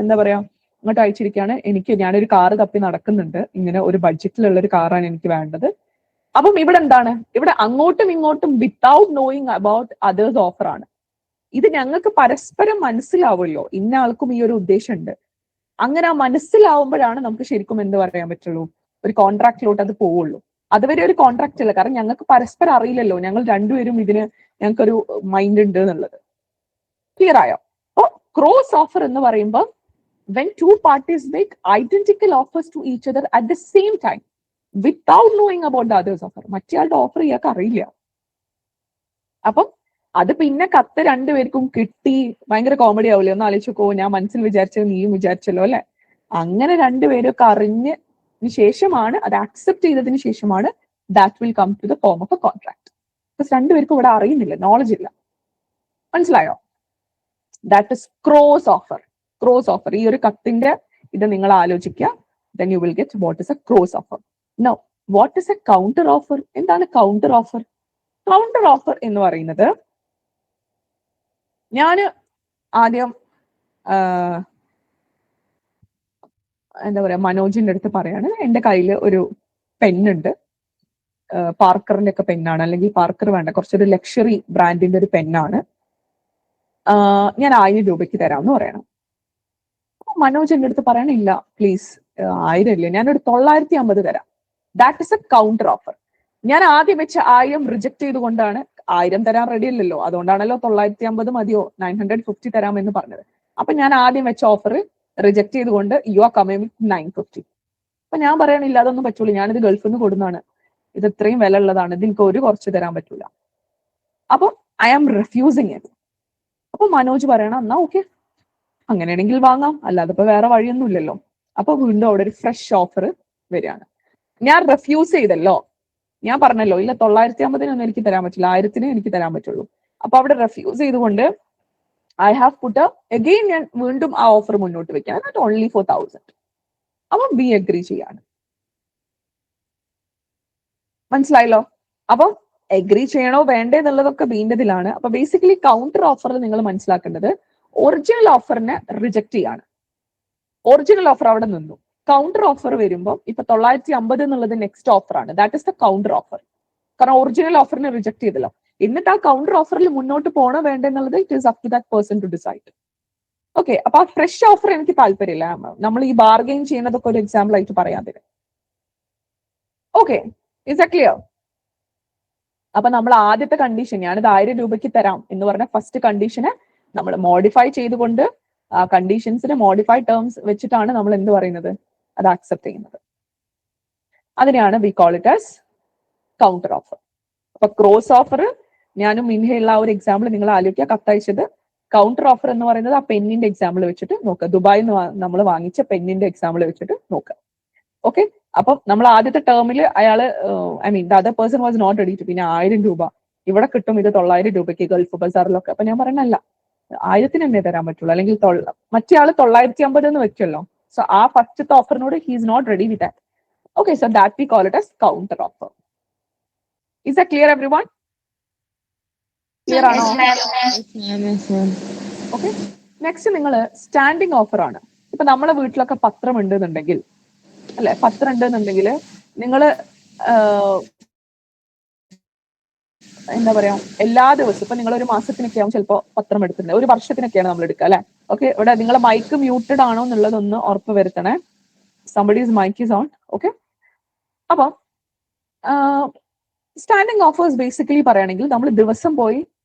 എന്താ പറയാ ഇങ്ങോട്ട് അയച്ചിരിക്കുകയാണ്, ഞാനൊരു കാറ് തപ്പി നടക്കുന്നുണ്ട്, ഇങ്ങനെ ഒരു ബഡ്ജറ്റിലുള്ള ഒരു കാറാണ് എനിക്ക് വേണ്ടത്. അപ്പം ഇവിടെ എന്താണ്, ഇവിടെ അങ്ങോട്ടും ഇങ്ങോട്ടും without knowing about others offer ആണ്. ഇത് ഞങ്ങൾക്ക് പരസ്പരം മനസ്സിലാവുമല്ലോ, ഇന്ന ആൾക്കും ഈ ഒരു ഉദ്ദേശമുണ്ട്. അങ്ങനെ ആ മനസ്സിലാവുമ്പോഴാണ് നമുക്ക് ശരിക്കും എന്ത് പറയാൻ പറ്റുള്ളൂ, ഒരു കോൺട്രാക്റ്റിലോട്ട് അത് പോവുള്ളൂ. അതുവരെ ഒരു കോൺട്രാക്റ്റ് അല്ല, കാരണം ഞങ്ങൾക്ക് പരസ്പരം അറിയില്ലല്ലോ, ഞങ്ങൾ രണ്ടുപേരും ഇതിന് ഞങ്ങൾക്കൊരു മൈൻഡ് ഉണ്ട് എന്നുള്ളത്. ക്ലിയർ ആയോ? അപ്പൊ ക്രോസ് ഓഫർ എന്ന് പറയുമ്പോൾ when two parties make identical offers to each other at the same time without knowing about the other's offer. മറ്റേയാളുടെ ഓഫർ ഇയാൾക്ക് അറിയില്ല. അപ്പം അത് പിന്നെ കത്ത് രണ്ടുപേർക്കും കിട്ടി, ഭയങ്കര കോമഡി ആവില്ലേ? ഒന്ന് ആലോചിച്ചോ, ഞാൻ മനസ്സിൽ വിചാരിച്ചത് നീയും വിചാരിച്ചല്ലോ അല്ലെ? അങ്ങനെ രണ്ടുപേരൊക്കെ അറിഞ്ഞതിന് ശേഷമാണ്, അത് അക്സെപ്റ്റ് ചെയ്തതിന് ശേഷമാണ് that will come to the form of a contract. രണ്ടുപേർക്കും ഇവിടെ അറിയുന്നില്ല, നോളജ് ഇല്ല. മനസ്സിലായോ? That is cross offer. Cross offer, ഈ ഒരു കത്തിന്റെ ഇത് നിങ്ങൾ ആലോചിക്കുക. then you will get what is a cross offer. Now what is a counter offer? എന്താണ് കൗണ്ടർ ഓഫർ? കൗണ്ടർ ഓഫർ എന്ന് പറയുന്നത്, ഞാൻ ആദ്യം എന്താ പറയാ മനോജിന്റെ അടുത്ത് പറയാണ്, എന്റെ കയ്യിൽ ഒരു പെന്നുണ്ട്, പാർക്കറിന്റെ ഒക്കെ പെന്നാണ്, അല്ലെങ്കിൽ പാർക്കർ വേണ്ട, കുറച്ചൊരു ലക്ഷറി ബ്രാൻഡിന്റെ ഒരു പെന്നാണ്, ഞാൻ 1000 രൂപയ്ക്ക് തരാമെന്ന് പറയണം. മനോജ് എന്റെ അടുത്ത് പറയണില്ല, പ്ലീസ് 1000 ഇല്ല, ഞാനൊരു 950 തരാം. That is A counter offer. ഞാൻ ആദ്യം വെച്ച 1000 റിജക്ട് ചെയ്തുകൊണ്ടാണ്, 1000 തരാൻ റെഡി അല്ലല്ലോ, അതുകൊണ്ടാണല്ലോ 950 മതിയോ 950 തരാമെന്ന് പറഞ്ഞത്. അപ്പൊ ഞാൻ ആദ്യം വെച്ച ഓഫർ റിജക്ട് ചെയ്തുകൊണ്ട് യു ആർ കമ്മിങ് വിത്ത് 950. അപ്പൊ ഞാൻ പറയണില്ല, അതൊന്നും പറ്റൂല, ഞാനിത് ഗൾഫിൽ നിന്ന് കൊടുന്നാണ്, ഇത് ഇത്രയും വില ഉള്ളതാണ്, ഇത് എനിക്ക് ഒരു കുറച്ച് തരാൻ പറ്റൂല. അപ്പൊ ഐ ആം റിഫ്യൂസിങ് ഇറ്റ്. അപ്പൊ മനോജ് പറയണം, എന്നാ ഓക്കെ, അങ്ങനെയാണെങ്കിൽ വാങ്ങാം, അല്ലാതെ ഇപ്പൊ വേറെ വഴിയൊന്നും ഇല്ലല്ലോ. അപ്പൊ വീണ്ടും അവിടെ ഒരു ഫ്രഷ് ഓഫർ വരികയാണ്. ഞാൻ റെഫ്യൂസ് ചെയ്തല്ലോ, ഞാൻ പറഞ്ഞല്ലോ ഇല്ല 950 എനിക്ക് തരാൻ പറ്റില്ല, 1000 എനിക്ക് തരാൻ പറ്റുള്ളൂ. അപ്പൊ അവിടെ റെഫ്യൂസ് ചെയ്തുകൊണ്ട് ഐ ഹാവ് പുട്ട് അഗെയിൻ, ഞാൻ വീണ്ടും ആ ഓഫർ മുന്നോട്ട് വെക്കാൻ, നോട്ട് ഓൺലി ഫോർ 1000. അപ്പൊ ബി അഗ്രി ചെയ്യാണ്. മനസ്സിലായല്ലോ? അപ്പൊ അഗ്രി ചെയ്യണോ വേണ്ടേ എന്നുള്ളതൊക്കെ ബീൻ്റെതിലാണ്. അപ്പൊ ബേസിക്കലി കൗണ്ടർ ഓഫറിൽ നിങ്ങൾ മനസ്സിലാക്കേണ്ടത്, ഒറിജിനൽ ഓഫറിനെ റിജക്ട് ചെയ്യാണ്. ഒറിജിനൽ ഓഫർ അവിടെ നിന്നു. കൗണ്ടർ ഓഫർ വരുമ്പോൾ ഇപ്പൊ 950 എന്നുള്ളത് നെക്സ്റ്റ് ഓഫർ ആണ്, that is the counter offer. കാരണം ഒറിജിനൽ ഓഫറിനെ റിജക്ട് ചെയ്തല്ലോ. എന്നിട്ട് ആ കൗണ്ടർ ഓഫറിൽ മുന്നോട്ട് പോകണോ വേണ്ടെന്നുള്ളത് it is up to that person to decide. Okay, അപ്പൊ ആ ഫ്രഷ് ഓഫർ എനിക്ക് താല്പര്യമില്ല. നമ്മൾ ഈ ബാർഗെയിൻ ചെയ്യുന്നതൊക്കെ ഒരു എക്സാമ്പിൾ ആയിട്ട് പറയാതെ. Okay, is a clear? അപ്പൊ നമ്മൾ ആദ്യത്തെ കണ്ടീഷൻ, ഞാനിത് 1000 രൂപയ്ക്ക് തരാം എന്ന് പറഞ്ഞ ഫസ്റ്റ് കണ്ടീഷനെ നമ്മൾ മോഡിഫൈ ചെയ്തുകൊണ്ട്, ആ കണ്ടീഷൻസിന് മോഡിഫൈഡ് ടേംസ് വെച്ചിട്ടാണ് നമ്മൾ എന്ത് പറയുന്നത്, അത് അക്സെപ്റ്റ് ചെയ്യുന്നത്. അതിനെയാണ് we call it as counter offer. അപ്പൊ ക്രോസ് ഓഫർ, ഞാനും മിൻഹയുള്ള ആ ഒരു എക്സാമ്പിൾ നിങ്ങൾ ആലോചിക്കുക, കത്തയച്ചത്. കൗണ്ടർ ഓഫർ എന്ന് പറയുന്നത് ആ പെന്നിന്റെ എക്സാമ്പിൾ വെച്ചിട്ട് നോക്കുക, ദുബായിൽ നിന്ന് നമ്മൾ വാങ്ങിച്ച പെന്നിന്റെ എക്സാമ്പിൾ വെച്ചിട്ട് നോക്കുക. ഓക്കെ, അപ്പം നമ്മൾ ആദ്യത്തെ ടേമിൽ അയാള് the other person was not ready to, പിന്നെ 1000 രൂപ ഇവിടെ കിട്ടും, ഇത് 900 രൂപയ്ക്ക് ഗൾഫ് ബസാറിലൊക്കെ. അപ്പൊ ഞാൻ പറഞ്ഞല്ല, 1000 തന്നെ തരാൻ പറ്റുള്ളൂ, അല്ലെങ്കിൽ മറ്റേ ആള് 950 എന്ന് വെച്ചല്ലോ. സോ ആ ഫസ്റ്റത്തെ ഓഫറിനോട് he is not ready with that. Okay, so that we call it as counter offer. Is that clear everyone? Clear ആണോ? ഓക്കെ, നെക്സ്റ്റ് നിങ്ങൾ സ്റ്റാൻഡിങ് ഓഫർ ആണ്. ഇപ്പൊ നമ്മളെ വീട്ടിലൊക്കെ പത്രം ഉണ്ടെന്നുണ്ടെങ്കിൽ, അല്ലെ, പത്രം ഉണ്ടെന്നുണ്ടെങ്കിൽ നിങ്ങൾ എന്താ പറയാ എല്ലാ ദിവസവും ഇപ്പൊ നിങ്ങൾ ഒരു മാസത്തിനൊക്കെ ആവും ചിലപ്പോൾ പത്രം എടുത്തിട്ടുണ്ട്, ഒരു വർഷത്തിനൊക്കെയാണ് നമ്മൾ എടുക്കുക അല്ലെ. ഓക്കെ, ഇവിടെ നിങ്ങളെ മൈക്ക് മ്യൂട്ടഡ് ആണോ എന്നുള്ളതൊന്ന് ഉറപ്പ് വരുത്തണേ. Somebody's mic is on. Okay, അപ്പം സ്റ്റാൻഡിങ് ഓഫേഴ്സ് ബേസിക്കലി പറയുകയാണെങ്കിൽ നമ്മൾ ദിവസം പോയി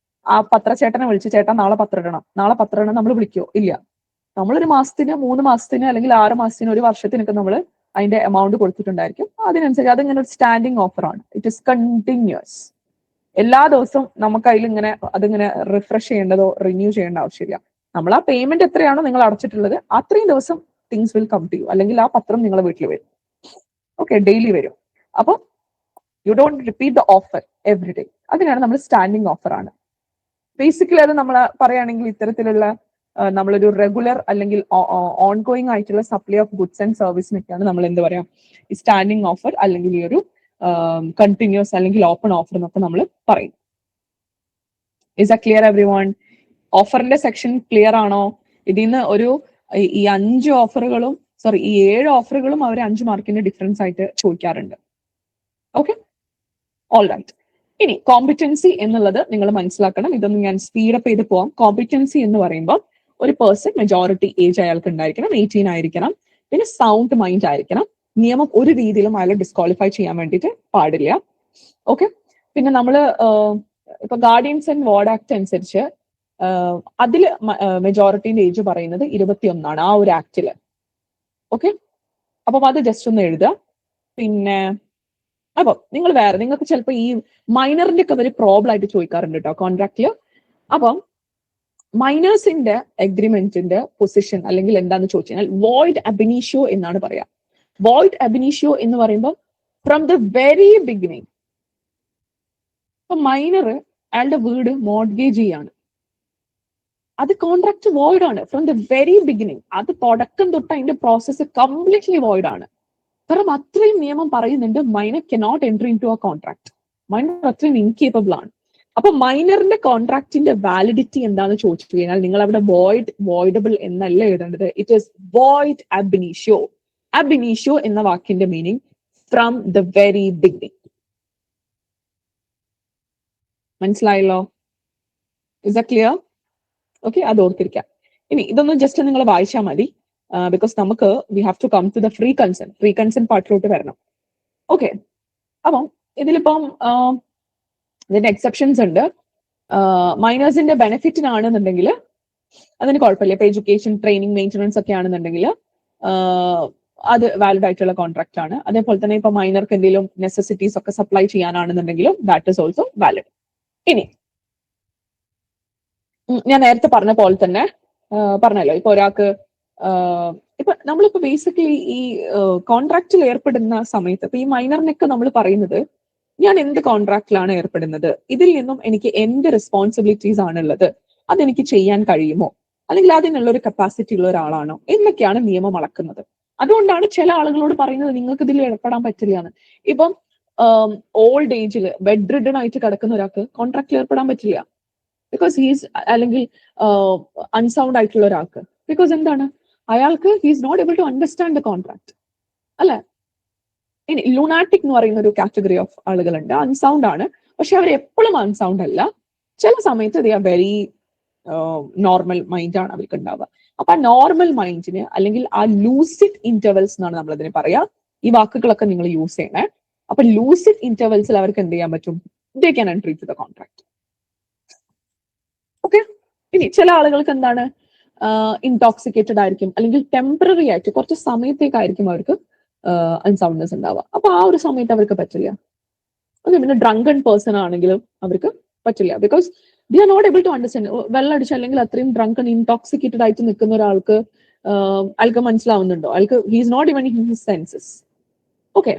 ആ പത്രച്ചേട്ടനെ വിളിച്ച് ചേട്ടാ നാളെ പത്രം ഇടണം, നാളെ പത്രം ഇടണം നമ്മൾ വിളിക്കോ? ഇല്ല. നമ്മളൊരു മാസത്തിന് 3 മാസത്തിന് അല്ലെങ്കിൽ 6 മാസത്തിന് ഒരു വർഷത്തിനൊക്കെ നമ്മൾ അതിന്റെ എമൗണ്ട് കൊടുത്തിട്ടുണ്ടായിരിക്കും. അതിനനുസരിച്ച് അതിങ്ങനെ ഒരു സ്റ്റാൻഡിങ് ഓഫർ ആണ്. It is continuous. എല്ലാ ദിവസവും നമുക്ക് അതിൽ ഇങ്ങനെ അതിങ്ങനെ റിഫ്രഷ് ചെയ്യേണ്ടതോ റിന്യൂ ചെയ്യേണ്ട ആവശ്യമില്ല. നമ്മൾ ആ പേയ്മെന്റ് എത്രയാണോ നിങ്ങൾ അടച്ചിട്ടുള്ളത് അത്രയും ദിവസം things will come to you, അല്ലെങ്കിൽ ആ പത്രം നിങ്ങളെ വീട്ടിൽ വരും. ഓക്കെ, ഡെയിലി വരും. അപ്പൊ you don't repeat the offer every day. അതിനാണ് നമ്മൾ സ്റ്റാൻഡിങ് ഓഫർ ആണ്. ബേസിക്കലി അത് നമ്മൾ പറയുകയാണെങ്കിൽ ഇത്തരത്തിലുള്ള നമ്മളൊരു റെഗുലർ അല്ലെങ്കിൽ ഓൺ ഗോയിങ് ആയിട്ടുള്ള സപ്ലൈ ഓഫ് ഗുഡ്സ് ആൻഡ് സർവീസിനൊക്കെയാണ് നമ്മൾ എന്ത് പറയാം, ഈ സ്റ്റാൻഡിങ് ഓഫർ അല്ലെങ്കിൽ ഈ ഒരു കണ്ടിന്യൂസ് അല്ലെങ്കിൽ ഓപ്പൺ ഓഫർ എന്നൊക്കെ നമ്മൾ പറയും. Is that clear everyone? ഓഫറിന്റെ സെക്ഷൻ ക്ലിയർ ആണോ? ഇതിൽ നിന്ന് ഒരു ഈ 5 ഓഫറുകളും ഈ 7 ഓഫറുകളും അവർ 5 മാർക്കിന്റെ ഡിഫറൻസ് ആയിട്ട് ചോദിക്കാറുണ്ട്. Okay, all right. ഇനി കോമ്പിറ്റൻസി എന്നുള്ളത് നിങ്ങൾ മനസ്സിലാക്കണം. ഇതൊന്നും ഞാൻ സ്പീഡപ്പ് ചെയ്ത് പോവാം. കോമ്പിറ്റൻസി എന്ന് പറയുമ്പോൾ ഒരു പേഴ്സൺ മെജോറിറ്റി ഏജ് അയാൾക്ക് ഉണ്ടായിരിക്കണം, 18 ആയിരിക്കണം, പിന്നെ സൗണ്ട് മൈൻഡ് ആയിരിക്കണം. നിയമം ഒരു രീതിയിലും അയാളെ ഡിസ്ക്വാളിഫൈ ചെയ്യാൻ വേണ്ടിയിട്ട് പാടില്ല. ഓക്കെ, പിന്നെ നമ്മള് ഇപ്പൊ ഗാർഡിയൻസ് ആൻഡ് വാർഡ് ആക്ട് അനുസരിച്ച് അതിൽ മെജോറിറ്റിന്റെ ഏജ് പറയുന്നത് 21 ആ ഒരു ആക്ടില്. ഓക്കെ, അപ്പം അത് ജസ്റ്റ് ഒന്ന് എഴുതുക. പിന്നെ അപ്പൊ നിങ്ങൾ നിങ്ങൾക്ക് ചിലപ്പോൾ ഈ മൈനറിന്റെ ഒക്കെ ഒരു പ്രോബ്ലം ആയിട്ട് ചോദിക്കാറുണ്ട് കേട്ടോ കോൺട്രാക്റ്റില്. അപ്പം മൈനേഴ്സിന്റെ അഗ്രിമെന്റിന്റെ പൊസിഷൻ അല്ലെങ്കിൽ എന്താന്ന് ചോദിച്ചു കഴിഞ്ഞാൽ വോയിഡ് അബിനീഷ്യോ എന്നാണ് പറയാ. വോയിഡ് അബിനീഷ്യോ എന്ന് പറയുമ്പോൾ ഫ്രം ദ വെരി ബിഗിനിങ്, ഇപ്പൊ മൈനർ അയാളുടെ വീട് മോർഗേജ് ചെയ്യാണ്, അത് കോൺട്രാക്ട് വോയിഡ് ആണ് ഫ്രം ദ വെരി ബിഗിനിങ്. അത് തുടക്കം തൊട്ട് അതിന്റെ പ്രോസസ്സ് കംപ്ലീറ്റ്ലി വോയിഡ് ആണ്. കാരണം അത്രയും നിയമം പറയുന്നുണ്ട് minor cannot entry in to a contract. Minor അത്രയും ഇൻകേപ്പബിൾ ആണ്. അപ്പൊ മൈനറിന്റെ കോൺട്രാക്ടിന്റെ വാലിഡിറ്റി എന്താണെന്ന് ചോദിച്ചു കഴിഞ്ഞാൽ നിങ്ങൾ അവിടെ വോയിഡബിൾ എന്നല്ല എഴുതേണ്ടത്. It is void ab initio. Ab initio എന്ന വാക്കിന്റെ meaning from the very beginning. മനസ്സിലായല്ലോ? Is that clear? ഓക്കെ, അത് ഓർത്തിരിക്കാം. ഇനി ഇതൊന്നും ജസ്റ്റ് നിങ്ങൾ വായിച്ചാൽ മതി. ബിക്കോസ് നമുക്ക് we have to come to the free consent പാർട്ടിലോട്ട് വരണം. ഓക്കെ, അപ്പം ഇതിലിപ്പം ഇതിന്റെ എക്സെപ്ഷൻസ് ഉണ്ട്. മൈനേഴ്സിന്റെ ബെനിഫിറ്റിനാണെന്നുണ്ടെങ്കിൽ അതിന് കുഴപ്പമില്ല. ഇപ്പൊ എഡ്യൂക്കേഷൻ, ട്രെയിനിങ്, മെയിൻ്റനൻസ് ഒക്കെ ആണെന്നുണ്ടെങ്കിൽ അത് വാലിഡ് ആയിട്ടുള്ള കോൺട്രാക്ട് ആണ്. അതേപോലെ തന്നെ ഇപ്പൊ മൈനർക്ക് എന്തെങ്കിലും നെസസിറ്റീസ് ഒക്കെ സപ്ലൈ ചെയ്യാനാണെന്നുണ്ടെങ്കിലും ദാറ്റ് ഇസ് ഓൾസോ വാലിഡ്. ഇനി ഞാൻ നേരത്തെ പറഞ്ഞ പോലെ തന്നെ പറഞ്ഞല്ലോ, ഇപ്പൊ ഒരാൾക്ക് ഇപ്പൊ നമ്മളിപ്പോ ബേസിക്കലി ഈ കോൺട്രാക്റ്റിൽ ഏർപ്പെടുന്ന സമയത്ത് ഇപ്പൊ ഈ മൈനറിനൊക്കെ നമ്മൾ പറയുന്നത് ഞാൻ എന്ത് കോൺട്രാക്റ്റിലാണ് ഏർപ്പെടുന്നത്, ഇതിൽ നിന്നും എനിക്ക് എന്ത് റെസ്പോൺസിബിലിറ്റീസ് ആണുള്ളത്, അതെനിക്ക് ചെയ്യാൻ കഴിയുമോ, അല്ലെങ്കിൽ അതിനുള്ള ഒരു കപ്പാസിറ്റി ഉള്ള ഒരാളാണോ എന്നൊക്കെയാണ് നിയമം അളക്കുന്നത്. അതുകൊണ്ടാണ് ചില ആളുകളോട് പറയുന്നത് നിങ്ങൾക്ക് ഇതിൽ ഏർപ്പെടാൻ പറ്റില്ല എന്ന്. ഇപ്പം ഓൾഡ് ഏജിൽ ബെഡ് റിഡൺ ആയിട്ട് കിടക്കുന്ന ഒരാൾക്ക് കോൺട്രാക്റ്റിൽ ഏർപ്പെടാൻ പറ്റില്ല. ബിക്കോസ് ഹീസ് അല്ലെങ്കിൽ അൺസൗണ്ട് ആയിട്ടുള്ള ഒരാൾക്ക്, ബിക്കോസ് എന്താണ് അയാൾക്ക് he's not able to understand the contract അല്ലെ. ഇനി ലൂണാറ്റിക് എന്ന് പറയുന്ന ഒരു കാറ്റഗറി ഓഫ് ആളുകളുണ്ട്, അൺസൗണ്ട് ആണ്, പക്ഷെ അവർ എപ്പോഴും അൺസൗണ്ട് അല്ല. ചില സമയത്ത് they are very normal mind ആണ് അവർക്ക് ഉണ്ടാവുക. അപ്പൊ ആ നോർമൽ മൈൻഡിന് അല്ലെങ്കിൽ ആ ലൂസിഡ് ഇന്റർവെൽസ് എന്നാണ് നമ്മൾ അതിനെ പറയാ. ഈ വാക്കുകളൊക്കെ നിങ്ങൾ യൂസ് ചെയ്യണേ. അപ്പൊ ലൂസിഡ് ഇന്റർവെൽസിൽ അവർക്ക് എന്ത് ചെയ്യാൻ പറ്റും? They can entry to the contract. Okay, ഇനി ചില ആളുകൾക്ക് എന്താണ് ഇൻടോക്സിക്കേറ്റഡ് ആയിരിക്കും, അല്ലെങ്കിൽ ടെമ്പററി ആയിട്ട് കുറച്ച് സമയത്തേക്കായിരിക്കും അവർക്ക് അൺസൗണ്ട്നെസ് ഉണ്ടാവുക. അപ്പൊ ആ ഒരു സമയത്ത് അവർക്ക് പറ്റില്ല. പിന്നെ ഡ്രങ്കൺ പേഴ്സൺ ആണെങ്കിലും അവർക്ക് പറ്റില്ല. Because they are not able to understand. വെള്ളം അടിച്ച് അല്ലെങ്കിൽ അത്രയും ഡ്രങ്കൺ ഇൻടോക്സിക്കേറ്റഡ് ആയിട്ട് നിൽക്കുന്ന ഒരാൾക്ക് അയാൾക്ക് മനസ്സിലാവുന്നുണ്ടോ? അയാൾക്ക് he's not even in his senses. Okay,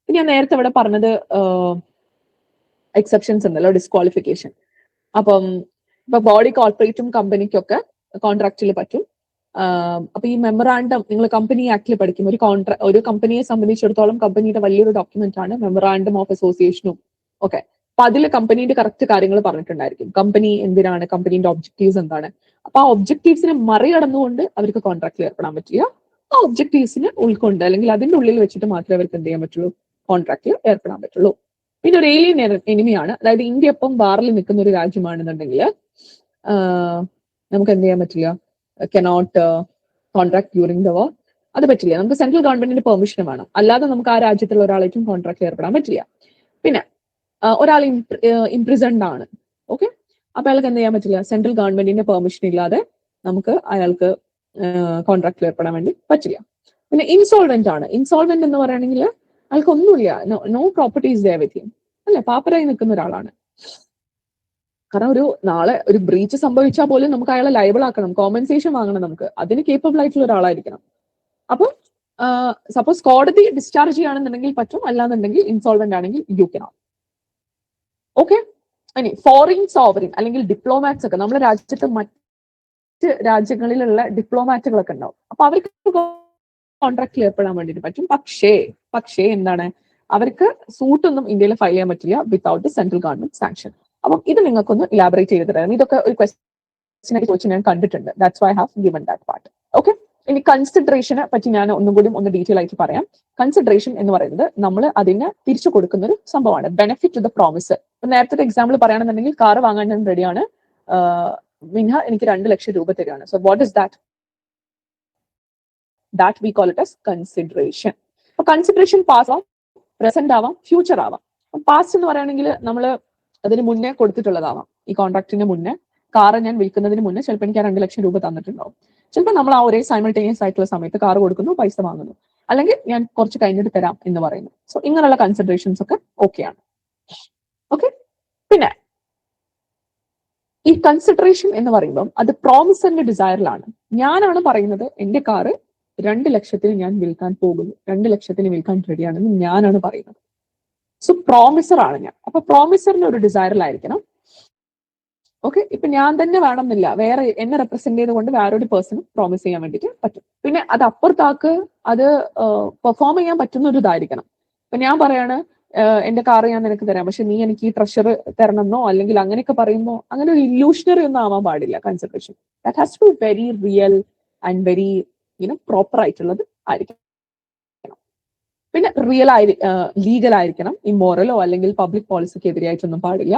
ഞാൻ നേരത്തെ ഇവിടെ പറഞ്ഞത് എക്സെപ്ഷൻസ് ഉണ്ടല്ലോ, ഡിസ്ക്വാളിഫിക്കേഷൻ. അപ്പം ഇപ്പൊ ബോഡി കോർപ്പറേറ്റും കമ്പനിക്കൊക്കെ കോൺട്രാക്റ്റിൽ പറ്റും. അപ്പൊ ഈ മെമ്മറാണ്ടം നിങ്ങൾ കമ്പനി ആക്ടിൽ പഠിക്കും. ഒരു കമ്പനിയെ സംബന്ധിച്ചിടത്തോളം കമ്പനിയുടെ വലിയൊരു ഡോക്യുമെന്റ് ആണ് മെമ്മറാണ്ടം ഓഫ് അസോസിയേഷനും ഒക്കെ. അപ്പൊ അതിൽ കമ്പനിയുടെ കറക്റ്റ് കാര്യങ്ങൾ പറഞ്ഞിട്ടുണ്ടായിരിക്കും. കമ്പനി എന്തിനാണ്, കമ്പനിയുടെ ഒബ്ജക്റ്റീവ്സ് എന്താണ്. അപ്പൊ ആ ഒബ്ജക്റ്റീവ്സിനെ മറികടന്നുകൊണ്ട് അവർക്ക് കോൺട്രാക്റ്റിൽ ഏർപ്പെടാൻ പറ്റില്ല. ആ ഒബ്ജക്റ്റീവ്സിന് ഉൾക്കൊണ്ട് അല്ലെങ്കിൽ അതിന്റെ ഉള്ളിൽ വെച്ചിട്ട് മാത്രമേ അവർക്ക് എന്ത് ചെയ്യാൻ പറ്റുള്ളൂ, കോൺട്രാക്റ്റിൽ ഏർപ്പെടാൻ പറ്റുള്ളൂ. പിന്നെ ഒരു ഏലിയൻ എനിമിയാണ്, അതായത് ഇന്ത്യ ഇപ്പം വാറിൽ നിൽക്കുന്ന ഒരു രാജ്യമാണെന്നുണ്ടെങ്കിൽ നമുക്ക് എന്ത് ചെയ്യാൻ പറ്റില്ല, cannot contract during the war, അത് പറ്റില്ല. നമുക്ക് സെൻട്രൽ ഗവൺമെന്റിന്റെ പെർമിഷൻ വേണം, അല്ലാതെ നമുക്ക് ആ രാജ്യത്തുള്ള ഒരാളേക്കും കോൺട്രാക്ട് ഏർപ്പെടാൻ പറ്റില്ല. പിന്നെ ഒരാൾ ഇംപ്രിസൺഡ് ആണ്, ഓക്കെ, അപ്പൊ അയാൾക്ക് എന്ത് ചെയ്യാൻ പറ്റില്ല, സെൻട്രൽ ഗവൺമെന്റിന്റെ പെർമിഷൻ ഇല്ലാതെ നമുക്ക് അയാൾക്ക് കോൺട്രാക്ട് ഏർപ്പെടാൻ വേണ്ടി പറ്റില്ല. പിന്നെ ഇൻസോൾവെന്റ് ആണ്. ഇൻസോൾവെന്റ് എന്ന് പറയുകയാണെങ്കിൽ അയാൾക്ക് ഒന്നുമില്ല, no properties they with him, അല്ലെ, പാപ്പരായി നിൽക്കുന്ന ഒരാളാണ്. കാരണം ഒരു നാളെ ഒരു ബ്രീച്ച് സംഭവിച്ചാൽ പോലും നമുക്ക് അയാളെ ലയബിൾ ആക്കണം, കോമ്പൻസേഷൻ വാങ്ങണം, നമുക്ക് അതിന് കേപ്പബിൾ ആയിട്ടുള്ള ഒരാളായിരിക്കണം. അപ്പൊ സപ്പോസ് കോടതി ഡിസ്ചാർജ് ചെയ്യുകയാണെന്നുണ്ടെങ്കിൽ പറ്റും, അല്ലാന്നുണ്ടെങ്കിൽ ഇൻസോൾവെന്റ് ആണെങ്കിൽ യു കനോട്ട്. ഓക്കെ. ഇനി ഫോറിൻ സോവറിൻ അല്ലെങ്കിൽ ഡിപ്ലോമാറ്റ്സ് ഒക്കെ, നമ്മുടെ രാജ്യത്ത് മറ്റ് രാജ്യങ്ങളിലുള്ള ഡിപ്ലോമാറ്റുകളൊക്കെ ഉണ്ടാവും. അപ്പൊ അവർക്ക് കോൺട്രാക്ട് ഏർപ്പെടാൻ വേണ്ടിയിട്ട് പറ്റും. പക്ഷേ എന്താണ്, അവർക്ക് സൂട്ടൊന്നും ഇന്ത്യയിൽ ഫയൽ ചെയ്യാൻ പറ്റില്ല വിത്തൗട്ട് സെൻട്രൽ ഗവൺമെന്റ് സാങ്ഷൻ. അപ്പം ഇത് നിങ്ങൾക്കൊന്ന് ഇലാബറേറ്റ് ചെയ്ത് തരാം. ഇതൊക്കെ ഒരു ക്വസ്റ്റ്യൻ ആയിട്ട് ചോദിച്ചു ഞാൻ കണ്ടിട്ടുണ്ട്. That's why I have given that part. Okay. ഇനി കൺസിഡറേഷനെ പറ്റി ഞാൻ ഒന്ന് ഡീറ്റെയിൽ ആയിട്ട് പറയാം. കൺസിഡറേഷൻ എന്ന് പറയുന്നത് നമ്മൾ അതിന് തിരിച്ചു കൊടുക്കുന്ന ഒരു സംഭവമാണ്, ബെനിഫിറ്റ് ടു ദ പ്രോമിസ്. നേരത്തെ എക്സാമ്പിൾ പറയുകയാണെന്നുണ്ടെങ്കിൽ കാർ വാങ്ങാൻ ഞാൻ റെഡിയാണ്, മിൻഹ എനിക്ക് 2 ലക്ഷം രൂപ തരികയാണ്. So what is that? That we call it as consideration. അപ്പൊ കൺസിഡറേഷൻ പാസ് ആവാം, പ്രസന്റ് ആവാം, ഫ്യൂച്ചർ ആവാം. പാസ്റ്റ് എന്ന് പറയുകയാണെങ്കിൽ നമ്മൾ അതിന് മുന്നേ കൊടുത്തിട്ടുള്ളതാവാം. ഈ കോൺട്രാക്ടിന് മുന്നേ, കാറ് ഞാൻ വിൽക്കുന്നതിന് മുന്നേ ചിലപ്പോൾ എനിക്ക് 2 ലക്ഷം രൂപ തന്നിട്ടുണ്ടാവും. ചിലപ്പോൾ നമ്മൾ ആ ഒരേ സൈമൾട്ടേനിയസ് ആയിട്ടുള്ള സമയത്ത് കാർ കൊടുക്കുന്നു, പൈസ വാങ്ങുന്നു, അല്ലെങ്കിൽ ഞാൻ കുറച്ച് കഴിഞ്ഞിട്ട് തരാം എന്ന് പറയുന്നു. സോ ഇങ്ങനെയുള്ള കൺസിഡറേഷൻസ് ഒക്കെ ഓക്കെയാണ്. ഓക്കെ. പിന്നെ ഈ കൺസിഡറേഷൻ എന്ന് പറയുമ്പോൾ അത് പ്രോമിസറിന്റെ ഡിസയറിലാണ്. ഞാനാണ് പറയുന്നത് എന്റെ കാറ് 2 ലക്ഷത്തിന് ഞാൻ വിൽക്കാൻ പോകുന്നു, 2 ലക്ഷത്തിന് വിൽക്കാൻ റെഡിയാണെന്ന് ഞാനാണ് പറയുന്നത്. സോ പ്രോമിസർ ആണ് ഞാൻ. അപ്പൊ പ്രോമിസറിന് ഒരു ഡിസയറിലായിരിക്കണം. ഓക്കെ. ഇപ്പൊ ഞാൻ തന്നെ വേണമെന്നില്ല, വേറെ എന്നെ റെപ്രസെന്റ് ചെയ്തുകൊണ്ട് വേറൊരു പേഴ്സണും പ്രോമിസ് ചെയ്യാൻ വേണ്ടിയിട്ട് പറ്റും. പിന്നെ അത് അപ്പുറത്താക്ക് അത് പെർഫോം ചെയ്യാൻ പറ്റുന്ന ഒരു ഇതായിരിക്കണം. ഇപ്പൊ ഞാൻ പറയാണ് എന്റെ കാറ് ഞാൻ നിനക്ക് തരാം, പക്ഷെ നീ എനിക്ക് ഈ ട്രഷർ തരണമെന്നോ അല്ലെങ്കിൽ അങ്ങനെയൊക്കെ പറയുമ്പോൾ അങ്ങനെ ഒരു ഇല്യൂഷണറി ഒന്നും ആവാൻ പാടില്ല. Consideration that has to be very real and very proper ആയിട്ടുള്ളത് ആയിരിക്കണം. പിന്നെ ലീഗൽ ആയിരിക്കണം, ഇമ്മോറലോ അല്ലെങ്കിൽ പബ്ലിക് പോളിസിക്ക് എതിരായിട്ടൊന്നും പാടില്ല.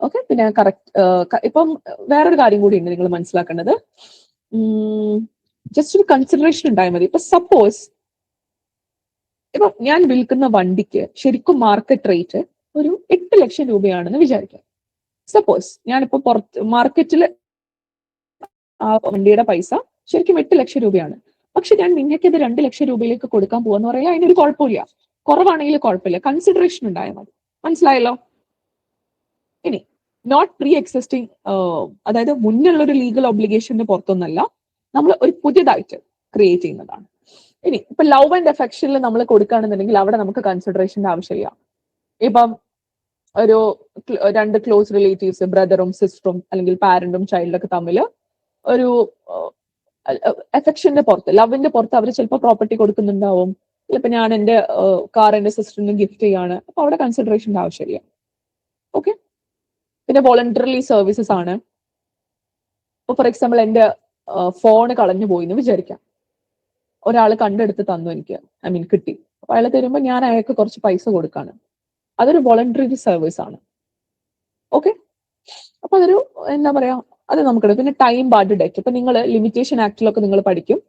ഓക്കെ. പിന്നെ കറക്റ്റ്. ഇപ്പം വേറൊരു കാര്യം കൂടി ഉണ്ട് നിങ്ങൾ മനസ്സിലാക്കേണ്ടത്. ജസ്റ്റ് ഒരു കൺസിഡറേഷൻ ഉണ്ടായാൽ മതി. ഇപ്പൊ സപ്പോസ് ഇപ്പൊ ഞാൻ വിൽക്കുന്ന വണ്ടിക്ക് ശരിക്കും മാർക്കറ്റ് റേറ്റ് ഒരു 8 ലക്ഷം രൂപയാണെന്ന് വിചാരിക്കാം. സപ്പോസ് ഞാനിപ്പോ മാർക്കറ്റിൽ ആ വണ്ടിയുടെ പൈസ ശരിക്കും 8 ലക്ഷം രൂപയാണ്. പക്ഷെ ഞാൻ നിങ്ങൾക്ക് ഇത് 2 ലക്ഷം രൂപയിലേക്ക് കൊടുക്കാൻ പോവാന്ന് പറയാൻ അതിനൊരു കുഴപ്പമില്ല. കുറവാണെങ്കിൽ കുഴപ്പമില്ല, കൺസിഡറേഷൻ ഉണ്ടായാൽ മതി. മനസ്സിലായല്ലോ? ഇനി നോട്ട് പ്രീ എക്സിസ്റ്റിംഗ്, അതായത് മുന്നുള്ള ഒരു ലീഗൽ ഒബ്ലിഗേഷന്റെ പുറത്തൊന്നല്ല, നമ്മൾ ഒരു പുതിയതായിട്ട് ക്രിയേറ്റ് ചെയ്യുന്നതാണ്. ഇനി ഇപ്പൊ ലവ് ആൻഡ് അഫെക്ഷനിൽ നമ്മൾ കൊടുക്കുകയാണെന്നുണ്ടെങ്കിൽ അവിടെ നമുക്ക് കൺസിഡറേഷന്റെ ആവശ്യമില്ല. ഇപ്പം ഒരു 2 ക്ലോസ് റിലേറ്റീവ്സ്, ബ്രദറും സിസ്റ്ററും അല്ലെങ്കിൽ പാരന്റും ചൈൽഡൊക്കെ തമ്മിൽ ഒരു അഫെക്ഷന്റെ പുറത്ത്, ലവിന്റെ പുറത്ത് അവർ ചിലപ്പോൾ പ്രോപ്പർട്ടി കൊടുക്കുന്നുണ്ടാവും. ചിലപ്പോൾ ഞാൻ എന്റെ കാർ എന്റെ സിസ്റ്ററിന് ഗിഫ്റ്റ് ചെയ്യാണ്, അപ്പൊ അവിടെ കൺസിഡറേഷന്റെ ആവശ്യമില്ല. ഓക്കെ. പിന്നെ വോളണ്ടറിലി സർവീസസ് ആണ്. ഇപ്പൊ ഫോർ എക്സാമ്പിൾ എന്റെ ഫോൺ കളഞ്ഞു പോയി എന്ന് വിചാരിക്കാം, ഒരാൾ കണ്ടെടുത്ത് തന്നു എനിക്ക്, കിട്ടി. അപ്പൊ അയാൾ തരുമ്പോൾ ഞാൻ അയാൾക്ക് കുറച്ച് പൈസ കൊടുക്കാണ്, അതൊരു വോളണ്ടറി സർവീസ് ആണ്. ഓക്കെ. അപ്പൊ അതൊരു എന്താ പറയാ, അത് നമുക്കിടും. പിന്നെ ടൈം ബാർഡ് ഡെറ്റ്. ഇപ്പൊ നിങ്ങൾ ലിമിറ്റേഷൻ ആക്ടിലൊക്കെ നിങ്ങൾ പഠിക്കും,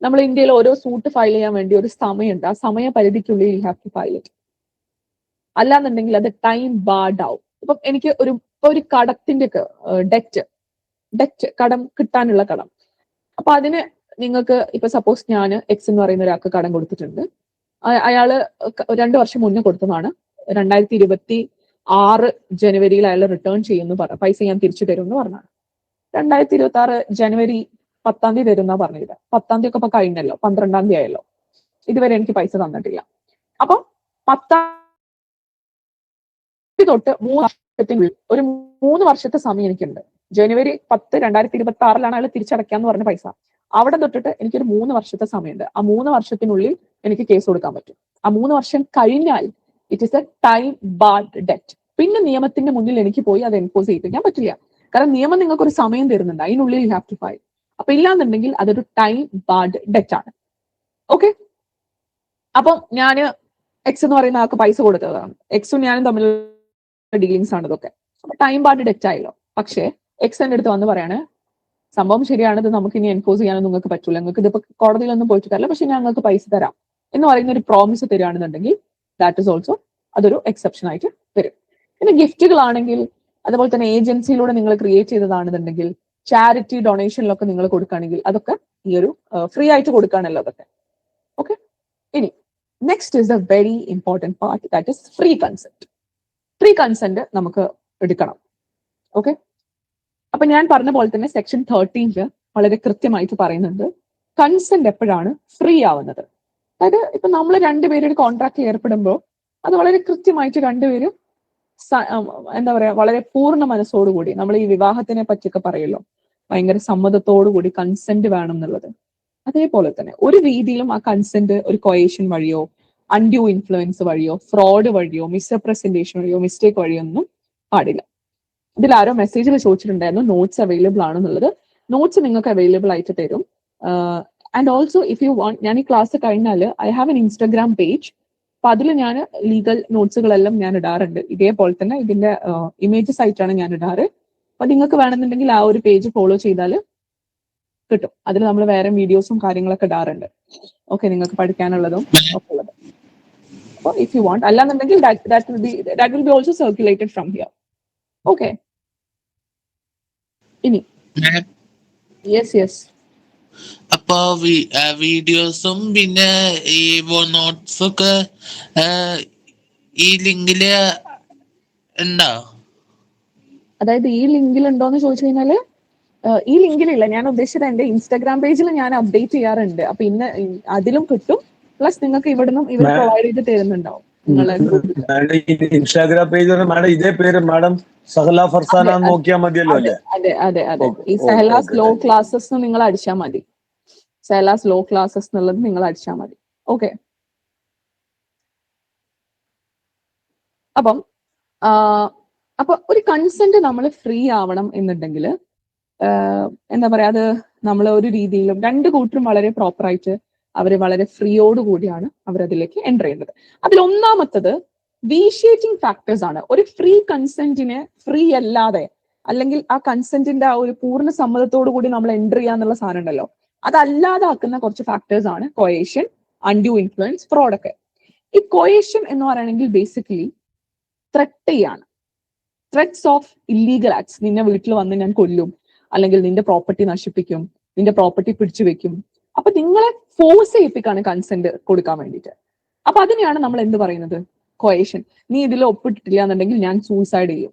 നമ്മൾ ഇന്ത്യയിൽ ഓരോ സൂട്ട് ഫയൽ ചെയ്യാൻ വേണ്ടി ഒരു സമയമുണ്ട്, ആ സമയ പരിധിക്കുള്ളിൽ you have to file it, അല്ലാന്നുണ്ടെങ്കിൽ അത് ടൈം ബാർഡ് ആവും. ഇപ്പം എനിക്ക് ഒരു കടത്തിന്റെ ഡെറ്റ് കടം കിട്ടാനുള്ള കടം, അപ്പൊ അതിന് നിങ്ങൾക്ക് ഇപ്പൊ സപ്പോസ് ഞാൻ എക്സ് എന്ന് പറയുന്ന ഒരാൾക്ക് കടം കൊടുത്തിട്ടുണ്ട്, അയാള് 2 വർഷം മുന്നേ കൊടുത്തതാണ്, 2026 ജനുവരിയിൽ അയാൾ റിട്ടേൺ ചെയ്യുന്നു പൈസ ഞാൻ തിരിച്ചു തരും എന്ന് പറഞ്ഞാണ്. 2026 ജനുവരി 10-ാം തീയതി തരും എന്നാ പറഞ്ഞത്. 10-ാം തീയതി ഒക്കെ ഇപ്പൊ കഴിഞ്ഞല്ലോ, 12-ാം തീയതി ആയല്ലോ, ഇതുവരെ എനിക്ക് പൈസ തന്നിട്ടില്ല. അപ്പൊ 10-ാം തീയതി തൊട്ട് 3 വർഷത്തിനുള്ളിൽ ഒരു 3 വർഷത്തെ സമയം എനിക്കുണ്ട്. ജനുവരി 10, 2026 അയാൾ തിരിച്ചടയ്ക്കാന്ന് പറഞ്ഞ പൈസ, അവിടെ തൊട്ടിട്ട് എനിക്കൊരു 3 വർഷത്തെ സമയമുണ്ട്. ആ 3 വർഷത്തിനുള്ളിൽ എനിക്ക് കേസ് കൊടുക്കാൻ പറ്റും. ആ 3 വർഷം കഴിഞ്ഞാൽ it is A time Bard debt. പിന്നെ നിയമത്തിന്റെ മുന്നിൽ എനിക്ക് പോയി അത് എൻഫോഴ്സ് ചെയ്യിപ്പിക്കാൻ പറ്റില്ല, കാരണം നിയമം നിങ്ങൾക്ക് ഒരു സമയം തരുന്നുണ്ട്, അതിനുള്ളിൽ യു ഹാവ് ടു ഫയൽ. അപ്പൊ ഇല്ലാന്നുണ്ടെങ്കിൽ അതൊരു ടൈം ബാർഡ് ഡെറ്റ് ആണ്. ഓക്കെ. അപ്പം ഞാന് എക്സ് എന്ന് പറയുന്ന ആൾക്ക് പൈസ കൊടുത്തതാണ്. എക്സും ഞാനും തമ്മിലുള്ള ഡീലിങ്സ് ആണ് ഇതൊക്കെ. അപ്പൊ ടൈം പാർട്ട് ഡെറ്റ് ആയല്ലോ. പക്ഷേ എക്സ് എന്റെ അടുത്ത് വന്ന് പറയാണ്, സംഭവം ശരിയാണ്, ഇത് നമുക്ക് ഇനി എൻഫോഴ്സ് ചെയ്യാനൊന്നും നിങ്ങൾക്ക് പറ്റൂല, നിങ്ങൾക്ക് ഇതിപ്പോ കോടതിയിലൊന്നും പോയിട്ട് കാര്യമില്ല, പക്ഷെ ഞങ്ങൾക്ക് പൈസ തരാം എന്ന് പറയുന്ന ഒരു പ്രോമിസ് തരികയാണെന്നുണ്ടെങ്കിൽ ദാറ്റ് ഇസ് ഓൾസോ അതൊരു എക്സെപ്ഷൻ ആയിട്ട് വരും. പിന്നെ ഗിഫ്റ്റുകളാണെങ്കിൽ, അതുപോലെ തന്നെ ഏജൻസിയിലൂടെ നിങ്ങൾ ക്രിയേറ്റ് ചെയ്തതാണെന്നുണ്ടെങ്കിൽ, ചാരിറ്റി ഡൊണേഷനിലൊക്കെ നിങ്ങൾ കൊടുക്കുകയാണെങ്കിൽ അതൊക്കെ ഈ ഒരു ഫ്രീ ആയിട്ട് കൊടുക്കുകയാണല്ലോ അതൊക്കെ. ഓക്കെ, ഇനി next is a very important part, that is free consent. Free consent നമുക്ക് എടുക്കണം. ഓക്കെ, അപ്പൊ ഞാൻ പറഞ്ഞ പോലെ തന്നെ സെക്ഷൻ 13 വളരെ കൃത്യമായിട്ട് പറയുന്നുണ്ട് കൺസെന്റ് എപ്പോഴാണ് ഫ്രീ ആവുന്നത്. അതായത് ഇപ്പൊ നമ്മൾ രണ്ടുപേരും ഒരു കോൺട്രാക്ട് ഏർപ്പെടുമ്പോൾ അത് വളരെ കൃത്യമായിട്ട് രണ്ടുപേരും എന്താ പറയാ, വളരെ പൂർണ്ണ മനസ്സോടുകൂടി, നമ്മൾ ഈ വിവാഹത്തിനെ പറ്റിയൊക്കെ പറയല്ലോ, ഭയങ്കര സമ്മതത്തോടുകൂടി കൺസെന്റ് വേണം എന്നുള്ളത്. അതേപോലെ തന്നെ ഒരു രീതിയിലും ആ കൺസെന്റ് ഒരു കൊയേഷൻ വഴിയോ, അൺഡ്യൂ ഇൻഫ്ലുവൻസ് വഴിയോ, ഫ്രോഡ് വഴിയോ, മിസ്റെപ്രസെന്റേഷൻ വഴിയോ, മിസ്റ്റേക്ക് വഴിയോ ഒന്നും പാടില്ല. ഇതിൽ ആരോ മെസ്സേജിൽ ചോദിച്ചിട്ടുണ്ടായിരുന്നു നോട്ട്സ് അവൈലബിൾ ആണെന്നുള്ളത്. നോട്ട്സ് നിങ്ങൾക്ക് അവൈലബിൾ ആയിട്ട് തരും. And also if you want, ഞാൻ ഈ ക്ലാസ് കഴിഞ്ഞാൽ I have an Instagram page. അപ്പൊ അതിൽ ഞാൻ ലീഗൽ നോട്ട്സുകളെല്ലാം ഞാൻ ഇടാറുണ്ട്. ഇതേപോലെ തന്നെ ഇതിന്റെ ഇമേജസ് ആയിട്ടാണ് ഞാൻ ഇടാറ്. അപ്പൊ നിങ്ങൾക്ക് വേണമെന്നുണ്ടെങ്കിൽ ആ ഒരു പേജ് ഫോളോ ചെയ്താൽ കിട്ടും. അതിൽ നമ്മൾ വേറെ വീഡിയോസും കാര്യങ്ങളൊക്കെ ഇടാറുണ്ട്. ഓക്കെ, നിങ്ങൾക്ക് പഠിക്കാനുള്ളതും ഒക്കെ ഉള്ളത്. അപ്പോൾ ഇഫ് യു വാണ്ട്, അല്ലാന്നുണ്ടെങ്കിൽ that will be also circulated from here. Okay, ഇനി യെസ് അപ്പൊ വീഡിയോസും പിന്നെ ഈ നോട്ട്സും ഒക്കെ ഈ ലിങ്കില് ഉണ്ടോ? അതായത് ഈ ലിങ്കിൽ ഉണ്ടോന്ന് ചോദിച്ചു കഴിഞ്ഞാല് ഈ ലിങ്കിലില്ല. ഞാൻ ഉദ്ദേശിച്ചത് എന്റെ ഇൻസ്റ്റാഗ്രാം പേജിൽ ഞാൻ അപ്ഡേറ്റ് ചെയ്യാറുണ്ട്. അപ്പൊ ഇന്ന് അതിലും കിട്ടും. പ്ലസ് നിങ്ങൾക്ക് ഇവിടുന്നും ഇവർ പ്രൊവൈഡ് ചെയ്ത് തരുന്നുണ്ടാവും നിങ്ങളെ ഗ്രൂപ്പിൽ. ഇൻസ്റ്റാഗ്രാം പേജ് മാഡം ഇതേ പേര് മാഡം സഹല ഫർസാന നോക്കിയാൽ മതിയല്ലോ അല്ലേ? അതെ. ഈ സഹലാസ് ലോ ക്ലാസ്സസ് നിങ്ങൾ അടിച്ചാൽ മതി. സഹലാസ് ലോ ക്ലാസ്സസ് എന്നുള്ളത് നിങ്ങൾ അടിച്ചാൽ മതി. ഓക്കെ, അപ്പൊ ഒരു കൺസെന്റ് നമ്മൾ ഫ്രീ ആവണം എന്നുണ്ടെങ്കിൽ എന്താ പറയാ, അത് നമ്മൾ ഒരു രീതിയിലും രണ്ട് കൂട്ടരും വളരെ പ്രോപ്പറായിട്ട് അവർ വളരെ ഫ്രീയോടുകൂടിയാണ് അവരതിലേക്ക് എൻ്റർ ചെയ്യുന്നത്. അതിൽ ഒന്നാമത്തത് വീഷിയേറ്റിംഗ് ഫാക്ടേഴ്സ് ആണ്. ഒരു ഫ്രീ കൺസെന്റിനെ ഫ്രീ അല്ലാതെ, അല്ലെങ്കിൽ ആ കൺസെന്റിന്റെ ആ ഒരു പൂർണ്ണ സമ്മതത്തോടു കൂടി നമ്മൾ എൻ്റർ ചെയ്യാന്നുള്ള സാധനം ഉണ്ടല്ലോ, അതല്ലാതാക്കുന്ന കുറച്ച് ഫാക്ടേഴ്സ് ആണ് കൊയേഷൻ, അൺഡ്യൂ ഇൻഫ്ലുവൻസ്, ഫ്രോഡ് ഒക്കെ. ഈ കൊയേഷൻ എന്ന് പറയുകയാണെങ്കിൽ ബേസിക്കലി ത്രെട്ട് ചെയ്യാണ്. Threats of illegal acts. നിന്നെ വീട്ടിൽ വന്ന് ഞാൻ കൊല്ലും, അല്ലെങ്കിൽ നിന്റെ പ്രോപ്പർട്ടി നശിപ്പിക്കും, നിന്റെ പ്രോപ്പർട്ടി പിടിച്ചു വെക്കും. അപ്പൊ നിങ്ങളെ ഫോഴ്സ് ചെയ്യിപ്പിക്കാണ് കൺസെന്റ് കൊടുക്കാൻ വേണ്ടിയിട്ട്. അപ്പൊ അതിനെയാണ് നമ്മൾ എന്ത് പറയുന്നത്, കൊയേഷൻ. നീ ഇതിൽ ഒപ്പിട്ടിട്ടില്ല എന്നുണ്ടെങ്കിൽ ഞാൻ സൂസൈഡ് ചെയ്യും,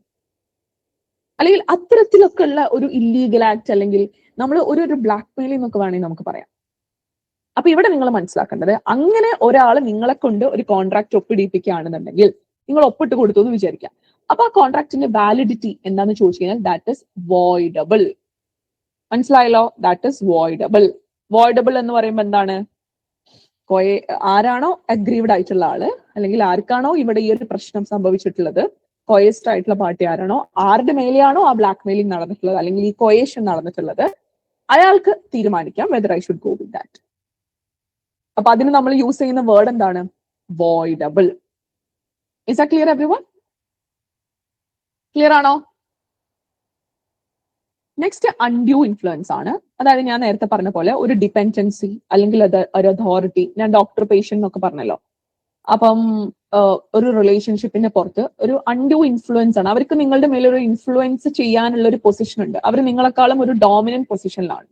അല്ലെങ്കിൽ അത്തരത്തിലൊക്കെ ഉള്ള ഒരു ഇല്ലീഗൽ ആക്ട്, അല്ലെങ്കിൽ നമ്മൾ ഒരു ബ്ലാക്ക് മെയിലിംഗ് ഒക്കെ വേണമെങ്കിൽ നമുക്ക് പറയാം. അപ്പൊ ഇവിടെ നിങ്ങൾ മനസ്സിലാക്കേണ്ടത്, അങ്ങനെ ഒരാൾ നിങ്ങളെ കൊണ്ട് ഒരു കോൺട്രാക്ട് ഒപ്പിടിപ്പിക്കുകയാണെന്നുണ്ടെങ്കിൽ, നിങ്ങൾ ഒപ്പിട്ട് കൊടുത്തു എന്ന് വിചാരിക്കാം. അപ്പൊ ആ കോൺട്രാക്ടിന്റെ വാലിഡിറ്റി എന്താന്ന് ചോദിച്ചു കഴിഞ്ഞാൽ ദാറ്റ് ഇസ് വോയിഡബിൾ. മനസ്സിലായല്ലോ? That is voidable. വോയിഡബിൾ എന്ന് പറയുമ്പോൾ എന്താണ്, ആരാണോ അഗ്രീവ്ഡ് ആയിട്ടുള്ള ആള്, അല്ലെങ്കിൽ ആർക്കാണോ ഇവിടെ ഈ ഒരു പ്രശ്നം സംഭവിച്ചിട്ടുള്ളത്, കൊയസ്റ്റ് ആയിട്ടുള്ള പാർട്ടി ആരാണോ, ആരുടെ മേലെയാണോ ആ ബ്ലാക്ക് മെയിലിംഗ് നടന്നിട്ടുള്ളത്, അല്ലെങ്കിൽ ഈ കൊയേഷൻ നടന്നിട്ടുള്ളത്, അയാൾക്ക് തീരുമാനിക്കാം whether I should go with that. അപ്പൊ അതിന് നമ്മൾ യൂസ് ചെയ്യുന്ന വേർഡ് എന്താണ്, voidable. Is that clear everyone? Clear ആണോ? നെക്സ്റ്റ് അൺഡ്യൂ ഇൻഫ്ലുവൻസ് ആണ്. അതായത് ഞാൻ നേരത്തെ പറഞ്ഞ പോലെ ഒരു ഡിപെൻഡൻസി, അല്ലെങ്കിൽ അത് ഒരു അതോറിറ്റി. ഞാൻ ഡോക്ടർ പേഷ്യന്റ് എന്നൊക്കെ പറഞ്ഞല്ലോ. അപ്പം ഒരു റിലേഷൻഷിപ്പിന്റെ പുറത്ത് ഒരു അൺഡ്യൂ ഇൻഫ്ലുവൻസ് ആണ്. അവർക്ക് നിങ്ങളുടെ മേലെ ഒരു ഇൻഫ്ലുവൻസ് ചെയ്യാനുള്ള ഒരു പൊസിഷൻ ഉണ്ട്. അവർ നിങ്ങളെക്കാളും ഒരു ഡോമിനന്റ് പൊസിഷനിലാണ്,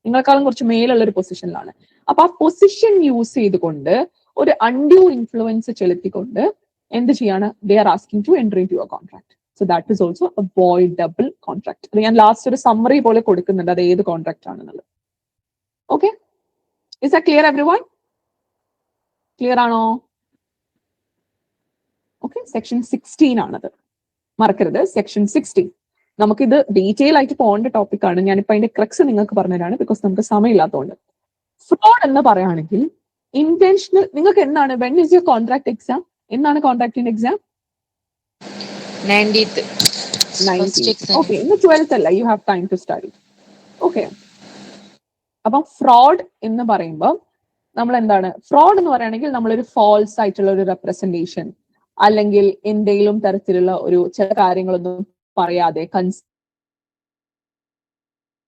നിങ്ങളെക്കാളും കുറച്ച് മേലുള്ള ഒരു പൊസിഷനിലാണ്. അപ്പൊ ആ പൊസിഷൻ യൂസ് ചെയ്തുകൊണ്ട് ഒരു അൺഡ്യൂ ഇൻഫ്ലുവൻസ് ചെലുത്തിക്കൊണ്ട് എന്ത് ചെയ്യാണ്, they are asking to enter into your contract. So that is also a voidable contract. അത് ഞാൻ ലാസ്റ്റ് ഒരു സമ്മറി പോലെ കൊടുക്കുന്നുണ്ട്, അത് ഏത് കോൺട്രാക്ട് ആണെന്നുള്ളത്. Okay, is that clear everyone? Clear ആണോ? ഓക്കെ, സെക്ഷൻ 16 ആണത്, മറക്കരുത്. സെക്ഷൻ 16 നമുക്കിത് ഡീറ്റെയിൽ ആയിട്ട് പോകേണ്ട ടോപ്പിക് ആണ്. ഞാനിപ്പോ അതിന്റെ ക്രക്സ് നിങ്ങൾക്ക് പറഞ്ഞുതരാണ്, ബിക്കോസ് നമുക്ക് സമയമില്ലാത്തതുകൊണ്ട്. ഫ്രോഡ് എന്ന് പറയുകയാണെങ്കിൽ ഇന്റൻഷണൽ. നിങ്ങൾക്ക് എന്താണ്, when is your contract exam? എന്നാണ് കോൺട്രാക്ടിന്റെ എക്സാം? 19th. ഓക്കെ, ഇന്ന് 12th അല്ല, you have time to study. Okay, അപ്പം ഫ്രോഡ് എന്ന് പറയുമ്പോൾ നമ്മൾ എന്താണ് ഫ്രോഡ് എന്ന് പറയുകയാണെങ്കിൽ നമ്മളൊരു ഫോൾസ് ആയിട്ടുള്ള ഒരു റെപ്രസെന്റേഷൻ അല്ലെങ്കിൽ എന്തെങ്കിലും തരത്തിലുള്ള ഒരു ചില കാര്യങ്ങളൊന്നും പറയാതെ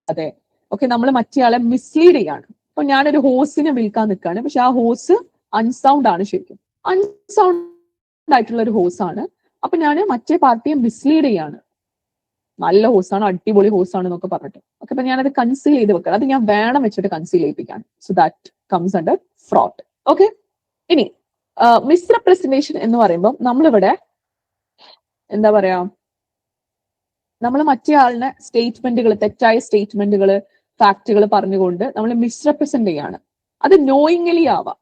അതെ ഓക്കെ നമ്മൾ മറ്റേയാളെ മിസ്ലീഡ് ചെയ്യാണ്. അപ്പൊ ഞാനൊരു ഹോസിനെ വിൽക്കാൻ നിൽക്കുകയാണ്, പക്ഷെ ആ ഹോസ് അൺസൗണ്ട് ആണ്, ശരിക്കും അൺസൗണ്ട് ആയിട്ടുള്ള ഒരു ഹോസ് ആണ്. അപ്പൊ ഞാൻ മറ്റേ പാർട്ടിയെ മിസ്ലീഡ് ചെയ്യാണ്, നല്ല ഹോസാണ്, അടിപൊളി ഹോസാണ് എന്നൊക്കെ പറഞ്ഞിട്ട്. ഓക്കെ, അപ്പൊ ഞാനത് കൺസീൽ ചെയ്ത് വെക്കണം, അത് ഞാൻ വേണം വെച്ചിട്ട് കൺസീൽ ചെയ്യിപ്പിക്കാൻ. So that comes under fraud. Okay, ഇനി മിസ്റെപ്രസെന്റേഷൻ എന്ന് പറയുമ്പോൾ നമ്മളിവിടെ എന്താ പറയാ, നമ്മൾ മറ്റേ ആളിനെ സ്റ്റേറ്റ്മെന്റുകൾ, തെറ്റായ സ്റ്റേറ്റ്മെന്റുകൾ, ഫാക്ടുകൾ പറഞ്ഞുകൊണ്ട് നമ്മൾ മിസ്റെപ്രസെന്റ് ചെയ്യാണ്. അത് നോയിങ്ലി ആവാം,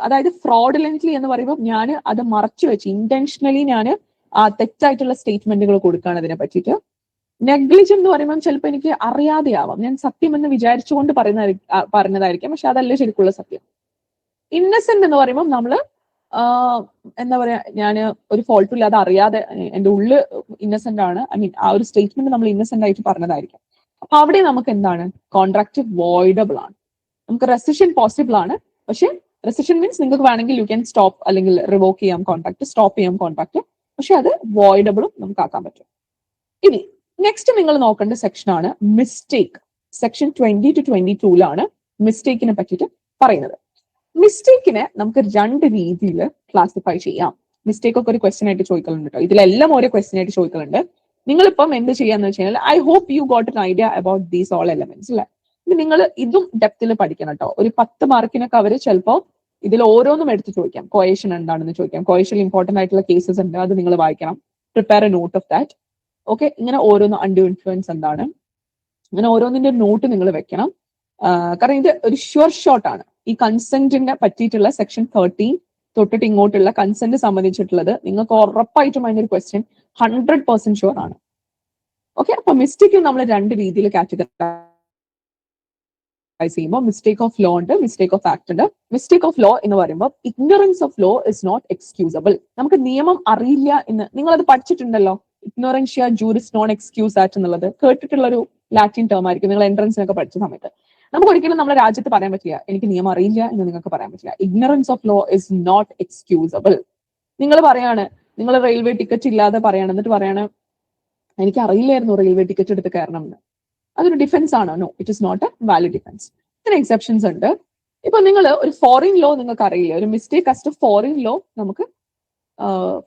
അതായത് ഫ്രോഡുലന്റ്ലി എന്ന് പറയുമ്പോൾ ഞാൻ അത് മറച്ചു വെച്ച് ഇന്റൻഷനലി ഞാൻ ആ തെറ്റായിട്ടുള്ള സ്റ്റേറ്റ്മെന്റുകൾ കൊടുക്കുകയാണ് അതിനെ പറ്റിയിട്ട്. നെഗ്ലിജന്റ് എന്ന് പറയുമ്പോൾ ചിലപ്പോൾ എനിക്ക് അറിയാതെ ആവാം, ഞാൻ സത്യം എന്ന് വിചാരിച്ചുകൊണ്ട് പറഞ്ഞതായിരിക്കും, പക്ഷെ അതല്ല ശരിക്കുള്ള സത്യം. ഇന്നസെന്റ് എന്ന് പറയുമ്പോൾ നമ്മള് എന്താ പറയാ, ഞാൻ ഒരു ഫോൾട്ടും ഇല്ലാതെ അറിയാതെ എന്റെ ഉള്ളിൽ ഇന്നസെന്റ് ആണ്, ഐ മീൻ ആ ഒരു സ്റ്റേറ്റ്മെന്റ് നമ്മൾ ഇന്നസെന്റ് ആയിട്ട് പറഞ്ഞതായിരിക്കും. അപ്പൊ അവിടെ നമുക്ക് എന്താണ്, കോൺട്രാക്ട് വോയിഡബിൾ ആണ്. നമുക്ക് റെസിഷൻ പോസിബിൾ ആണ്, പക്ഷെ റെസിഷൻ മീൻസ് നിങ്ങൾക്ക് വേണമെങ്കിൽ യു ക്യാൻ സ്റ്റോപ്പ് അല്ലെങ്കിൽ റിവോക്ക് ചെയ്യാം കോൺട്രാക്ട്, സ്റ്റോപ്പ് ചെയ്യാം കോൺട്രാക്ട്, പക്ഷെ അത് വോയിഡബിളും നമുക്ക് ആക്കാൻ പറ്റും. ഇനി നെക്സ്റ്റ് നിങ്ങൾ നോക്കേണ്ട സെക്ഷൻ ആണ് മിസ്റ്റേക്ക്. സെക്ഷൻ 20 to 22 മിസ്റ്റേക്കിനെ പറ്റിയിട്ട് പറയുന്നത്. മിസ്റ്റേക്കിനെ നമുക്ക് രണ്ട് രീതിയിൽ ക്ലാസിഫൈ ചെയ്യാം. മിസ്റ്റേക്ക് ഒക്കെ ഒരു ക്വസ്റ്റ്യൻ ആയിട്ട് ചോദിക്കലുണ്ട് കേട്ടോ, ഇതിലെല്ലാം ഓരോ ക്വസ്റ്റ്യൻ ആയിട്ട് ചോദിക്കലുണ്ട്. നിങ്ങളിപ്പം എന്ത് ചെയ്യാന്ന് വെച്ച് കഴിഞ്ഞാൽ, I hope you got an idea about these all elements അല്ലെ. നിങ്ങൾ ഇതും ഡെപ്തിൽ പഠിക്കണം കേട്ടോ. ഒരു 10 മാർക്കിനൊക്കെ അവർ ചിലപ്പോൾ ഇതിൽ ഓരോന്നും എടുത്ത് ചോദിക്കാം. കോയേഷൻ എന്താണെന്ന് ചോദിക്കാം, കോയേഷൻ ഇമ്പോർട്ടന്റ് ആയിട്ടുള്ള കേസസ് ഉണ്ട്, അത് നിങ്ങൾ വായിക്കണം. Prepare a note of that. Okay, ഇങ്ങനെ ഓരോന്ന് അൺഡു ഇൻഫ്ലുവൻസ് എന്താണ്, അങ്ങനെ ഓരോന്നിന്റെ നോട്ട് നിങ്ങൾ വെക്കണം. കാരണം ഇത് ഒരു ഷുവർ ഷോട്ട് ആണ്. ഈ കൺസെന്റിനെ പറ്റിയിട്ടുള്ള സെക്ഷൻ 13 തൊട്ടിട്ട് ഇങ്ങോട്ടുള്ള കൺസെന്റ് സംബന്ധിച്ചിട്ടുള്ളത് നിങ്ങൾക്ക് ഉറപ്പായിട്ടും അതിനൊരു ക്വസ്റ്റ്യൻ 100% ഷുവർ ആണ്. ഓക്കെ, അപ്പൊ മിസ്റ്റേക്ക് നമ്മൾ രണ്ട് രീതിയിൽ കാറ്റഗറൈസ് ചെയ്യുമ്പോൾ മിസ്റ്റേക്ക് ഓഫ് ലോ ഉണ്ട്, മിസ്റ്റേക്ക് ഓഫ് ആക്ട് ഉണ്ട്. മിസ്റ്റേക്ക് ഓഫ് ലോ എന്ന് പറയുമ്പോൾ ignorance of law is not excusable. നമുക്ക് നിയമം അറിയില്ല എന്ന് നിങ്ങളത് പഠിച്ചിട്ടുണ്ടല്ലോ, ഇഗ്നോറൻഷ്യ ജൂറിസ് നോൺ എക്സ്ക്യൂസ് ആക്ട് എന്നുള്ളത് കേട്ടിട്ടുള്ള ഒരു ലാറ്റിൻ ടേം ആയിരിക്കും നിങ്ങൾ എൻട്രൻസിനൊക്കെ പഠിച്ച സമയത്ത്. നമുക്ക് ഒരിക്കലും നമ്മുടെ രാജ്യത്ത് പറയാൻ പറ്റില്ല എനിക്ക് നിയമം അറിയില്ല എന്ന് നിങ്ങൾക്ക് പറയാൻ പറ്റില്ല. Ignorance of law is not excusable. നിങ്ങൾ പറയാണ്, നിങ്ങൾ റെയിൽവേ ടിക്കറ്റ് ഇല്ലാതെ പറയാണ്, എന്നിട്ട് പറയാണ് എനിക്ക് അറിയില്ലായിരുന്നു റെയിൽവേ ടിക്കറ്റ് എടുത്ത് കയറണം എന്ന്, അതൊരു ഡിഫൻസ് ആണോ? No, it is not a valid defence. ഇതിന് എക്സെപ്ഷൻസ് ഉണ്ട്. ഇപ്പൊ നിങ്ങൾ ഒരു ഫോറിൻ ലോ നിങ്ങൾക്ക് അറിയില്ല, ഒരു mistake as to foreign law, നമുക്ക്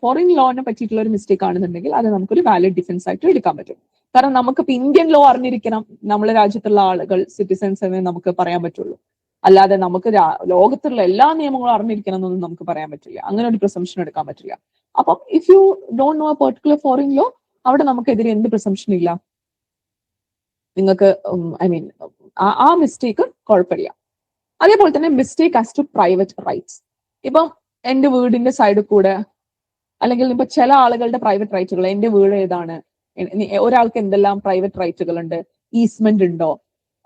ഫോറിൻ ലോനെ പറ്റിയിട്ടുള്ള ഒരു മിസ്റ്റേക്ക് ആണെന്നുണ്ടെങ്കിൽ അത് നമുക്കൊരു വാലിഡ് ഡിഫൻസ് ആയിട്ട് എടുക്കാൻ പറ്റും. കാരണം നമുക്കിപ്പോ ഇന്ത്യൻ ലോ അറിഞ്ഞിരിക്കണം, നമ്മളെ രാജ്യത്തുള്ള ആളുകൾ സിറ്റിസൺസ് എന്ന് നമുക്ക് പറയാൻ പറ്റുള്ളൂ. അല്ലാതെ നമുക്ക് ലോകത്തുള്ള എല്ലാ നിയമങ്ങളും അറിഞ്ഞിരിക്കണം എന്നൊന്നും നമുക്ക് പറയാൻ പറ്റില്ല, അങ്ങനെ ഒരു പ്രിസംഷൻ എടുക്കാൻ പറ്റില്ല. അപ്പം if you don't know a particular foreign law, അവിടെ നമുക്കെതിരെ എന്ത് പ്രിസംഷൻ ഇല്ല, നിങ്ങൾക്ക് ഐ മീൻ ആ മിസ്റ്റേക്ക് കുഴപ്പമില്ല. അതേപോലെ തന്നെ mistake as to private rights. ഇപ്പം എന്റെ വീടിന്റെ സൈഡിൽ കൂടെ, അല്ലെങ്കിൽ ഇപ്പൊ ചില ആളുകളുടെ പ്രൈവറ്റ് റൈറ്റുകൾ, എന്റെ വീട് ഏതാണ്, ഒരാൾക്ക് എന്തെല്ലാം പ്രൈവറ്റ് റൈറ്റുകൾ ഉണ്ട്, ഈസ്മെന്റ് ഉണ്ടോ,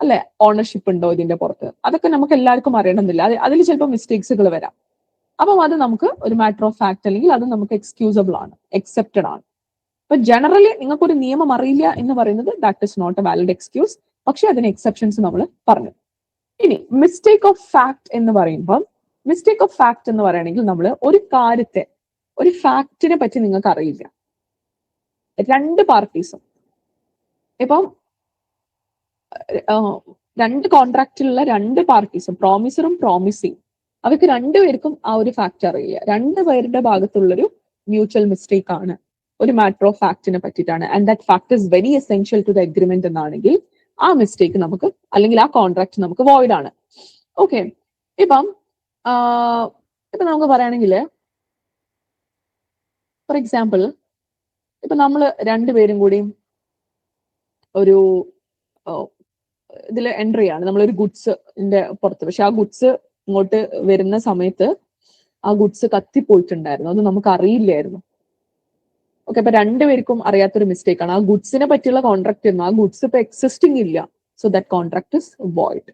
അല്ലെ, ഓണർഷിപ്പ് ഉണ്ടോ ഇതിന്റെ പുറത്ത്, അതൊക്കെ നമുക്ക് എല്ലാവർക്കും അറിയണമെന്നില്ല. അതിൽ ചിലപ്പോൾ മിസ്റ്റേക്സുകൾ വരാം. അപ്പം അത് നമുക്ക് ഒരു മാറ്റർ ഓഫ് ഫാക്ട് അല്ലെങ്കിൽ അത് നമുക്ക് എക്സ്ക്യൂസബിൾ ആണ്, അക്സെപ്റ്റഡ് ആണ്. അപ്പൊ ജനറലി നിങ്ങൾക്കൊരു നിയമം അറിയില്ല എന്ന് പറയുന്നത് that is not a valid excuse, പക്ഷെ അതിന് എക്സെപ്ഷൻസ് നമ്മൾ പറഞ്ഞു. ഇനി മിസ്റ്റേക്ക് ഓഫ് ഫാക്ട് എന്ന് പറയുമ്പോൾ, മിസ്റ്റേക്ക് ഓഫ് ഫാക്ട് എന്ന് പറയുകയാണെങ്കിൽ നമ്മൾ ഒരു കാര്യത്തെ, ഒരു ഫാക്റ്റിനെ പറ്റി നിങ്ങൾക്ക് അറിയില്ല, രണ്ട് പാർട്ടീസും, ഇപ്പം രണ്ട് കോൺട്രാക്റ്റിലുള്ള രണ്ട് പാർട്ടീസും, പ്രോമിസറും പ്രോമിസിങ്, അവർക്ക് രണ്ടുപേർക്കും ആ ഒരു ഫാക്ട് അറിയില്ല. രണ്ടുപേരുടെ ഭാഗത്തുള്ളൊരു മ്യൂച്വൽ മിസ്റ്റേക്ക് ആണ്, ഒരു മാറ്റർ ഓഫ് ഫാക്റ്റിനെ പറ്റിയിട്ടാണ്, and that fact is very essential to the agreement എന്നാണെങ്കിൽ ആ മിസ്റ്റേക്ക് നമുക്ക്, അല്ലെങ്കിൽ ആ കോൺട്രാക്ട് നമുക്ക് വോയിഡ് ആണ്. ഓക്കെ, ഇപ്പം നമുക്ക് പറയുകയാണെങ്കിൽ ഫോർ എക്സാമ്പിൾ, ഇപ്പൊ നമ്മൾ രണ്ടുപേരും കൂടി ഒരു ഇതിൽ എൻട്രി ആണ്, നമ്മളൊരു ഗുഡ്സിന്റെ പുറത്ത്, പക്ഷെ ആ ഗുഡ്സ് ഇങ്ങോട്ട് വരുന്ന സമയത്ത് ആ ഗുഡ്സ് കത്തിപ്പോയിട്ടുണ്ടായിരുന്നു, അത് നമുക്ക് അറിയില്ലായിരുന്നു. ഓക്കെ, അപ്പൊ രണ്ടുപേർക്കും അറിയാത്തൊരു മിസ്റ്റേക്ക് ആണ്, ആ ഗുഡ്സിനെ പറ്റിയുള്ള കോൺട്രാക്ട് ആയിരുന്നു, ആ ഗുഡ്സ് ഇപ്പൊ എക്സിസ്റ്റിംഗ് ഇല്ല, so that contract is void.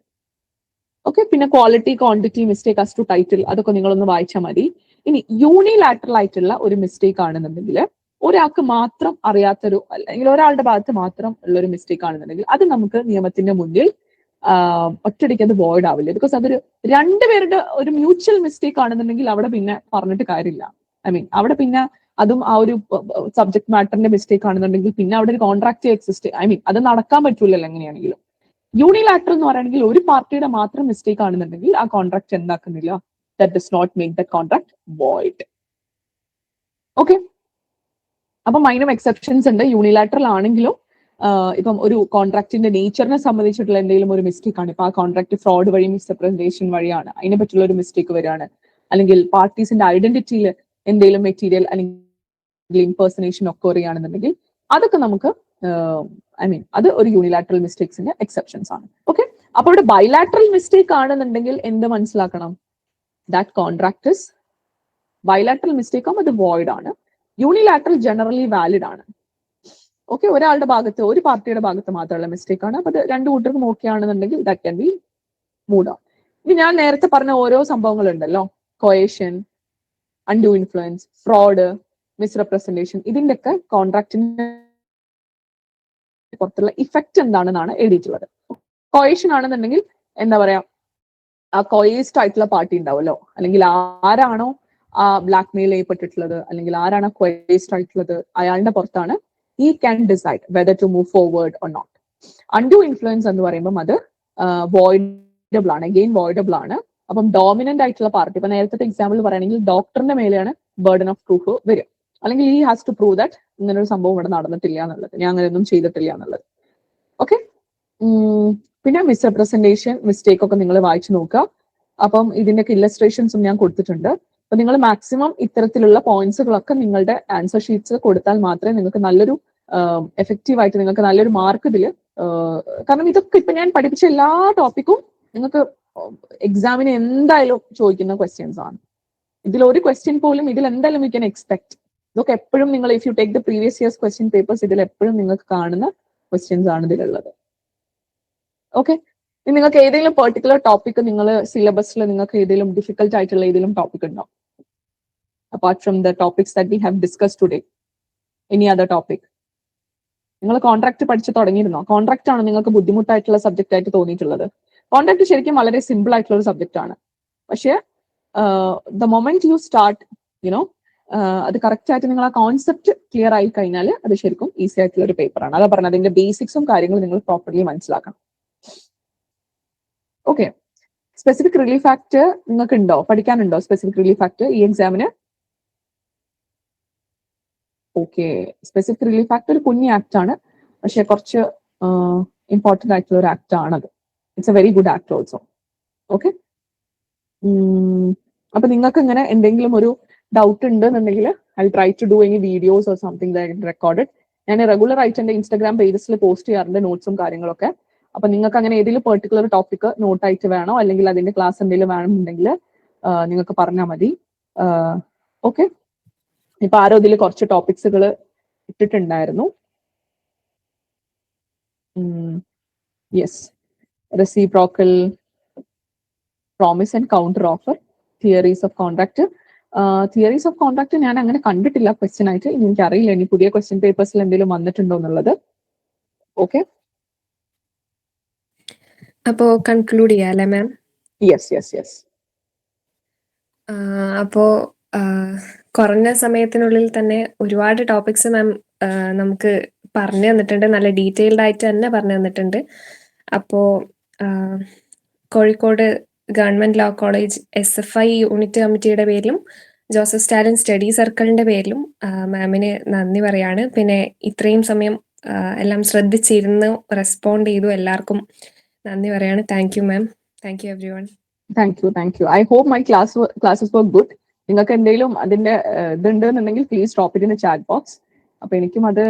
Okay, പിന്നെ quality, quantity, mistake as to title, അതൊക്കെ നിങ്ങളൊന്ന് വായിച്ചാൽ മതി. ഇനി യൂണിലാറ്ററൽ ആയിട്ടുള്ള ഒരു മിസ്റ്റേക്ക് ആണെന്നുണ്ടെങ്കിൽ, ഒരാൾക്ക് മാത്രം അറിയാത്തൊരു, അല്ലെങ്കിൽ ഒരാളുടെ ഭാഗത്ത് മാത്രം ഉള്ള ഒരു മിസ്റ്റേക്ക് ആണെന്നുണ്ടെങ്കിൽ അത് നമുക്ക് നിയമത്തിന്റെ മുന്നിൽ ഒറ്റയടിക്ക് അത് വോയിഡ് ആവില്ല. ബിക്കോസ് അതൊരു രണ്ടുപേരുടെ ഒരു മ്യൂച്വൽ മിസ്റ്റേക്ക് ആണെന്നുണ്ടെങ്കിൽ അവിടെ പിന്നെ പറഞ്ഞിട്ട് കാര്യമില്ല. ഐ മീൻ അവിടെ പിന്നെ അതും ആ ഒരു സബ്ജക്ട് മാറ്ററിന്റെ മിസ്റ്റേക്ക് ആണെന്നുണ്ടെങ്കിൽ പിന്നെ അവിടെ ഒരു കോൺട്രാക്ട് എക്സിസ്റ്റ്, ഐ മീൻ അത് നടക്കാൻ പറ്റൂലല്ലോ എങ്ങനെയാണെങ്കിലും. യൂണിലാറ്ററൽ എന്ന് പറയുകയാണെങ്കിൽ ഒരു പാർട്ടിയുടെ മാത്രം മിസ്റ്റേക്ക് ആണെന്നുണ്ടെങ്കിൽ ആ കോൺട്രാക്ട് എന്താക്കുന്നില്ല, that does not make the contract void. Okay, അപ്പൊ അതിനും എക്സെപ്ഷൻസ് ഉണ്ട്. യൂണിലാറ്ററൽ ആണെങ്കിലും ഇപ്പം ഒരു കോൺട്രാക്ടിന്റെ നേച്ചറിനെ സംബന്ധിച്ചിട്ടുള്ള എന്തെങ്കിലും ഒരു മിസ്റ്റേക്ക് ആണ്, ഇപ്പൊ ആ കോൺട്രാക്ട് ഫ്രോഡ് വഴി മിസ്റെപ്രസന്റേഷൻ വഴിയാണ്, അതിനെ പറ്റിയുള്ള ഒരു മിസ്റ്റേക്ക് വരികയാണ്, അല്ലെങ്കിൽ പാർട്ടീസിന്റെ ഐഡന്റിറ്റിയിൽ എന്തെങ്കിലും മെറ്റീരിയൽ അല്ലെങ്കിൽ ഇംപേഴ്സണേഷൻ ഒക്കെ വരികയാണെന്നുണ്ടെങ്കിൽ അതൊക്കെ നമുക്ക് ഐ മീൻ അത് ഒരു യൂണിലാറ്ററൽ മിസ്റ്റേക്സിന്റെ എക്സെപ്ഷൻസ് ആണ്. ഓക്കെ, അപ്പോൾ ഇവിടെ ബൈലാറ്ററൽ മിസ്റ്റേക്ക് ആണെന്നുണ്ടെങ്കിൽ എന്ത് മനസ്സിലാക്കണം, that contract is bilateral mistake ആകുമ്പോൾ അത് വോയിഡ് ആണ്. യൂണിലാറ്ററൽ ജനറലി വാലിഡ് ആണ്. ഓക്കെ, ഒരാളുടെ ഭാഗത്ത് ഒരു പാർട്ടിയുടെ ഭാഗത്ത് മാത്രമുള്ള മിസ്റ്റേക്ക് ആണ്. അപ്പൊ അത് രണ്ടു കൂട്ടർക്കും ഓക്കെ ആണെന്നുണ്ടെങ്കിൽ that can be move on. ഇനി ഞാൻ നേരത്തെ പറഞ്ഞ ഓരോ സംഭവങ്ങളുണ്ടല്ലോ, കൊയേഷൻ, അൺഡ്യൂ ഇൻഫ്ലുവൻസ്, ഫ്രോഡ്, മിസ്റെപ്രസന്റേഷൻ, ഇതിന്റെയൊക്കെ കോൺട്രാക്ടിന് പുറത്തുള്ള ഇഫക്റ്റ് എന്താണെന്നാണ് എഴുതിയിട്ടുള്ളത്. കൊയേഷൻ ആണെന്നുണ്ടെങ്കിൽ എന്താ പറയാ, ആ കൊയേസ്ഡ് ആയിട്ടുള്ള പാർട്ടി ഉണ്ടാവുമല്ലോ, അല്ലെങ്കിൽ ആരാണോ ആ ബ്ലാക്ക് മെയിൽ ചെയ്യപ്പെട്ടിട്ടുള്ളത്, അല്ലെങ്കിൽ ആരാണ് കൊയേസ്ഡ് ആയിട്ടുള്ളത്, അയാളുടെ പുറത്താണ് he can decide whether to move forward or not. Undue influence എന്ന് പറയുമ്പോൾ അത് voidable ആണ്, again voidable ആണ്. അപ്പം ഡോമിനന്റ് ആയിട്ടുള്ള പാർട്ടി, ഇപ്പൊ നേരത്തെ എക്സാമ്പിൾ പറയുകയാണെങ്കിൽ ഡോക്ടറിന്റെ മേലെയാണ് ബർഡൻ ഓഫ് പ്രൂഫ് വരിക, അല്ലെങ്കിൽ he has to prove that ഇങ്ങനെ ഒരു സംഭവം ഇവിടെ നടന്നിട്ടില്ല എന്നുള്ളത്, ഞാൻ അങ്ങനെയൊന്നും ചെയ്തിട്ടില്ല എന്നുള്ളത്. ഓക്കെ, പിന്നെ മിസ്റെപ്രസന്റേഷൻ മിസ്റ്റേക്ക് ഒക്കെ നിങ്ങൾ വായിച്ചു നോക്കുക. അപ്പം ഇതിന്റെയൊക്കെ ഇല്ലസ്ട്രേഷൻസും ഞാൻ കൊടുത്തിട്ടുണ്ട്. അപ്പൊ നിങ്ങൾ മാക്സിമം ഇത്തരത്തിലുള്ള പോയിന്റ്സുകളൊക്കെ നിങ്ങളുടെ ആൻസർ ഷീറ്റ്സ് കൊടുത്താൽ മാത്രമേ നിങ്ങൾക്ക് നല്ലൊരു എഫക്റ്റീവ് ആയിട്ട് നിങ്ങൾക്ക് നല്ലൊരു മാർക്ക് ഇതിൽ, കാരണം ഇതൊക്കെ ഇപ്പൊ ഞാൻ പഠിപ്പിച്ച എല്ലാ ടോപ്പിക്കും നിങ്ങൾക്ക് എക്സാമിന് എന്തായാലും ചോദിക്കുന്ന ക്വസ്റ്റ്യൻസ് ആണ്. ഇതിൽ ഒരു ക്വസ്റ്റ്യൻ പോലും ഇതിൽ എന്തായാലും യു ക്യാൻ എക്സ്പെക്ട്. ഇതൊക്കെ എപ്പോഴും നിങ്ങൾ if you take the previous years question papers ഇതിൽ എപ്പോഴും നിങ്ങൾക്ക് കാണുന്ന ക്വസ്റ്റ്യൻസ് ആണ് ഇതിലുള്ളത്. ഓക്കെ, നിങ്ങൾക്ക് ഏതെങ്കിലും പെർട്ടിക്കുലർ ടോപ്പിക് നിങ്ങൾ സിലബസിൽ നിങ്ങൾക്ക് ഏതെങ്കിലും ഡിഫിക്കൽട്ട് ആയിട്ടുള്ള ഏതെങ്കിലും ടോപ്പിക് ഉണ്ടോ, apart from the topics that we have discuss today? Any other topic? നിങ്ങൾ കോൺട്രാക്ട് പഠിച്ചു തുടങ്ങിയിരുന്നോ? കോൺട്രാക്ട് ആണ് നിങ്ങൾക്ക് ബുദ്ധിമുട്ടായിട്ടുള്ള സബ്ജക്റ്റ് ആയിട്ട് തോന്നിയിട്ടുള്ളത്? കോൺട്രാക്ട് ശരിക്കും വളരെ സിമ്പിൾ ആയിട്ടുള്ള ഒരു സബ്ജക്റ്റ് ആണ്. പക്ഷേ the moment you start you know അത് കറക്റ്റ് ആയിട്ട് നിങ്ങൾ ആ കോൺസെപ്റ്റ് ക്ലിയർ ആയി കഴിഞ്ഞാൽ അത് ശരിക്കും ഈസി ആയിട്ടുള്ള ഒരു പേപ്പറാണ്. അതാ പറഞ്ഞത്, അതിന്റെ ബേസിക്സും കാര്യങ്ങളും നിങ്ങൾ പ്രോപ്പർലി മനസ്സിലാക്കണം. ഓക്കെ, സ്പെസിഫിക് റിലീഫ് ആക്ട് നിങ്ങൾക്ക് ഉണ്ടോ, പഠിക്കാനുണ്ടോ സ്പെസിഫിക് റിലീഫ് ആക്ട് ഈ എക്സാമിന്? ഓക്കെ, സ്പെസിഫിക് റിലീഫ് ആക്ട് ഒരു കുഞ്ഞി ആക്ട് ആണ്, പക്ഷെ കുറച്ച് ഇമ്പോർട്ടന്റ് ആയിട്ടുള്ള ഒരു ആക്ട് ആണത്. It's a very good act also. Okay, അപ്പൊ നിങ്ങൾക്ക് ഇങ്ങനെ എന്തെങ്കിലും ഒരു ഡൗട്ട് ഉണ്ടെന്നുണ്ടെങ്കിൽ I try to do any videos or something that recorded. ഞാൻ റെഗുലർ ആയിട്ട് എന്റെ ഇൻസ്റ്റാഗ്രാം പേജസിൽ പോസ്റ്റ് ചെയ്യാറുണ്ട് നോട്ട്സും കാര്യങ്ങളൊക്കെ. അപ്പൊ നിങ്ങൾക്ക് അങ്ങനെ ഏതെങ്കിലും പെർട്ടിക്കുലർ ടോപ്പിക് നോട്ടായിട്ട് വേണോ, അല്ലെങ്കിൽ അതിന്റെ ക്ലാസ് എന്തെങ്കിലും വേണമെന്നുണ്ടെങ്കിൽ നിങ്ങൾക്ക് പറഞ്ഞാൽ മതി. ഓക്കെ, ഇപ്പൊ ആരോ ഇതിൽ കുറച്ച് ടോപ്പിക്സുകൾ ഇട്ടിട്ടുണ്ടായിരുന്നു. Yes, reciprocal promise and counter offer, theories of contract. Theories of contract ഞാൻ അങ്ങനെ കണ്ടിട്ടില്ല ക്വസ്റ്റ്യൻ ആയിട്ട്, എനിക്കറിയില്ല ഇനി പുതിയ ക്വസ്റ്റ്യൻ പേപ്പേഴ്സിൽ എന്തെങ്കിലും വന്നിട്ടുണ്ടോ എന്നുള്ളത്. ഓക്കെ, അപ്പോ കൺക്ലൂഡ് ചെയ്യാം അല്ലേ മാം? Yes yes yes. അപ്പോ കുറഞ്ഞ സമയത്തിനുള്ളിൽ തന്നെ ഒരുപാട് ടോപ്പിക്സ് മാം നമുക്ക് പറഞ്ഞു തന്നിട്ടുണ്ട്, നല്ല ഡീറ്റെയിൽഡ് ആയിട്ട് തന്നെ പറഞ്ഞു തന്നിട്ടുണ്ട്. അപ്പോ Kozhikode government law college SFI unit കമ്മിറ്റിയുടെ പേരിലും ജോസഫ് സ്റ്റാലിൻ സ്റ്റഡി സർക്കിളിന്റെ പേരിലും മാമിന് നന്ദി പറയാണ്. പിന്നെ ഇത്രയും സമയം എല്ലാം ശ്രദ്ധിച്ചിരുന്ന് റെസ്പോണ്ട് ചെയ്തു, എല്ലാവർക്കും നന്ദി പറയാണ്. Thank you ma'am. Thank you everyone. Thank you. I hope my classes were good. നിങ്ങൾക്ക് എന്തെങ്കിലും അതിന്റെ ഇതുണ്ടെന്നുണ്ടെങ്കിൽ please drop it in chat box. അപ്പൊ എനിക്കും അത്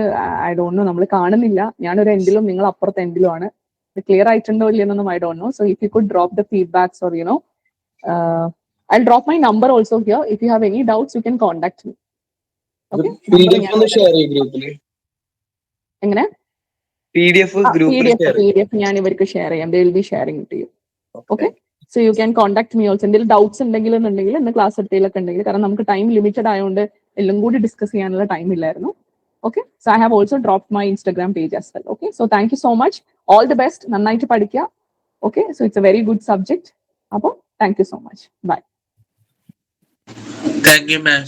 ഐ ഡോണ്ട് നോ, നമ്മൾ കാണുന്നില്ല, ഞാനൊരു എൻഡിലും നിങ്ങൾ അപ്പുറത്തെ എൻഡിലും ആണ്. ക്ലിയർ ആയിട്ടുണ്ടോ ഇല്ലെന്നൊന്നും I don't know. So if you could drop the feedbacks or you know I drop my number also here. If you have any doubts you can contact me. Okay, എങ്ങനെ PDF ഞാൻ ഇവർക്ക് ഷെയർ ചെയ്യാം. They will be sharing to you. Okay, so you can contact me also. എന്തെങ്കിലും doubts ഉണ്ടെങ്കിൽ ഇന്ന് class എടുത്തതിലൊക്കെ ഉണ്ടെങ്കിൽ, കാരണം നമുക്ക് ടൈം ലിമിറ്റഡ് ആയതുകൊണ്ട് എല്ലാം കൂടി ഡിസ്കസ് ചെയ്യാനുള്ള ടൈം ഇല്ലായിരുന്നു. Okay, so I have also drop my Instagram page as well. Okay, so thank you so much. All the best. നന്നായിട്ട് പഠിക്കുക. Okay, so it's a very good subject. അപ്പോൾ thank you so much. Bye. Thank you ma'am.